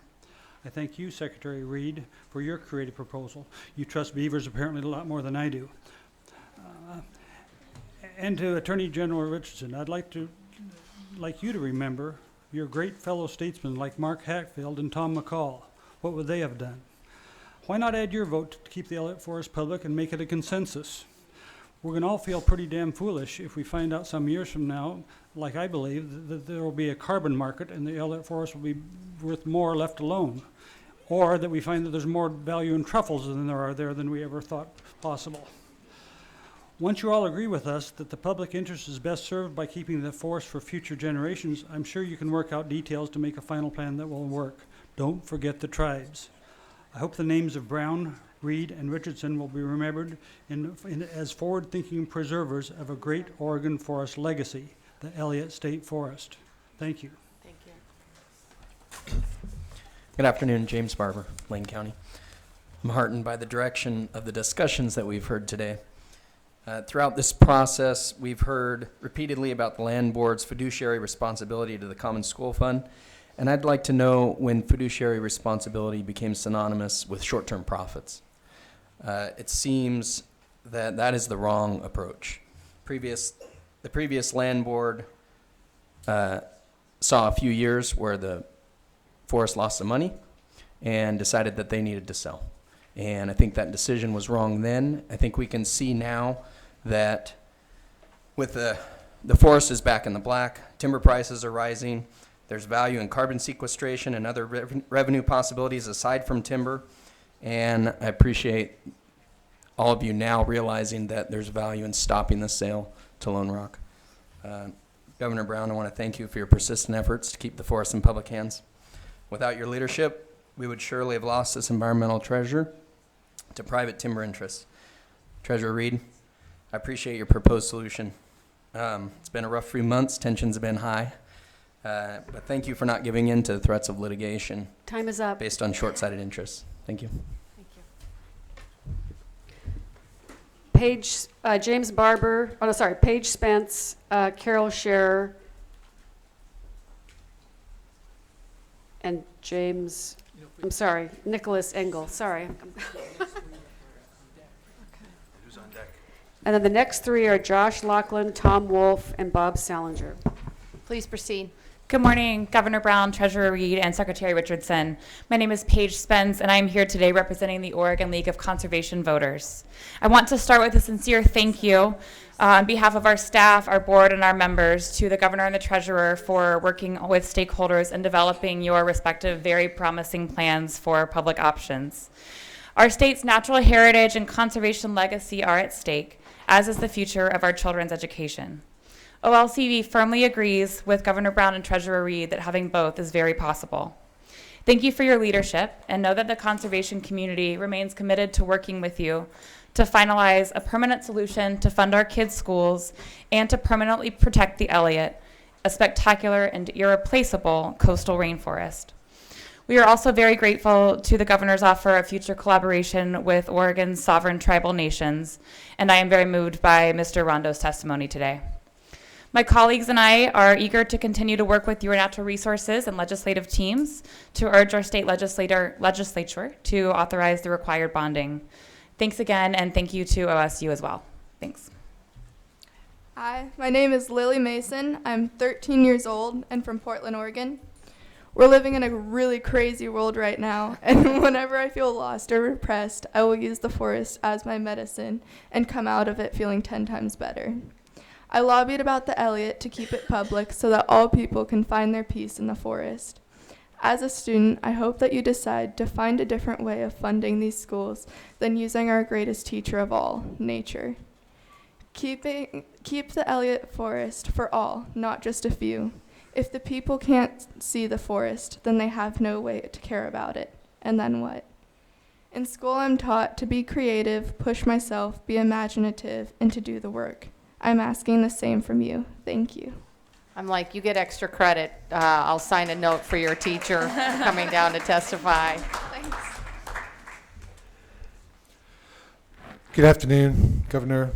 I thank you, Secretary Reed, for your creative proposal. You trust beavers apparently a lot more than I do. And to Attorney General Richardson, I'd like you to remember your great fellow statesmen like Mark Hatfield and Tom McCall. What would they have done? Why not add your vote to keep the Elliott Forest public and make it a consensus? We're going to all feel pretty damn foolish if we find out some years from now, like I believe, that there will be a carbon market and the Elliott Forest will be worth more left alone. Or that we find that there's more value in truffles than we ever thought possible. Once you all agree with us that the public interest is best served by keeping the forest for future generations, I'm sure you can work out details to make a final plan that will work. Don't forget the tribes. I hope the names of Brown, Reed, and Richardson will be remembered as forward-thinking preservers of a great Oregon forest legacy, the Elliott State Forest. Thank you. Thank you. Good afternoon, James Barber, Lane County. I'm heartened by the direction of the discussions that we've heard today. Throughout this process, we've heard repeatedly about the land board's fiduciary responsibility to the Common School Fund, and I'd like to know when fiduciary responsibility became synonymous with short-term profits. It seems that that is the wrong approach. The previous land board saw a few years where the forest lost some money and decided that they needed to sell. And I think that decision was wrong then. I think we can see now that with the forest is back in the black, timber prices are rising, there's value in carbon sequestration and other revenue possibilities aside from timber. And I appreciate all of you now realizing that there's value in stopping the sale to Lone Rock. Governor Brown, I want to thank you for your persistent efforts to keep the forest in public hands. Without your leadership, we would surely have lost this environmental treasure to private timber interests. Treasurer Reed, I appreciate your proposed solution. It's been a rough few months, tensions have been high, but thank you for not giving in to the threats of litigation. Time is up. Based on short-sighted interests. Thank you. Thank you. James Barber, Paige Spence, Carol Scherer, and Nicholas Engel, sorry. And then the next three are Josh Lachlan, Tom Wolf, and Bob Salinger. Please proceed. Good morning, Governor Brown, Treasurer Reed, and Secretary Richardson. My name is Paige Spence, and I'm here today representing the Oregon League of Conservation Voters. I want to start with a sincere thank you on behalf of our staff, our board, and our members to the Governor and the Treasurer for working with stakeholders and developing your respective very promising plans for public options. Our state's natural heritage and conservation legacy are at stake, as is the future of our children's education. OLCV firmly agrees with Governor Brown and Treasurer Reed that having both is very possible. Thank you for your leadership, and know that the conservation community remains committed to working with you to finalize a permanent solution to fund our kids' schools and to permanently protect the Elliott, a spectacular and irreplaceable coastal rainforest. We are also very grateful to the governor's offer of future collaboration with Oregon's sovereign tribal nations, and I am very moved by Mr. Rondo's testimony today. My colleagues and I are eager to continue to work with your natural resources and legislative teams to urge our state legislature to authorize the required bonding. Thanks again, and thank you to OSU as well. Thanks. Hi, my name is Lily Mason. I'm 13 years old and from Portland, Oregon. We're living in a really crazy world right now, and whenever I feel lost or depressed, I will use the forest as my medicine and come out of it feeling 10 times better. I lobbied about the Elliott to keep it public so that all people can find their peace in the forest. As a student, I hope that you decide to find a different way of funding these schools than using our greatest teacher of all, nature. Keep the Elliott Forest for all, not just a few. If the people can't see the forest, then they have no way to care about it. And then what? In school, I'm taught to be creative, push myself, be imaginative, and to do the work. I'm asking the same from you. Thank you. I'm like, you get extra credit. I'll sign a note for your teacher coming down to testify. Thanks. Good afternoon, Governor,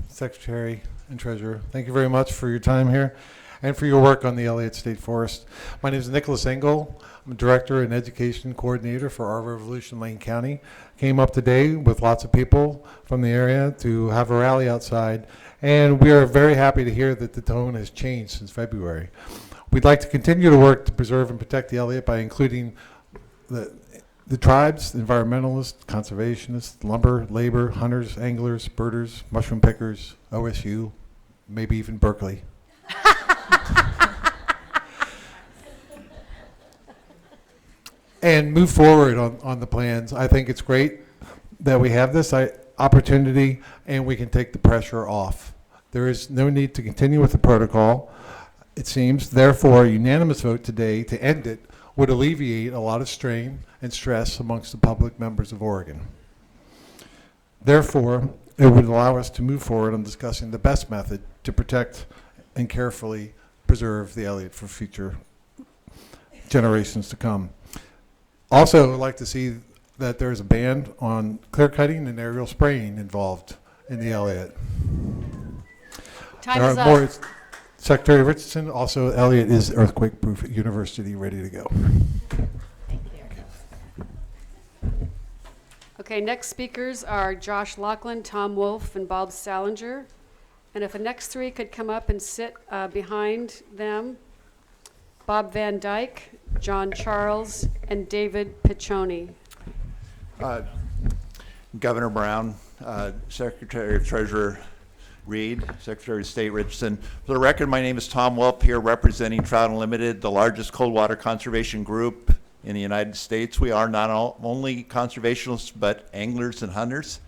Secretary, and Treasurer. Thank you very much for your time here and for your work on the Elliott State Forest. My name is Nicholas Engel. I'm a Director and Education Coordinator for Our Revolution Lane County. Came up today with lots of people from the area to have a rally outside, and we are very happy to hear that the tone has changed since February. We'd like to continue to work to preserve and protect the Elliott by including the tribes, environmentalists, conservationists, lumber, labor, hunters, anglers, birders, mushroom pickers, OSU, maybe even Berkeley. And move forward on the plans. I think it's great that we have this opportunity and we can take the pressure off. There is no need to continue with the protocol, it seems. Therefore, a unanimous vote today to end it would alleviate a lot of strain and stress amongst the public members of Oregon. Therefore, it would allow us to move forward on discussing the best method to protect and carefully preserve the Elliott for future generations to come. Also, I'd like to see that there's a ban on clear cutting and aerial spraying involved in the Elliott. Time is up. More, Secretary Richardson, also Elliott is earthquake-proof university, ready to go. Thank you. Okay, next speakers are Josh Laughlin, Tom Wolf, and Bob Salinger. And if the next three could come up and sit behind them, Bob Van Dyke, John Charles, and David Piccioni. Governor Brown, Secretary of Treasurer Reed, Secretary of State Richardson. For the record, my name is Tom Wolf, here representing Trout Unlimited, the largest cold water conservation group in the United States. We are not only conservationists, but anglers and hunters.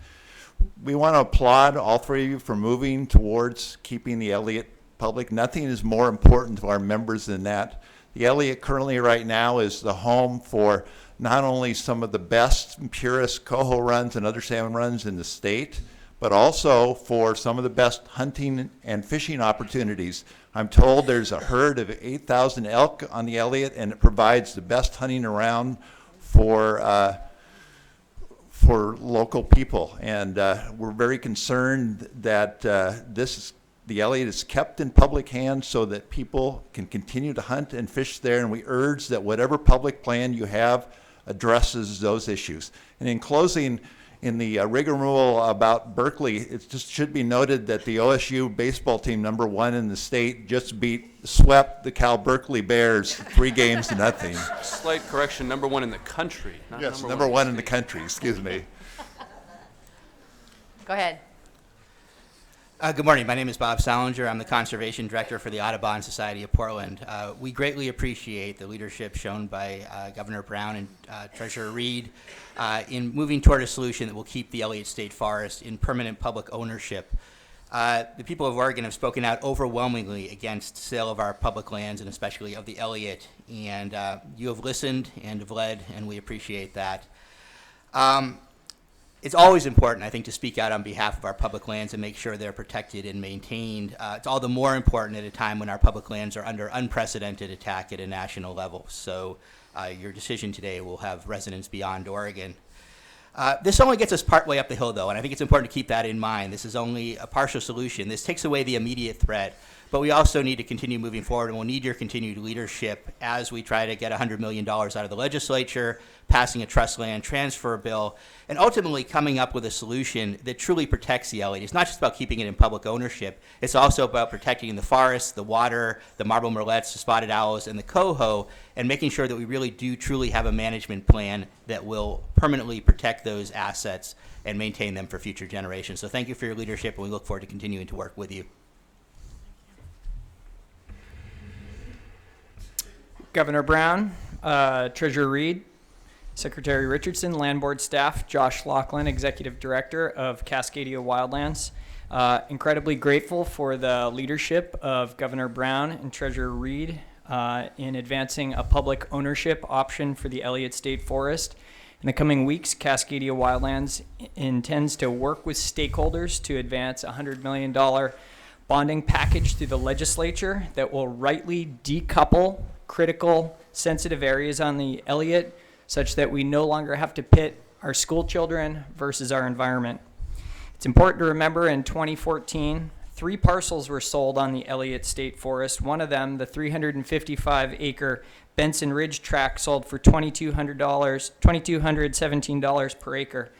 We want to applaud all three of you for moving towards keeping the Elliott public. Nothing is more important to our members than that. The Elliott currently right now is the home for not only some of the best and purest coho runs and other salmon runs in the state, but also for some of the best hunting and fishing opportunities. I'm told there's a herd of 8,000 elk on the Elliott, and it provides the best hunting around for local people. And we're very concerned that the Elliott is kept in public hands so that people can continue to hunt and fish there, and we urge that whatever public plan you have addresses those issues. And in closing, in the rigmarole about Berkeley, it just should be noted that the OSU baseball team, #1 in the state, just swept the Cal Berkeley Bears 3 games to nothing. Slight correction, #1 in the country. Not Yes, number one #1 in the country, excuse me. Go ahead. Good morning. My name is Bob Salinger. I'm the Conservation Director for the Audubon Society of Portland. We greatly appreciate the leadership shown by Governor Brown and Treasurer Reed in moving toward a solution that will keep the Elliott State Forest in permanent public ownership. The people of Oregon have spoken out overwhelmingly against sale of our public lands and especially of the Elliott, and you have listened and have led, and we appreciate that. it's always important, I think, to speak out on behalf of our public lands and make sure they're protected and maintained. It's all the more important at a time when our public lands are under unprecedented attack at a national level. So your decision today will have resonance beyond Oregon. This only gets us partway up the hill, though, and I think it's important to keep that in mind. This is only a partial solution. This takes away the immediate threat, but we also need to continue moving forward, and we'll need your continued leadership as we try to get $100 million out of the legislature, passing a trust land transfer bill, and ultimately coming up with a solution that truly protects the Elliott. It's not just about keeping it in public ownership. It's also about protecting the forests, the water, the marble murrelets, the spotted owls, and the coho, and making sure that we really do truly have a management plan that will permanently protect those assets and maintain them for future generations. So thank you for your leadership, and we look forward to continuing to work with you. Governor Brown, Treasurer Reed, Secretary Richardson, Land Board staff, Josh Laughlin, Executive Director of Cascadia Wildlands. Incredibly grateful for the leadership of Governor Brown and Treasurer Reed in advancing a public ownership option for the Elliott State Forest. In the coming weeks, Cascadia Wildlands intends to work with stakeholders to advance a $100 million bonding package through the legislature that will rightly decouple critical sensitive areas on the Elliott such that we no longer have to pit our school children versus our environment. It's important to remember in 2014, 3 parcels were sold on the Elliott State Forest. One of them, the 355-acre Benson Ridge tract, sold for $2,217 per acre.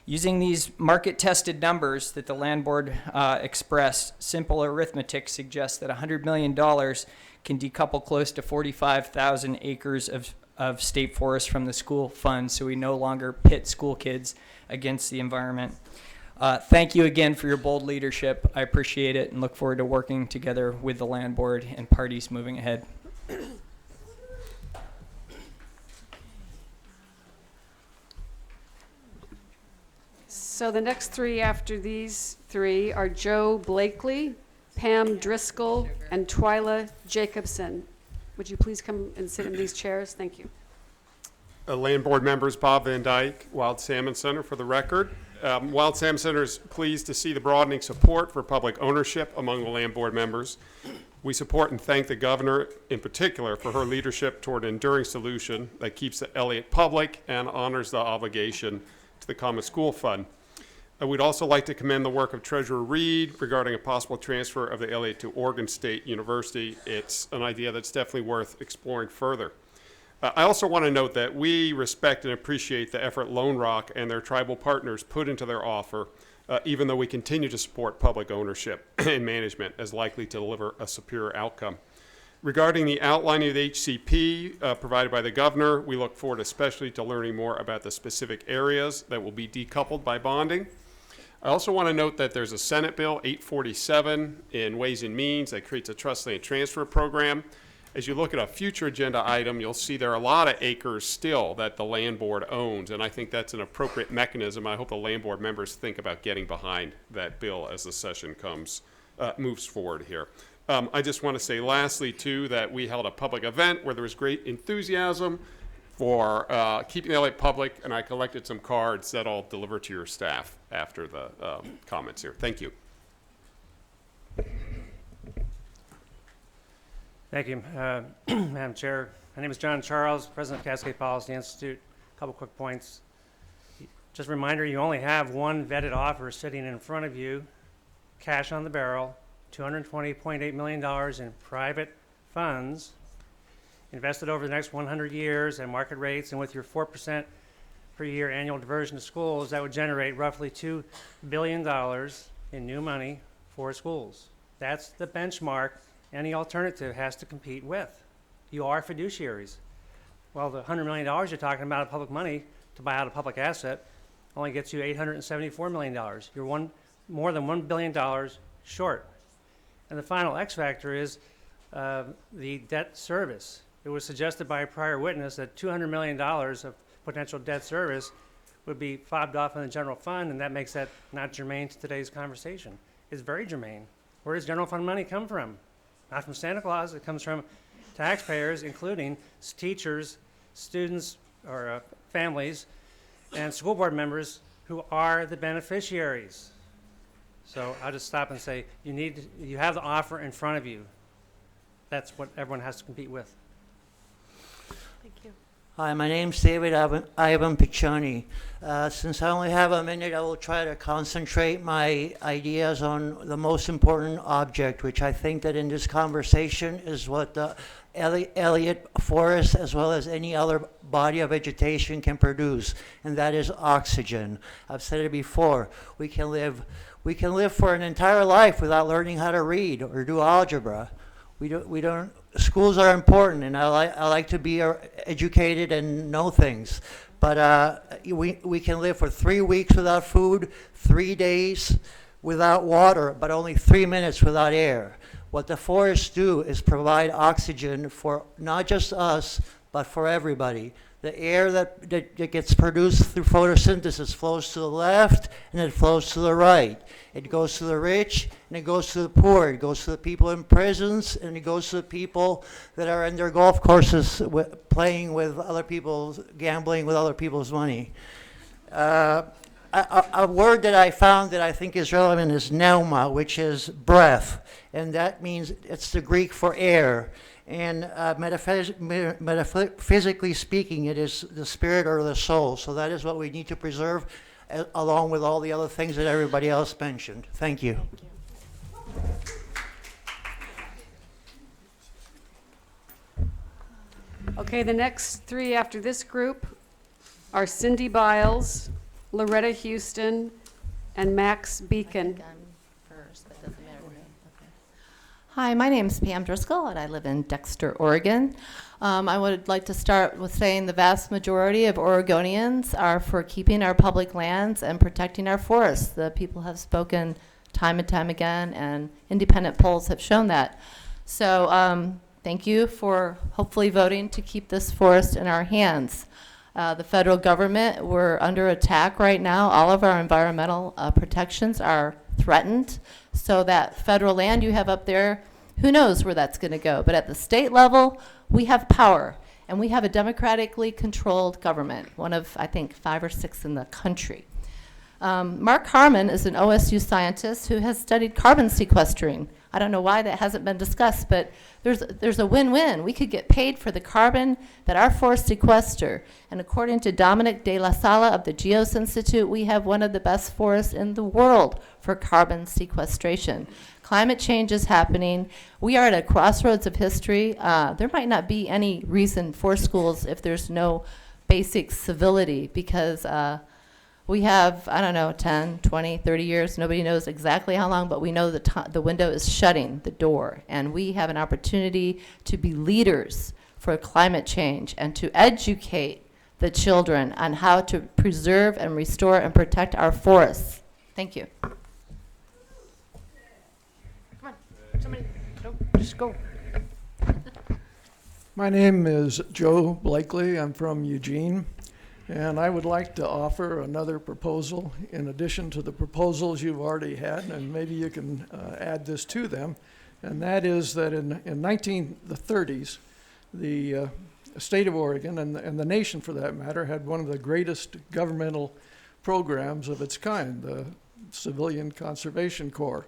Using these market-tested numbers that the Land Board expressed, simple arithmetic suggests that $100 million can decouple close to 45,000 acres of state forest from the school fund, so we no longer pit school kids against the environment. Thank you again for your bold leadership. I appreciate it and look forward to working together with the Land Board and parties moving ahead. So the next 3 after these 3 are Joe Blakely, Pam Driscoll, and Twyla Jacobson. Would you please come and sit in these chairs? Thank you. Land Board members, Bob Van Dyke, Wild Salmon Center, for the record. Wild Salmon Center is pleased to see the broadening support for public ownership among the Land Board members. We support and thank the governor in particular for her leadership toward an enduring solution that keeps the Elliott public and honors the obligation to the Common School Fund. We'd also like to commend the work of Treasurer Reed regarding a possible transfer of the Elliott to Oregon State University. It's an idea that's definitely worth exploring further. I also want to note that we respect and appreciate the effort Lone Rock and their tribal partners put into their offer, even though we continue to support public ownership and management as likely to deliver a superior outcome. Regarding the outlining of the HCP provided by the governor, we look forward especially to learning more about the specific areas that will be decoupled by bonding. I also want to note that there's a Senate Bill 847 in Ways and Means that creates a trust land transfer program. As you look at a future agenda item, you'll see there are a lot of acres still that the Land Board owns, and I think that's an appropriate mechanism. I hope the Land Board members think about getting behind that bill as the session moves forward here. I just want to say lastly, too, that we held a public event where there was great enthusiasm for keeping the Elliott public, and I collected some cards that I'll deliver to your staff after the comments here. Thank you. Thank you, Madam Chair. My name is John Charles, President of Cascade Policy Institute. A couple quick points. Just a reminder, you only have one vetted offer sitting in front of you, cash on the barrel, $220.8 million in private funds invested over the next 100 years at market rates, and with your 4% per year annual diversion to schools, that would generate roughly $2 billion in new money for schools. That's the benchmark any alternative has to compete with. You are fiduciaries. Well, the $100 million you're talking about of public money to buy out a public asset only gets you $874 million. You're more than $1 billion short. And the final X factor is the debt service. It was suggested by a prior witness that $200 million of potential debt service would be fobbed off in the general fund, and that makes that not germane to today's conversation. It's very germane. Where does general fund money come from? Not from Santa Claus. It comes from taxpayers, including teachers, students, or families, and school board members who are the beneficiaries. So I'll just stop and say, you have the offer in front of you. That's what everyone has to compete with. Thank you. Hi, my name's David Ivan Piccioni. Since I only have a minute, I will try to concentrate my ideas on the most important object, which I think that in this conversation is what the Elliott Forest, as well as any other body of vegetation, can produce, and that is oxygen. I've said it before. We can live for an entire life without learning how to read or do algebra. We don't. Schools are important, and I like to be educated and know things. But we can live for 3 weeks without food, 3 days without water, but only 3 minutes without air. What the forests do is provide oxygen for not just us, but for everybody. The air that gets produced through photosynthesis flows to the left and it flows to the right. It goes to the rich and it goes to the poor. It goes to the people in prisons and it goes to the people that are in their golf courses playing with other people's, gambling with other people's money. A word that I found that I think is relevant is pneuma, which is breath. And that means it's the Greek for air. And metaphysically speaking, it is the spirit or the soul. So that is what we need to preserve, along with all the other things that everybody else mentioned. Thank you. Okay, the next three after this group are Cindy Biles, Loretta Houston, and Max Beacon. Hi, my name is Pam Driscoll, and I live in Dexter, Oregon. I would like to start with saying the vast majority of Oregonians are for keeping our public lands and protecting our forests. The people have spoken time and time again, and independent polls have shown that. So thank you for hopefully voting to keep this forest in our hands. The federal government, we're under attack right now. All of our environmental protections are threatened. So that federal land you have up there, who knows where that's going to go. But at the state level, we have power. And we have a democratically controlled government, one of, I think, 5 or 6 in the country. Mark Harmon is an OSU scientist who has studied carbon sequestering. I don't know why that hasn't been discussed, but there's a win-win. We could get paid for the carbon that our forests sequester. And according to Dominic De La Sala of the GEOS Institute, we have one of the best forests in the world for carbon sequestration. Climate change is happening. We are at a crossroads of history. There might not be any reason for schools if there's no basic civility, because we have, I don't know, 10, 20, 30 years. Nobody knows exactly how long, but we know the window is shutting, the door. And we have an opportunity to be leaders for climate change and to educate the children on how to preserve and restore and protect our forests. Thank you. Come on, somebody, just go. My name is Joe Blakely. I'm from Eugene. And I would like to offer another proposal in addition to the proposals you've already had, and maybe you can add this to them. And that is that in the 30s, the state of Oregon, and the nation for that matter, had one of the greatest governmental programs of its kind, the Civilian Conservation Corps.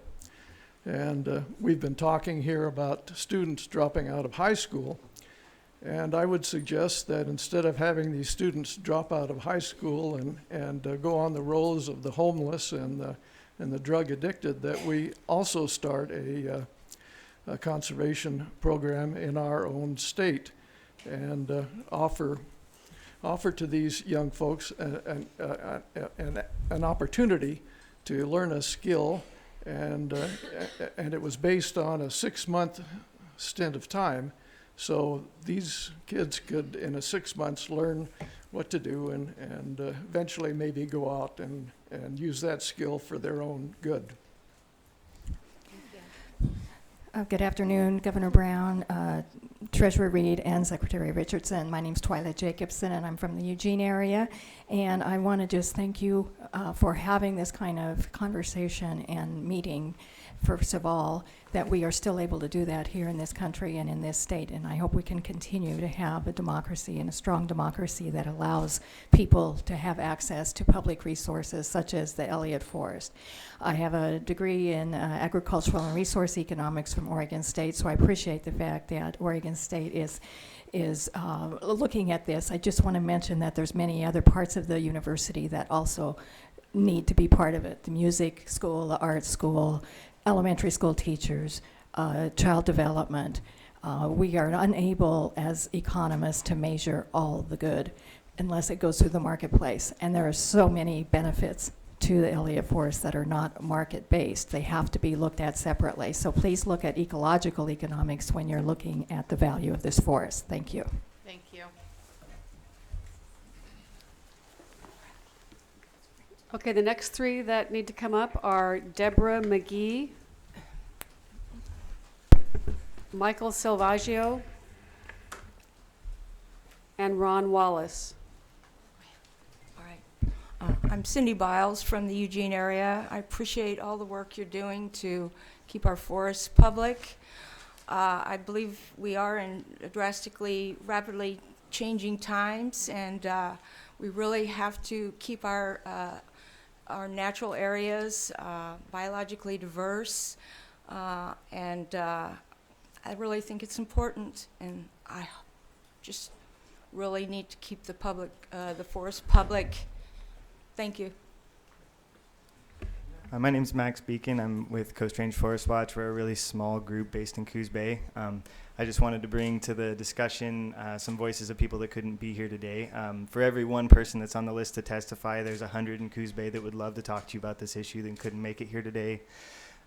And we've been talking here about students dropping out of high school. And I would suggest that instead of having these students drop out of high school and go on the roads of the homeless and the drug addicted, that we also start a conservation program in our own state and offer to these young folks an opportunity to learn a skill. And it was based on a 6-month stint of time. So these kids could, in a 6 months, learn what to do and eventually maybe go out and use that skill for their own good. Good afternoon, Governor Brown, Treasurer Reed, and Secretary Richardson. My name's Twyla Jacobson, and I'm from the Eugene area. And I want to just thank you for having this kind of conversation and meeting, first of all, that we are still able to do that here in this country and in this state. And I hope we can continue to have a democracy and a strong democracy that allows people to have access to public resources such as the Elliott Forest. I have a degree in agricultural and resource economics from Oregon State, so I appreciate the fact that Oregon State is looking at this. I just want to mention that there's many other parts of the university that also need to be part of it. The music school, the art school, elementary school teachers, child development. We are unable as economists to measure all the good unless it goes through the marketplace. And there are so many benefits to the Elliott Forest that are not market-based. They have to be looked at separately. So please look at ecological economics when you're looking at the value of this forest. Thank you. Thank you. Okay, the next three that need to come up are Deborah McGee, Michael Silvaggio, and Ron Wallace. All right. I'm Cindy Biles from the Eugene area. I appreciate all the work you're doing to keep our forests public. I believe we are in drastically, rapidly changing times, and we really have to keep our natural areas biologically diverse, and I really think it's important, and I just really need to keep the public, the forest public. Thank you. My name's Max Beacon. I'm with Coast Range Forest Watch. We're a really small group based in Coos Bay. I just wanted to bring to the discussion some voices of people that couldn't be here today. For every one person that's on the list to testify, there's 100 in Coos Bay that would love to talk to you about this issue that couldn't make it here today.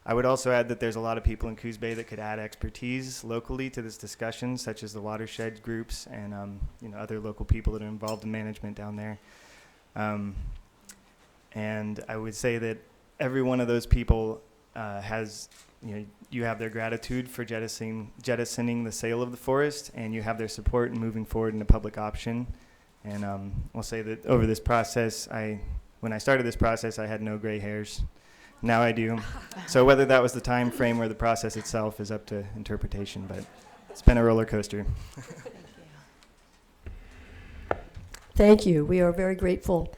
I would also add that there's a lot of people in Coos Bay that could add expertise locally to this discussion, such as the watershed groups and other local people that are involved in management down there. And I would say that every one of those people has, you have their gratitude for jettisoning the sale of the forest, and you have their support in moving forward in a public option. And I'll say that over this process, when I started this process, I had no gray hairs. Now I do. So whether that was the time frame or the process itself is up to interpretation, but it's been a roller coaster. Thank you. We are very grateful.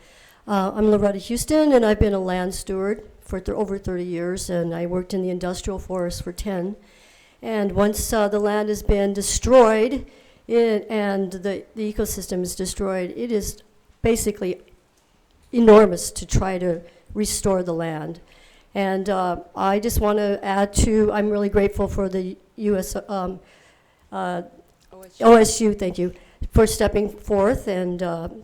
I'm Loretta Houston, and I've been a land steward for over 30 years, and I worked in the industrial forest for 10. And once the land has been destroyed and the ecosystem is destroyed, it is basically enormous to try to restore the land. And I just want to add to, I'm really grateful for the OSU, thank you, for stepping forth, and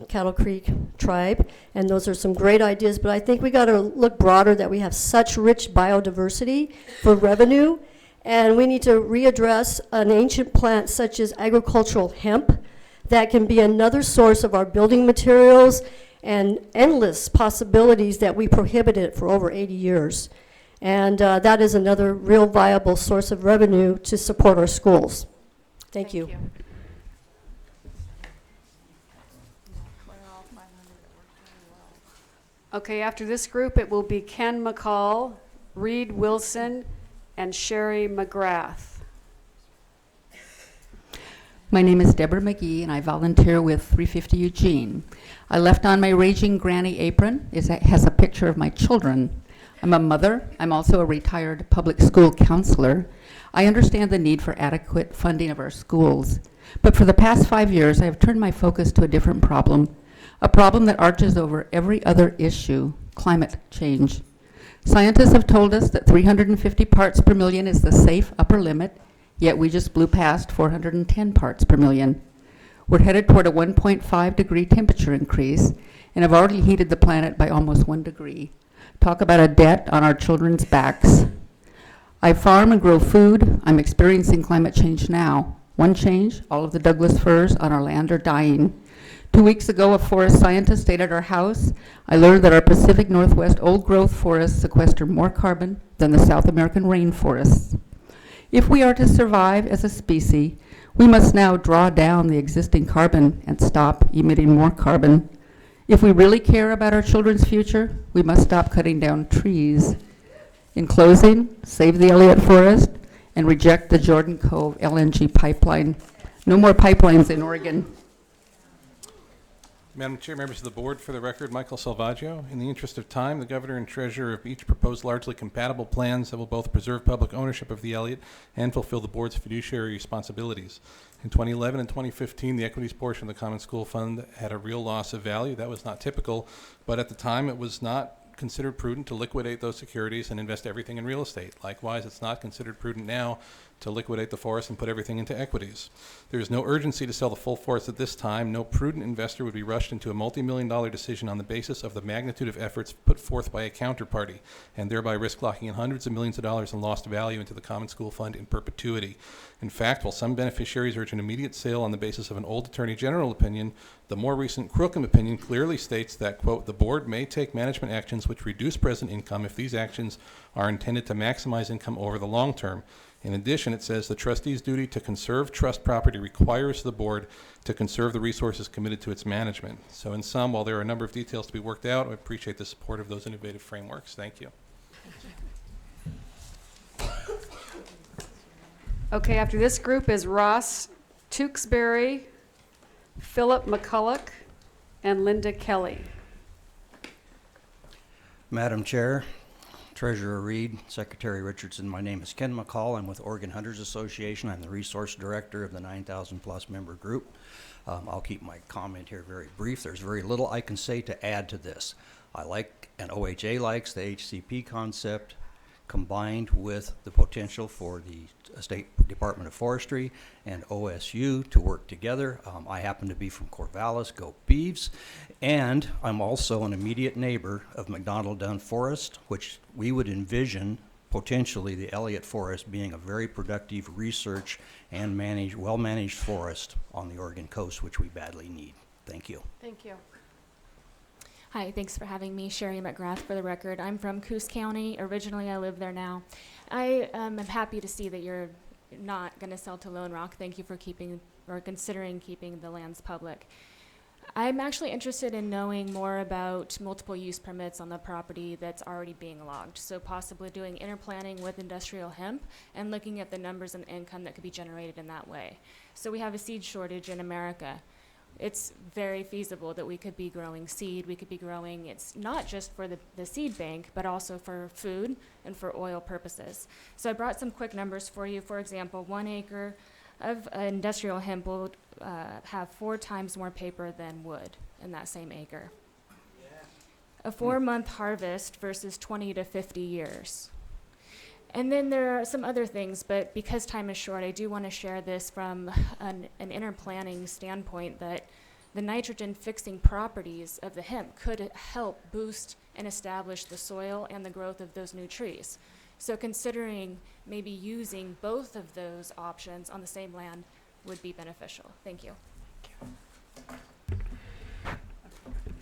Cattle Creek Tribe, and those are some great ideas, but I think we got to look broader, that we have such rich biodiversity for revenue, and we need to readdress an ancient plant such as agricultural hemp that can be another source of our building materials and endless possibilities that we prohibited for over 80 years. And that is another real viable source of revenue to support our schools. Thank you. Okay, after this group, it will be Ken McCall, Reed Wilson, and Sherry McGrath. My name is Deborah McGee, and I volunteer with 350 Eugene. I left on my Raging Granny apron. It has a picture of my children. I'm a mother. I'm also a retired public school counselor. I understand the need for adequate funding of our schools. But for the past 5 years, I have turned my focus to a different problem, a problem that arches over every other issue, climate change. Scientists have told us that 350 parts per million is the safe upper limit, yet we just blew past 410 parts per million. We're headed toward a 1.5 degree temperature increase and have already heated the planet by almost 1 degree. Talk about a debt on our children's backs. I farm and grow food. I'm experiencing climate change now. One change, all of the Douglas firs on our land are dying. 2 weeks ago, a forest scientist stayed at our house. I learned that our Pacific Northwest old-growth forests sequester more carbon than the South American rainforests. If we are to survive as a species, we must now draw down the existing carbon and stop emitting more carbon. If we really care about our children's future, we must stop cutting down trees. In closing, save the Elliott Forest and reject the Jordan Cove LNG pipeline. No more pipelines in Oregon. Madam Chair, members of the board, for the record, Michael Salvaggio. In the interest of time, the governor and treasurer have each proposed largely compatible plans that will both preserve public ownership of the Elliott and fulfill the board's fiduciary responsibilities. In 2011 and 2015, the equities portion of the Common School Fund had a real loss of value. That was not typical, but at the time it was not considered prudent to liquidate those securities and invest everything in real estate. Likewise, it's not considered prudent now to liquidate the forest and put everything into equities. There is no urgency to sell the full forest at this time. No prudent investor would be rushed into a multi-million-dollar decision on the basis of the magnitude of efforts put forth by a counterparty, and thereby risk locking in hundreds of millions of dollars in lost value into the Common School Fund in perpetuity. In fact, while some beneficiaries urge an immediate sale on the basis of an old Attorney General opinion, the more recent Crookham opinion clearly states that, quote, the board may take management actions which reduce present income if these actions are intended to maximize income over the long term. In addition, it says the trustee's duty to conserve trust property requires the board to conserve the resources committed to its management. So in sum, while there are a number of details to be worked out, I appreciate the support of those innovative frameworks. Thank you. Okay, after this group is Ross Tewksbury, Philip McCulloch, and Linda Kelly. Madam Chair, Treasurer Reed, Secretary Richardson, my name is Ken McCall. I'm with Oregon Hunters Association. I'm the resource director of the 9,000 plus member group. I'll keep my comment here very brief. There's very little I can say to add to this. I like, and OHA likes, the HCP concept combined with the potential for the State Department of Forestry and OSU to work together. I happen to be from Corvallis, go Beeves, and I'm also an immediate neighbor of McDonald Dunn Forest, which we would envision potentially the Elliott Forest being a very productive research and well-managed forest on the Oregon coast, which we badly need. Thank you. Thank you. Hi, thanks for having me. Sherry McGrath for the record. I'm from Coos County. Originally, I live there now. I am happy to see that you're not going to sell to Lone Rock. Thank you for keeping or considering keeping the lands public. I'm actually interested in knowing more about multiple use permits on the property that's already being logged. So possibly doing interplanting with industrial hemp and looking at the numbers and income that could be generated in that way. So we have a seed shortage in America. It's very feasible that we could be growing seed. We could be growing, it's not just for the seed bank, but also for food and for oil purposes. So I brought some quick numbers for you. For example, 1 acre of industrial hemp will have 4 times more paper than wood in that same acre. A 4-month harvest versus 20 to 50 years. And then there are some other things, but because time is short, I do want to share this from an interplanting standpoint that the nitrogen fixing properties of the hemp could help boost and establish the soil and the growth of those new trees. So considering maybe using both of those options on the same land would be beneficial. Thank you.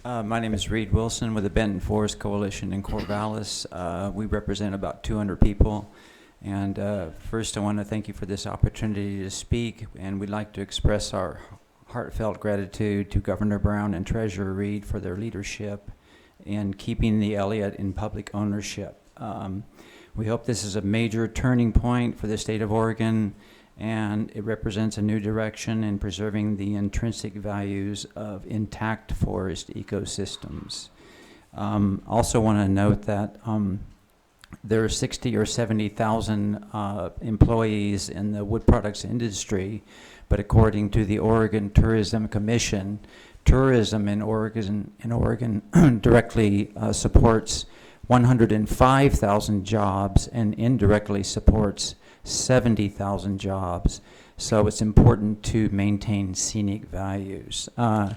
My name is Reed Wilson with the Benton Forest Coalition in Corvallis. We represent about 200 people. And first I want to thank you for this opportunity to speak, and we'd like to express our heartfelt gratitude to Governor Brown and Treasurer Reed for their leadership in keeping the Elliott in public ownership. We hope this is a major turning point for the state of Oregon, and it represents a new direction in preserving the intrinsic values of intact forest ecosystems. Also want to note that there are 60 or 70,000 employees in the wood products industry, but according to the Oregon Tourism Commission, tourism in Oregon directly supports 105,000 jobs and indirectly supports 70,000 jobs. So it's important to maintain scenic values. I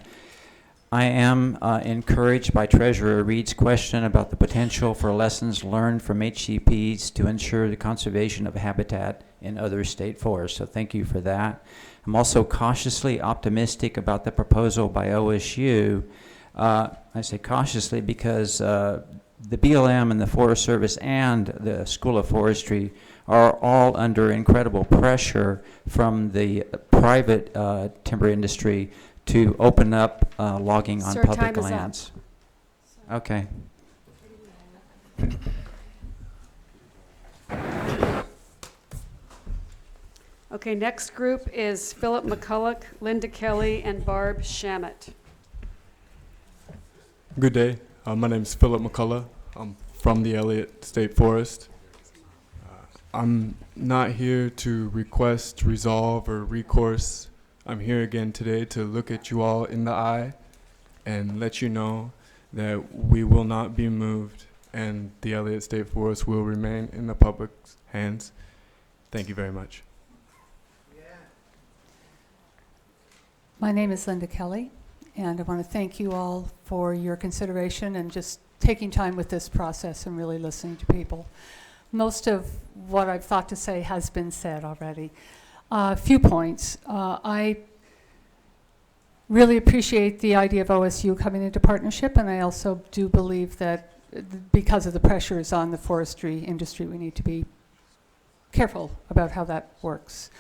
am encouraged by Treasurer Reed's question about the potential for lessons learned from HCPs to ensure the conservation of habitat in other state forests. So thank you for that. I'm also cautiously optimistic about the proposal by OSU. I say cautiously because the BLM and the Forest Service and the School of Forestry are all under incredible pressure from the private timber industry to open up logging on Sir, public time is up. lands. Okay. Okay, next group is Philip McCulloch, Linda Kelly, and Barb Shamit. Good day. My name is Philip McCullough. I'm from the Elliott State Forest. I'm not here to request, resolve, or recourse. I'm here again today to look at you all in the eye and let you know that we will not be moved and the Elliott State Forest will remain in the public's hands. Thank you very much. My name is Linda Kelly, and I want to thank you all for your consideration and just taking time with this process and really listening to people. Most of what I've thought to say has been said already. A few points. I really appreciate the idea of OSU coming into partnership, and I also do believe that because of the pressures on the forestry industry, we need to be careful about how that works.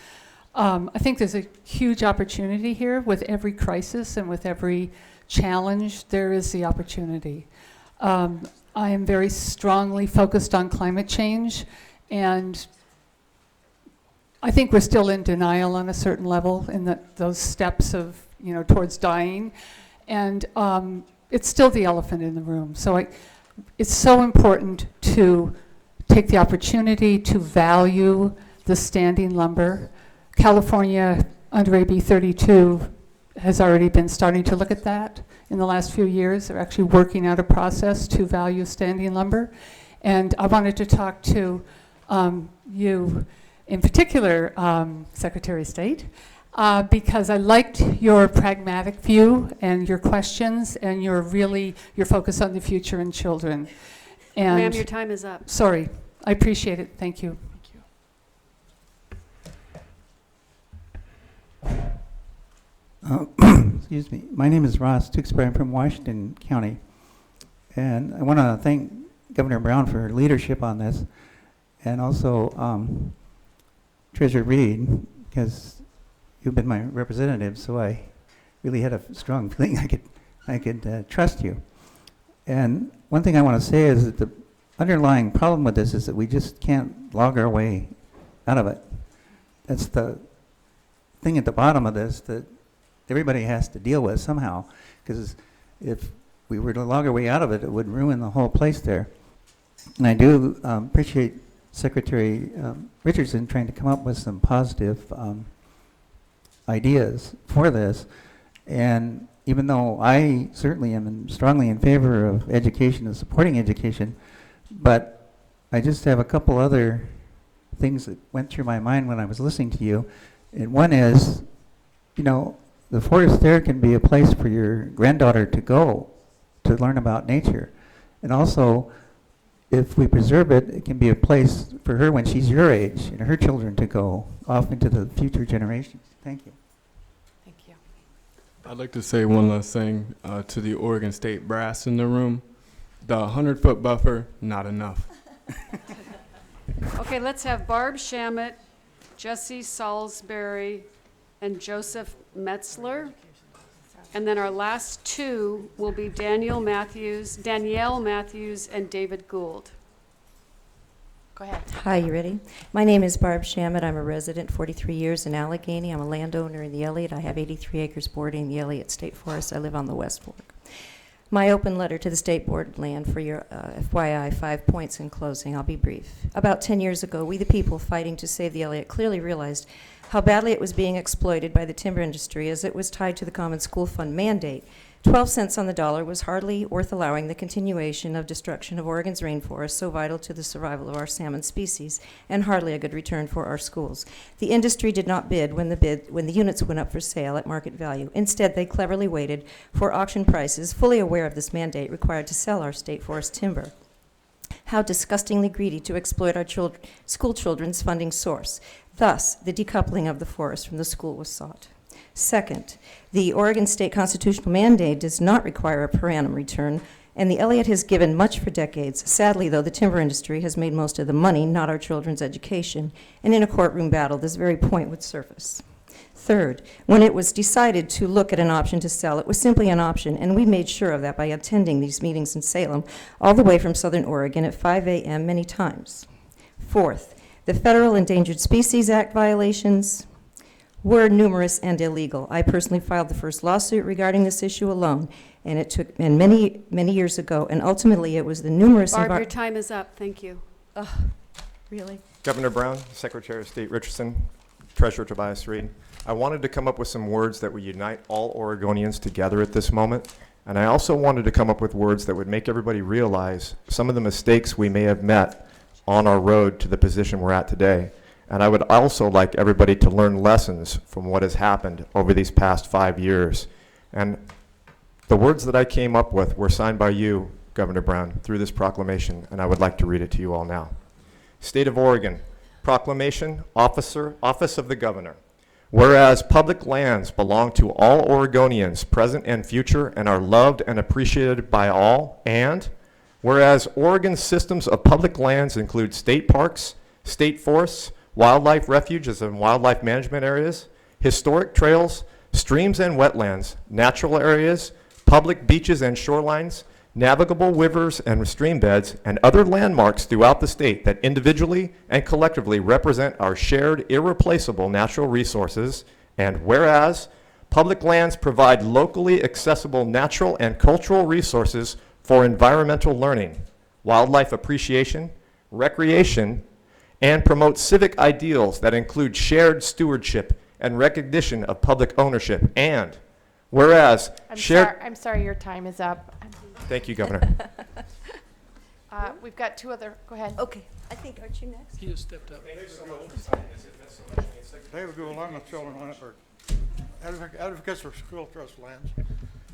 I think there's a huge opportunity here. With every crisis and with every challenge, there is the opportunity. I am very strongly focused on climate change, and I think we're still in denial on a certain level in those steps of, towards dying, and it's still the elephant in the room. So it's so important to take the opportunity to value the standing lumber. California, under AB 32, has already been starting to look at that in the last few years. They're actually working out a process to value standing lumber. And I wanted to talk to you, in particular, Secretary of State, because I liked your pragmatic view and your questions and your focus on the future and children. And Ma'am, your time is up. Sorry, I appreciate it. Thank you. Excuse me. My name is Ross Tewksbury. I'm from Washington County. And I want to thank Governor Brown for her leadership on this, and also Treasurer Reed, because you've been my representative, so I really had a strong feeling I could trust you. And one thing I want to say is that the underlying problem with this is that we just can't log our way out of it. That's the thing at the bottom of this that everybody has to deal with somehow, because if we were to log our way out of it, it would ruin the whole place there. And I do appreciate Secretary Richardson trying to come up with some positive ideas for this. And even though I certainly am strongly in favor of education and supporting education, but I just have a couple other things that went through my mind when I was listening to you. And one is, the forest there can be a place for your granddaughter to go to learn about nature. And also, if we preserve it, it can be a place for her when she's your age and her children to go off into the future generations. Thank you. Thank you. I'd like to say one last thing to the Oregon State brass in the room. The 100-foot buffer, not enough. Okay, let's have Barb Shamit, Jesse Salisbury, and Joseph Metzler. And then our last two will be Danielle Matthews, and David Gould. Go ahead. Hi, you ready? My name is Barb Shamit. I'm a resident, 43 years in Allegheny. I'm a landowner in the Elliott. I have 83 acres bordering the Elliott State Forest. I live on the West Fork. My open letter to the State Board of Land, for your FYI, 5 points in closing. I'll be brief. About 10 years ago, we the people fighting to save the Elliott clearly realized how badly it was being exploited by the timber industry as it was tied to the Common School Fund mandate. 12 cents on the dollar was hardly worth allowing the continuation of destruction of Oregon's rainforest, so vital to the survival of our salmon species, and hardly a good return for our schools. The industry did not bid when the units went up for sale at market value. Instead, they cleverly waited for auction prices, fully aware of this mandate required to sell our state forest timber. How disgustingly greedy to exploit our school children's funding source. Thus, the decoupling of the forest from the school was sought. Second, the Oregon State constitutional mandate does not require a per annum return, and the Elliott has given much for decades. Sadly, though, the timber industry has made most of the money, not our children's education, and in a courtroom battle, this very point would surface. Third, when it was decided to look at an option to sell, it was simply an option, and we made sure of that by attending these meetings in Salem, all the way from Southern Oregon at 5 a.m. many times. Fourth, The Federal Endangered Species Act violations were numerous and illegal. I personally filed the first lawsuit regarding this issue alone, and it took many, many years ago, and ultimately it was the numerous... Barb, your time is up. Thank you. Really? Governor Brown, Secretary of State Richardson, Treasurer Tobias Reed. I wanted to come up with some words that would unite all Oregonians together at this moment. And I also wanted to come up with words that would make everybody realize some of the mistakes we may have met on our road to the position we're at today. And I would also like everybody to learn lessons from what has happened over these past 5 years. And the words that I came up with were signed by you, Governor Brown, through this proclamation, and I would like to read it to you all now. State of Oregon, Proclamation, Office of the Governor. Whereas public lands belong to all Oregonians, present and future, and are loved and appreciated by all, and whereas Oregon's systems of public lands include state parks, state forests, wildlife refuges and wildlife management areas, historic trails, streams and wetlands, natural areas, public beaches and shorelines, navigable rivers and stream beds, and other landmarks throughout the state that individually and collectively represent our shared irreplaceable natural resources. And whereas public lands provide locally accessible natural and cultural resources for environmental learning, wildlife appreciation, recreation, and promote civic ideals that include shared stewardship and recognition of public ownership. And whereas I'm sorry, your time is up. Thank you, Governor. We've got two other, go ahead. Okay, I think, aren't you next? He just stepped up. David Gould, I'm a children advocates for school trust lands,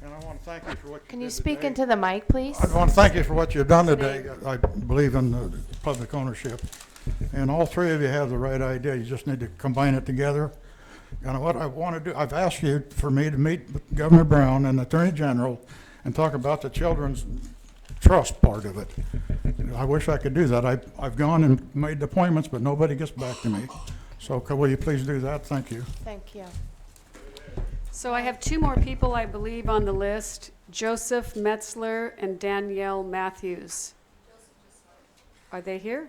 and I want to thank you for what you Can did you speak today. into the mic, please? I want to thank you for what you've done today. I believe in public ownership, and all three of you have the right idea. You just need to combine it together. And what I want to do, I've asked you for me to meet with Governor Brown and the Attorney General and talk about the children's trust part of it. I wish I could do that. I've gone and made appointments, but nobody gets back to me. So will you please do that? Thank you. Thank you. So I have two more people, I believe, on the list, Joseph Metzler and Danielle Matthews. Are they here?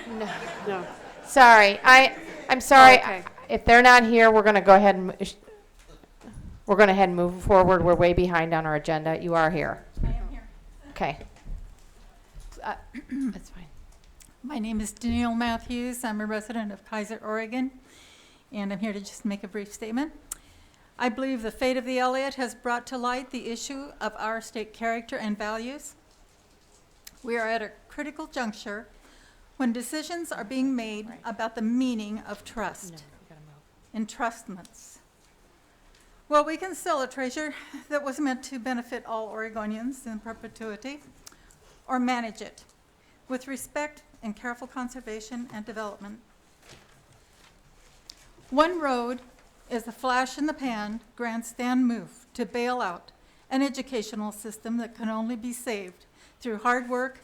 No. No. Sorry, I'm sorry. Oh, okay. If they're not here, we're going to go ahead and move forward. We're way behind on our agenda. You are here. I am here. Okay. That's fine. My name is Danielle Matthews. I'm a resident of Kaiser, Oregon, and I'm here to just make a brief statement. I believe the fate of the Elliott has brought to light the issue of our state character and values. We are at a critical juncture when decisions are being made about the meaning of trust, entrustments. Well, we can sell a treasure that was meant to benefit all Oregonians in perpetuity, or manage it with respect and careful conservation and development. One road is a flash in the pan grandstand move to bail out an educational system that can only be saved through hard work,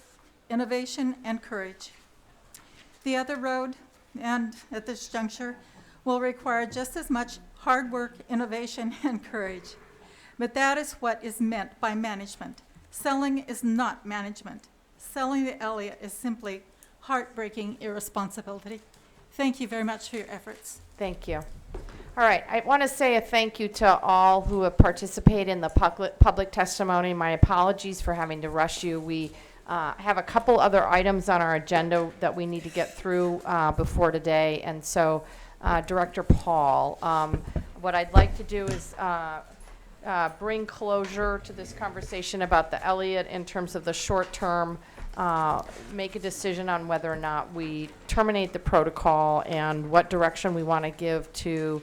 innovation, and courage. The other road, and at this juncture, will require just as much hard work, innovation, and courage. But that is what is meant by management. Selling is not management. Selling the Elliott is simply heartbreaking irresponsibility. Thank you very much for your efforts. Thank you. All right, I want to say a thank you to all who have participated in the public testimony. My apologies for having to rush you. We have a couple other items on our agenda that we need to get through before today. And so, Director Paul, what I'd like to do is bring closure to this conversation about the Elliott in terms of the short term, make a decision on whether or not we terminate the protocol and what direction we want to give to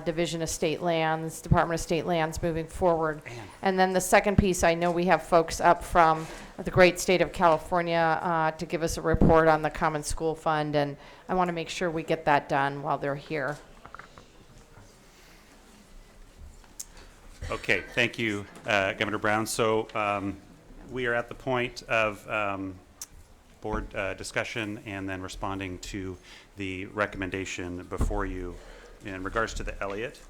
Division of State Lands, Department of State Lands moving forward. And then the second piece, I know we have folks up from the great state of California to give us a report on the Common School Fund, and I want to make sure we get that done while they're here. Okay, thank you, Governor Brown. So we are at the point of board discussion and then responding to the recommendation before you in regards to the Elliott,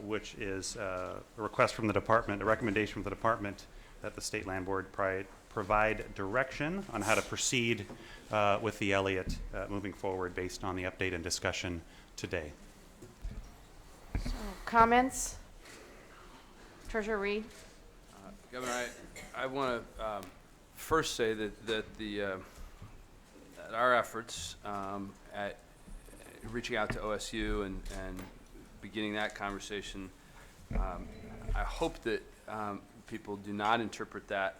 which is a request from the department, a recommendation from the department that the State Land Board provide direction on how to proceed with the Elliott moving forward based on the update and discussion today. So, comments? Treasurer Reed? Governor, I want to first say that our efforts at reaching out to OSU and beginning that conversation, I hope that people do not interpret that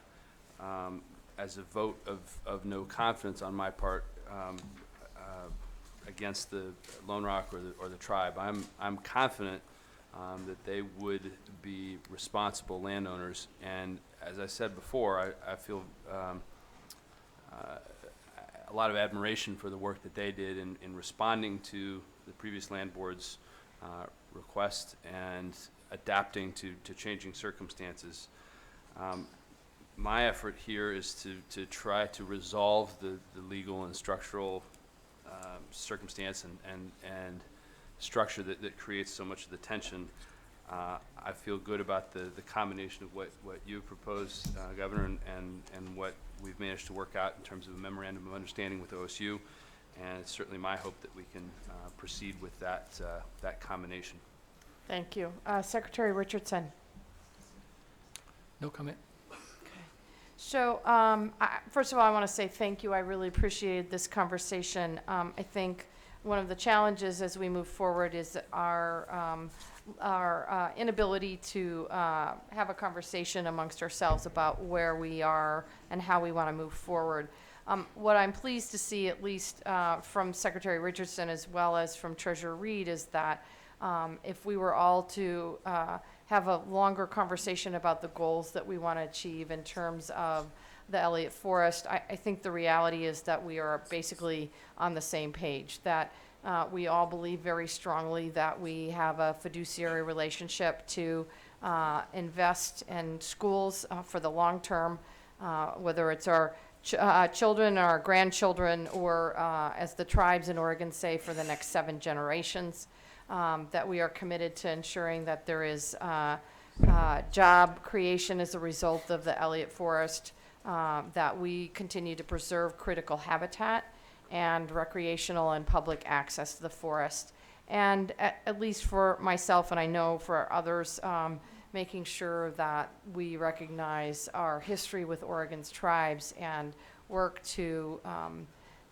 as a vote of no confidence on my part against the Lone Rock or the tribe. I'm confident that they would be responsible landowners, and as I said before, I feel a lot of admiration for the work that they did in responding to the previous land board's request and adapting to changing circumstances. My effort here is to try to resolve the legal and structural circumstance and structure that creates so much of the tension. I feel good about the combination of what you proposed, Governor, and what we've managed to work out in terms of a memorandum of understanding with OSU, and it's certainly my hope that we can proceed with that combination. Thank you. Secretary Richardson? No comment. So, first of all, I want to say thank you. I really appreciated this conversation. I think one of the challenges as we move forward is our inability to have a conversation amongst ourselves about where we are and how we want to move forward. What I'm pleased to see, at least from Secretary Richardson as well as from Treasurer Reed, is that if we were all to have a longer conversation about the goals that we want to achieve in terms of the Elliott Forest, I think the reality is that we are basically on the same page, that we all believe very strongly that we have a fiduciary relationship to invest in schools for the long term, whether it's our children, our grandchildren, or as the tribes in Oregon say, for the next 7 generations. That we are committed to ensuring that there is job creation as a result of the Elliott Forest, that we continue to preserve critical habitat and recreational and public access to the forest. And at least for myself, and I know for others, making sure that we recognize our history with Oregon's tribes and work to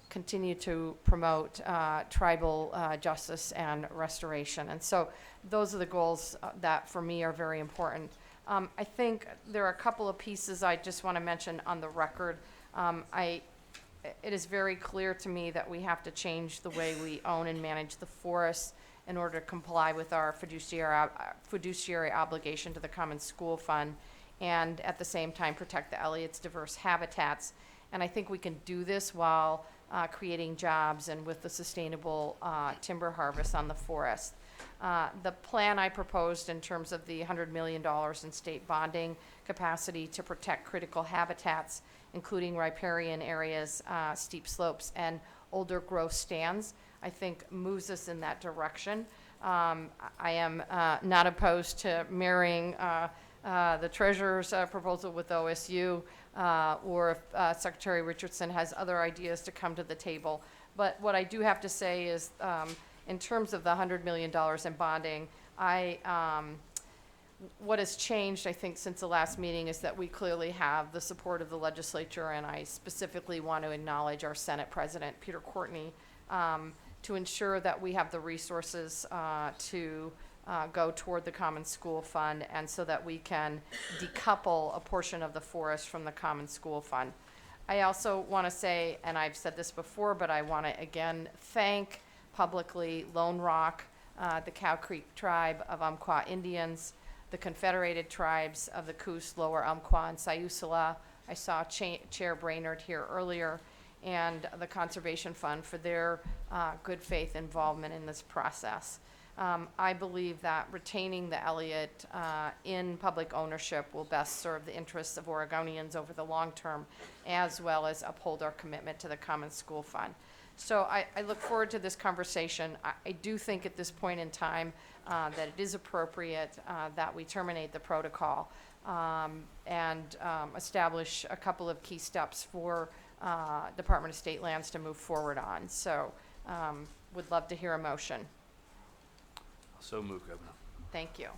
continue to promote tribal justice and restoration. And so those are the goals that for me are very important. I think there are a couple of pieces I just want to mention on the record. It is very clear to me that we have to change the way we own and manage the forests in order to comply with our fiduciary obligation to the Common School Fund, and at the same time protect the Elliott's diverse habitats. And I think we can do this while creating jobs and with the sustainable timber harvest on the forest. The plan I proposed in terms of the $100 million in state bonding capacity to protect critical habitats, including riparian areas, steep slopes, and older growth stands, I think moves us in that direction. I am not opposed to marrying the Treasurer's proposal with OSU, or if Secretary Richardson has other ideas to come to the table. But what I do have to say is, in terms of the $100 million in bonding, what has changed, I think, since the last meeting is that we clearly have the support of the legislature, and I specifically want to acknowledge our Senate President, Peter Courtney, to ensure that we have the resources to go toward the Common School Fund, and so that we can decouple a portion of the forest from the Common School Fund. I also want to say, and I've said this before, but I want to again thank publicly Lone Rock, the Cow Creek Tribe of Umpqua Indians, the Confederated Tribes of the Coos, Lower Umpqua, and Siuslaw. I saw Chair Brainerd here earlier, and the Conservation Fund for their good faith involvement in this process. I believe that retaining the Elliott in public ownership will best serve the interests of Oregonians over the long term, as well as uphold our commitment to the Common School Fund. So I look forward to this conversation. I do think at this point in time that it is appropriate that we terminate the protocol. and establish a couple of key steps for Department of State Lands to move forward on. So would love to hear a motion. So move, Governor. Thank you.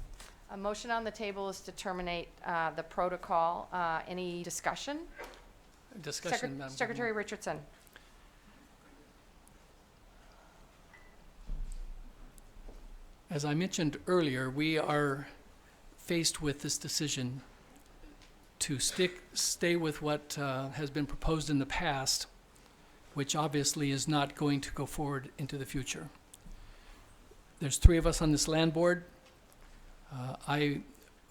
A motion on the table is to terminate the protocol. Any discussion? Discussion, Madam Secretary Richardson. As I mentioned earlier, we are faced with this decision to stay with what has been proposed in the past, which obviously is not going to go forward into the future. There's 3 of us on this land board. I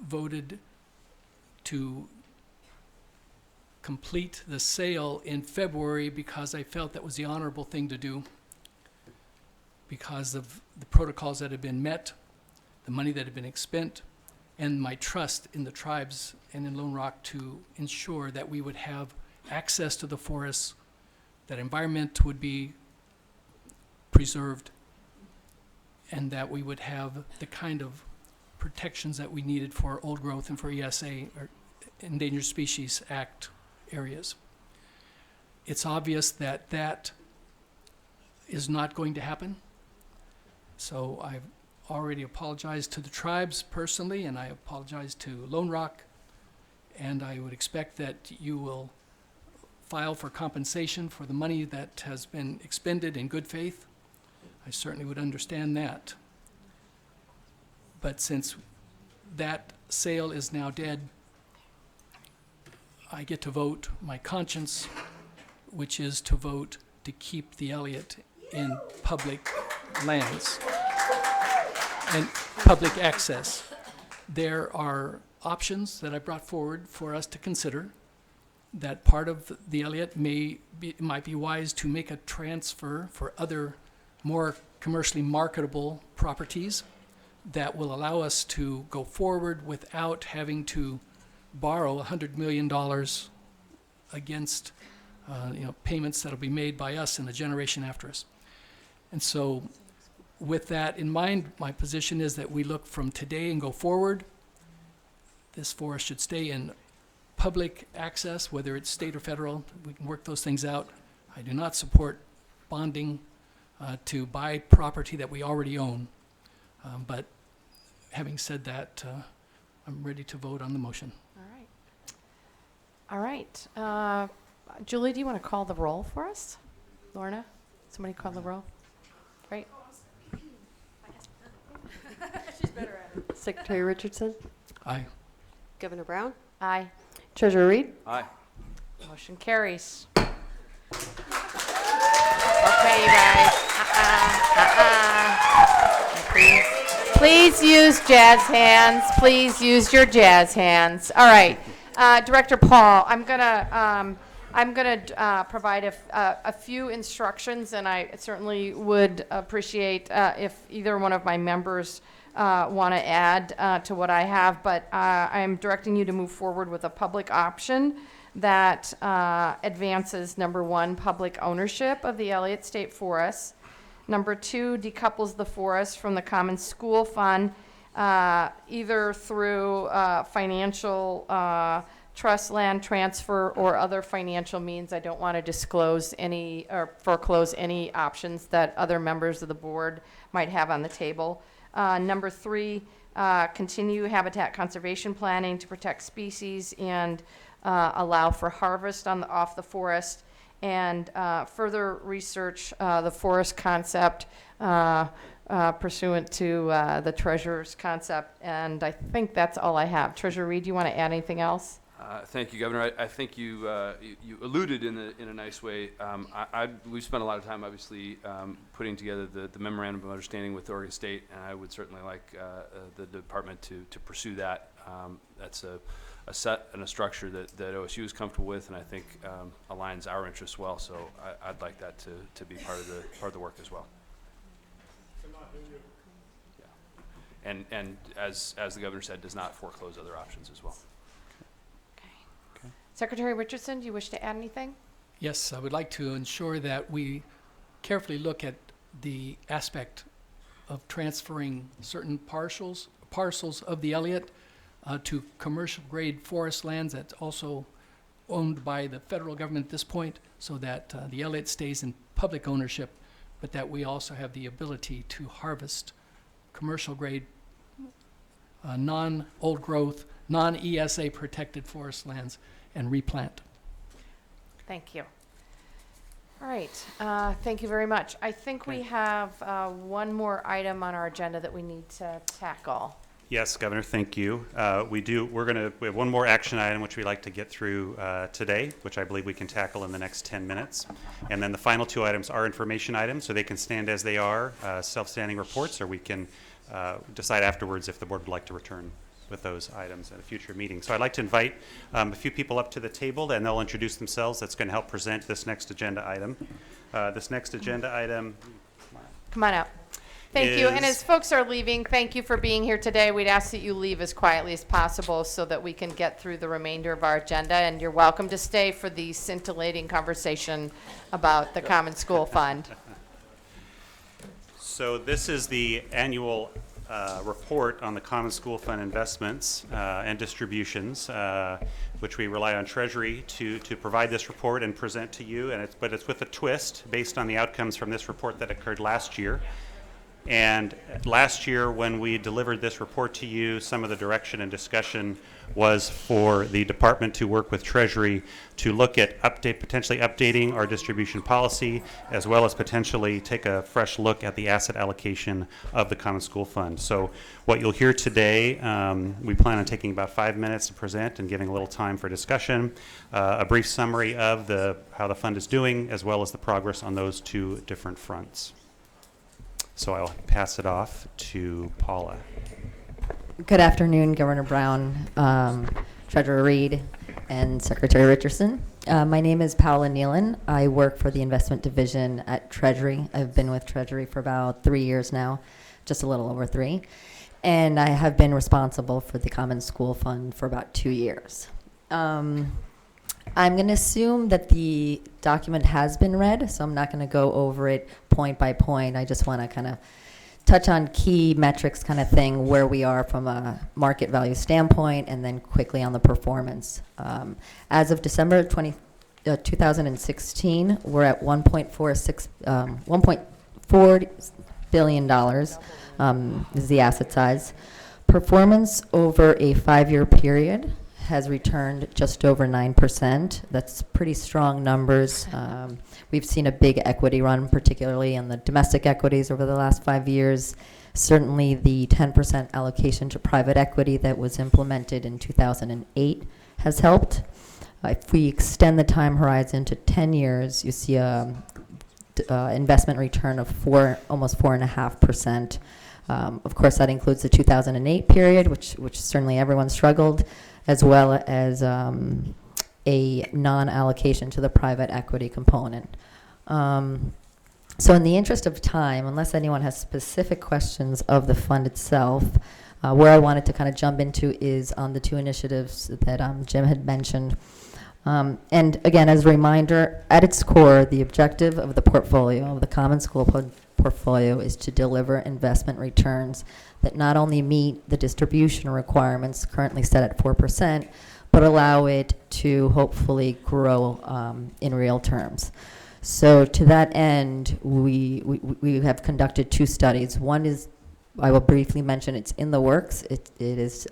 voted to complete the sale in February because I felt that was the honorable thing to do, because of the protocols that had been met, the money that had been expended, and my trust in the tribes and in Lone Rock to ensure that we would have access to the forests, that environment would be preserved, and that we would have the kind of protections that we needed for old growth and for ESA, or Endangered Species Act areas. It's obvious that that is not going to happen. So I've already apologized to the tribes personally, and I apologize to Lone Rock, and I would expect that you will file for compensation for the money that has been expended in good faith. I certainly would understand that. But since that sale is now dead, I get to vote my conscience, which is to vote to keep the Elliott in public lands and public access. There are options that I brought forward for us to consider. That part of the Elliott might be wise to make a transfer for other more commercially marketable properties that will allow us to go forward without having to borrow $100 million against payments that will be made by us and the generation after us. And so with that in mind, my position is that we look from today and go forward. This forest should stay in public access, whether it's state or federal. We can work those things out. I do not support bonding to buy property that we already own. But having said that, I'm ready to vote on the motion. All right. Julie, do you want to call the roll for us? Lorna? Somebody call the roll? Great. She's better at it. Secretary Richardson? Aye. Governor Brown? Aye. Treasurer Reed? Aye. Motion carries. Okay, you guys. Please use jazz hands. Please use your jazz hands. All right. Director Paul, I'm gonna provide a few instructions, and I certainly would appreciate if either one of my members want to add to what I have. But I'm directing you to move forward with a public option that advances, number 1, public ownership of the Elliott State Forest. Number 2, decouples the forest from the Common School Fund, either through financial trust, land transfer, or other financial means. I don't want to disclose any or foreclose any options that other members of the board might have on the table. Number 3, continue habitat conservation planning to protect species and allow for harvest off the forest, and further research the forest concept pursuant to the treasurer's concept. And I think that's all I have. Treasurer Reed, do you want to add anything else? Thank you, Governor. I think you alluded in a nice way. We've spent a lot of time, obviously, putting together the memorandum of understanding with Oregon State, and I would certainly like the department to pursue that. That's a set and a structure that OSU is comfortable with, and I think aligns our interests well. So I'd like that to be part of the work as well. Yeah. And as the governor said, does not foreclose other options as well. Secretary Richardson, do you wish to add anything? Yes, I would like to ensure that we carefully look at the aspect of transferring certain parcels of the Elliott to commercial-grade forest lands that's also owned by the federal government at this point, so that the Elliott stays in public ownership, but that we also have the ability to harvest commercial-grade, non-old growth, non-ESA protected forest lands and replant. Thank you. All right, thank you very much. I think we have one more item on our agenda that we need to tackle. Yes, Governor, thank you. We have one more action item which we'd like to get through today, which I believe we can tackle in the next 10 minutes. And then the final two items are information items, so they can stand as they are, self-standing reports, or we can decide afterwards if the board would like to return with those items at a future meeting. So I'd like to invite a few people up to the table, and they'll introduce themselves. That's going to help present this next agenda item. This next agenda item. Come on up. Thank you. And as folks are leaving, thank you for being here today. We'd ask that you leave as quietly as possible so that we can get through the remainder of our agenda. And you're welcome to stay for the scintillating conversation about the Common School Fund. So this is the annual report on the Common School Fund investments and distributions, which we rely on Treasury to provide this report and present to you. But it's with a twist based on the outcomes from this report that occurred last year. And last year, when we delivered this report to you, some of the direction and discussion was for the department to work with Treasury to look at potentially updating our distribution policy, as well as potentially take a fresh look at the asset allocation of the Common School Fund. So what you'll hear today, we plan on taking about 5 minutes to present and giving a little time for discussion, a brief summary of how the fund is doing, as well as the progress on those two different fronts. So I'll pass it off to Paula. Good afternoon, Governor Brown, Treasurer Reed, and Secretary Richardson. My name is Paula Nealon. I work for the Investment Division at Treasury. I've been with Treasury for about 3 years now, just a little over 3. And I have been responsible for the Common School Fund for about 2 years. I'm going to assume that the document has been read, so I'm not going to go over it point by point. I just want to kind of touch on key metrics kind of thing, where we are from a market value standpoint, and then quickly on the performance. As of December 2016, we're at $1.4 billion is the asset size. Performance over a 5-year period has returned just over 9%. That's pretty strong numbers. We've seen a big equity run, particularly in the domestic equities over the last 5 years. Certainly the 10% allocation to private equity that was implemented in 2008 has helped. If we extend the time horizon to 10 years, you see a investment return of almost 4.5%. Of course, that includes the 2008 period, which certainly everyone struggled, as well as a non-allocation to the private equity component. So in the interest of time, unless anyone has specific questions of the fund itself, where I wanted to kind of jump into is on the 2 initiatives that Jim had mentioned. And again, as a reminder, at its core, the objective of the portfolio, of the Common School portfolio, is to deliver investment returns that not only meet the distribution requirements currently set at 4%, but allow it to hopefully grow in real terms. So to that end, we have conducted 2 studies. One is, I will briefly mention, it's in the works. It is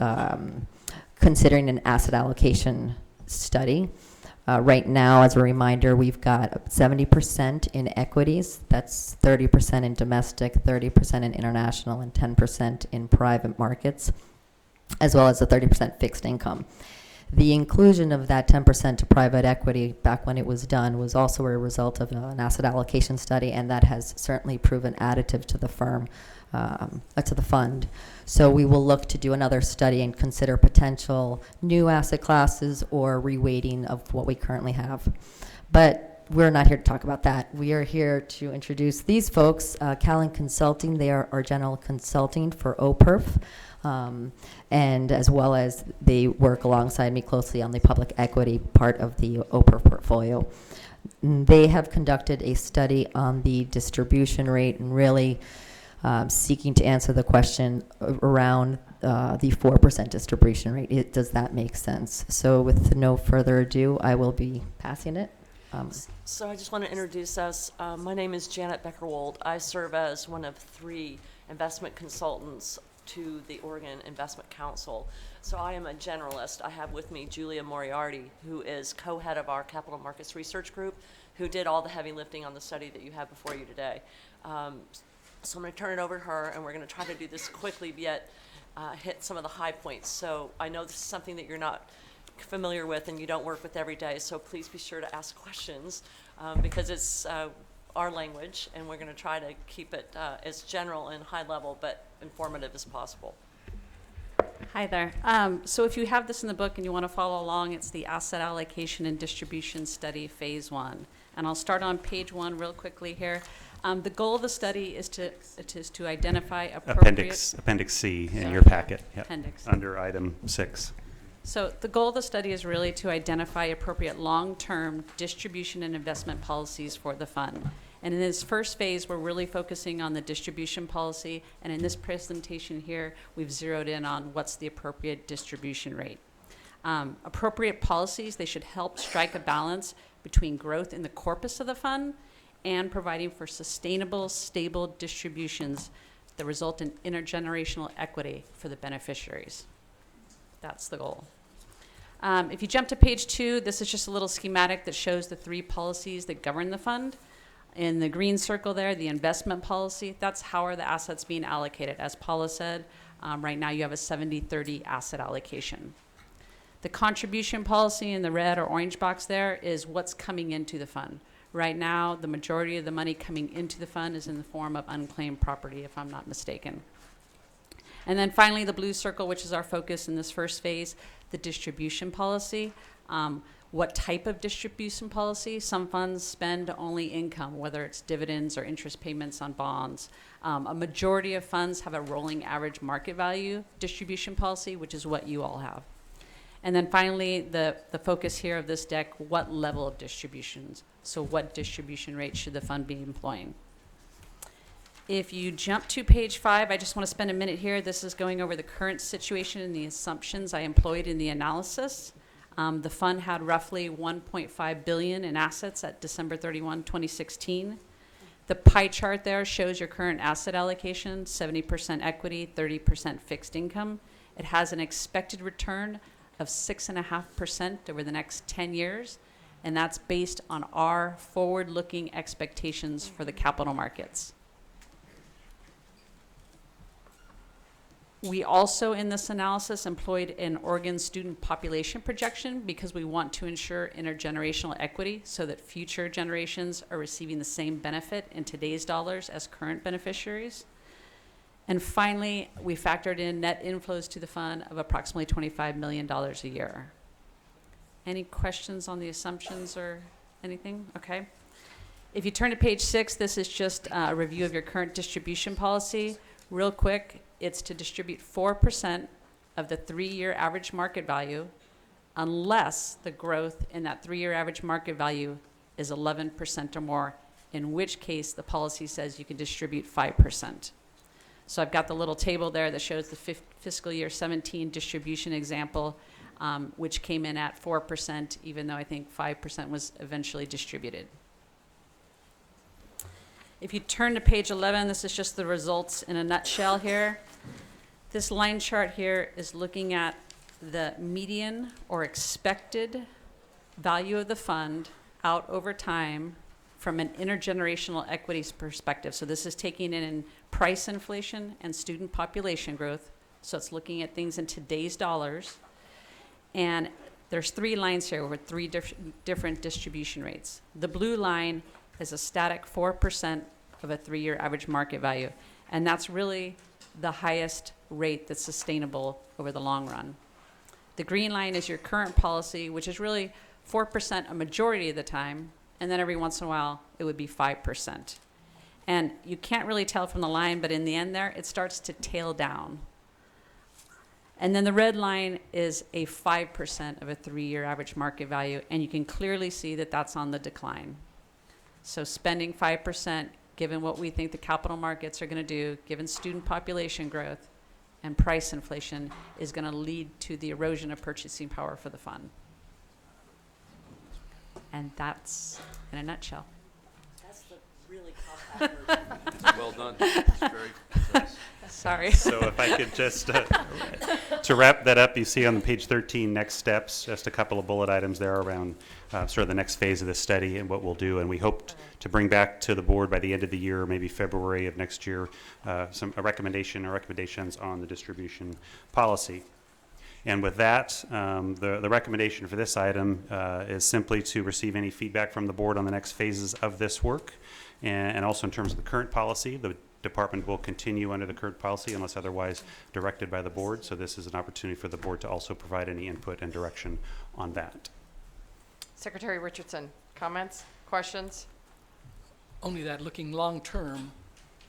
considering an asset allocation study. Right now, as a reminder, we've got 70% in equities. That's 30% in domestic, 30% in international, and 10% in private markets, as well as the 30% fixed income. The inclusion of that 10% to private equity back when it was done was also a result of an asset allocation study, and that has certainly proven additive to the firm, to the fund. So we will look to do another study and consider potential new asset classes or reweighting of what we currently have. But we're not here to talk about that. We are here to introduce these folks, Callan Consulting. They are our general consulting for OPERF. And as well as they work alongside me closely on the public equity part of the OPERF portfolio. They have conducted a study on the distribution rate and really seeking to answer the question around the 4% distribution rate. Does that make sense? So with no further ado, I will be passing it. So I just want to introduce us. My name is Janet Beckerwold. I serve as one of 3 investment consultants to the Oregon Investment Council. So I am a generalist. I have with me Julia Moriarty, who is co-head of our Capital Markets Research Group, who did all the heavy lifting on the study that you have before you today. So I'm going to turn it over to her, and we're going to try to do this quickly, yet hit some of the high points. So I know this is something that you're not familiar with and you don't work with every day, so please be sure to ask questions because it's our language, and we're going to try to keep it as general and high level but informative as possible. Hi there. So if you have this in the book and you want to follow along, it's the Asset Allocation and Distribution Study Phase 1. And I'll start on page 1 real quickly here. The goal of the study is to identify appropriate... Appendix C in your packet. Yep. Appendix. Under item 6. So the goal of the study is really to identify appropriate long-term distribution and investment policies for the fund. And in this first phase, we're really focusing on the distribution policy. And in this presentation here, we've zeroed in on what's the appropriate distribution rate. Appropriate policies, they should help strike a balance between growth in the corpus of the fund and providing for sustainable, stable distributions that result in intergenerational equity for the beneficiaries. That's the goal. If you jump to page 2, this is just a little schematic that shows the 3 policies that govern the fund. In the green circle there, the investment policy, that's how are the assets being allocated. As Paula said, right now you have a 70-30 asset allocation. The contribution policy in the red or orange box there is what's coming into the fund. Right now, the majority of the money coming into the fund is in the form of unclaimed property, if I'm not mistaken. And then finally, the blue circle, which is our focus in this first phase, the distribution policy. What type of distribution policy? Some funds spend only income, whether it's dividends or interest payments on bonds. A majority of funds have a rolling average market value distribution policy, which is what you all have. And then finally, the focus here of this deck, what level of distributions? So what distribution rate should the fund be employing? If you jump to page 5, I just want to spend a minute here. This is going over the current situation and the assumptions I employed in the analysis. The fund had roughly $1.5 billion in assets at December 31, 2016. The pie chart there shows your current asset allocation, 70% equity, 30% fixed income. It has an expected return of 6.5% over the next 10 years, and that's based on our forward-looking expectations for the capital markets. We also, in this analysis, employed an Oregon student population projection because we want to ensure intergenerational equity so that future generations are receiving the same benefit in today's dollars as current beneficiaries. And finally, we factored in net inflows to the fund of approximately $25 million a year. Any questions on the assumptions or anything? Okay. If you turn to page 6, this is just a review of your current distribution policy. Real quick, it's to distribute 4% of the 3-year average market value unless the growth in that 3-year average market value is 11% or more, in which case the policy says you can distribute 5%. So I've got the little table there that shows the fiscal year 17 distribution example, which came in at 4%, even though I think 5% was eventually distributed. If you turn to page 11, this is just the results in a nutshell here. This line chart here is looking at the median or expected value of the fund out over time from an intergenerational equities perspective. So this is taking in price inflation and student population growth. So it's looking at things in today's dollars. And there's 3 lines here with 3 different distribution rates. The blue line is a static 4% of a 3-year average market value. And that's really the highest rate that's sustainable over the long run. The green line is your current policy, which is really 4% a majority of the time, and then every once in a while it would be 5%. And you can't really tell from the line, but in the end there, it starts to tail down. And then the red line is a 5% of a 3-year average market value, and you can clearly see that that's on the decline. So spending 5%, given what we think the capital markets are going to do, given student population growth, and price inflation is going to lead to the erosion of purchasing power for the fund. And that's in a nutshell. That's the really compact version. It's well done. It's very concise. Sorry. So if I could just, to wrap that up, you see on page 13, next steps, just a couple of bullet items there around sort of the next phase of this study and what we'll do. And we hope to bring back to the board by the end of the year, maybe February of next year, a recommendation or recommendations on the distribution policy. And with that, the recommendation for this item is simply to receive any feedback from the board on the next phases of this work. And also in terms of the current policy, the department will continue under the current policy unless otherwise directed by the board. So this is an opportunity for the board to also provide any input and direction on that. Secretary Richardson, comments, questions? Only that looking long-term,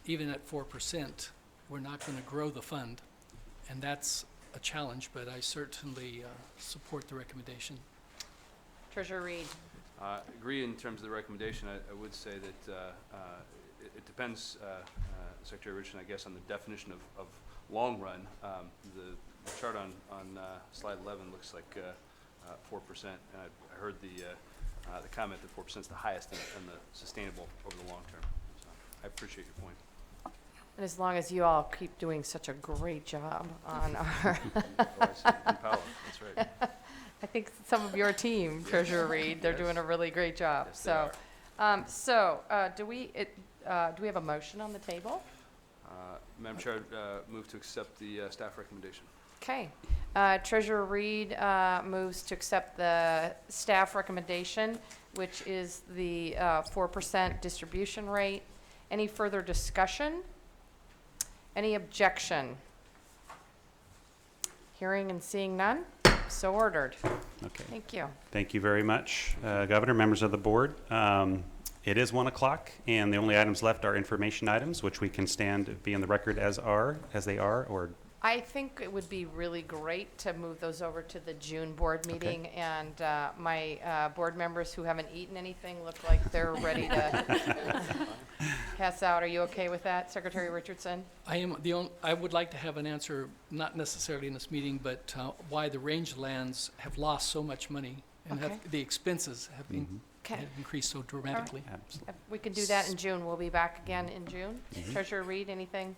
even at 4%, we're not going to grow the fund. And that's a challenge, but I certainly support the recommendation. Treasurer Reed. Agree in terms of the recommendation. I would say that it depends, Secretary Richardson, I guess, on the definition of long run. The chart on slide 11 looks like 4%, and I heard the comment that 4% is the highest and the sustainable over the long term. So I appreciate your point. And as long as you all keep doing such a great job on our That's right. I think some of your team, Treasurer Reed, they're doing a really great job. Yes, they So, do we have a motion on the table? Madam Chair, I'd move to accept the staff recommendation. Okay. Treasurer Reed moves to accept the staff recommendation, which is the 4% distribution rate. Any further discussion? Any objection? Hearing and seeing none, so ordered. Okay. Thank you. Thank you very much, Governor, members of the board. It is 1 o'clock, and the only items left are information items, which we can be in the record as they are, or I think it would be really great to move those over to the June board meeting, and my board members who haven't eaten anything look like they're ready to pass out. Are you okay with that, Secretary Richardson? I am I would like to have an answer, not necessarily in this meeting, but why the rangelands have lost so much money and Okay. the expenses have been Okay. have increased so dramatically. We can do that in June. We'll be back again in June. Treasurer Reed, anything?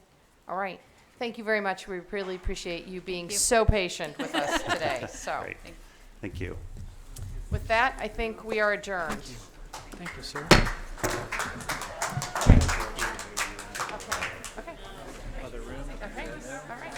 All right. Thank you very much. We really appreciate you being so patient with us today. So, Great. Thank you. with that, I think we are adjourned. Thank you, sir. Okay. Okay. All right.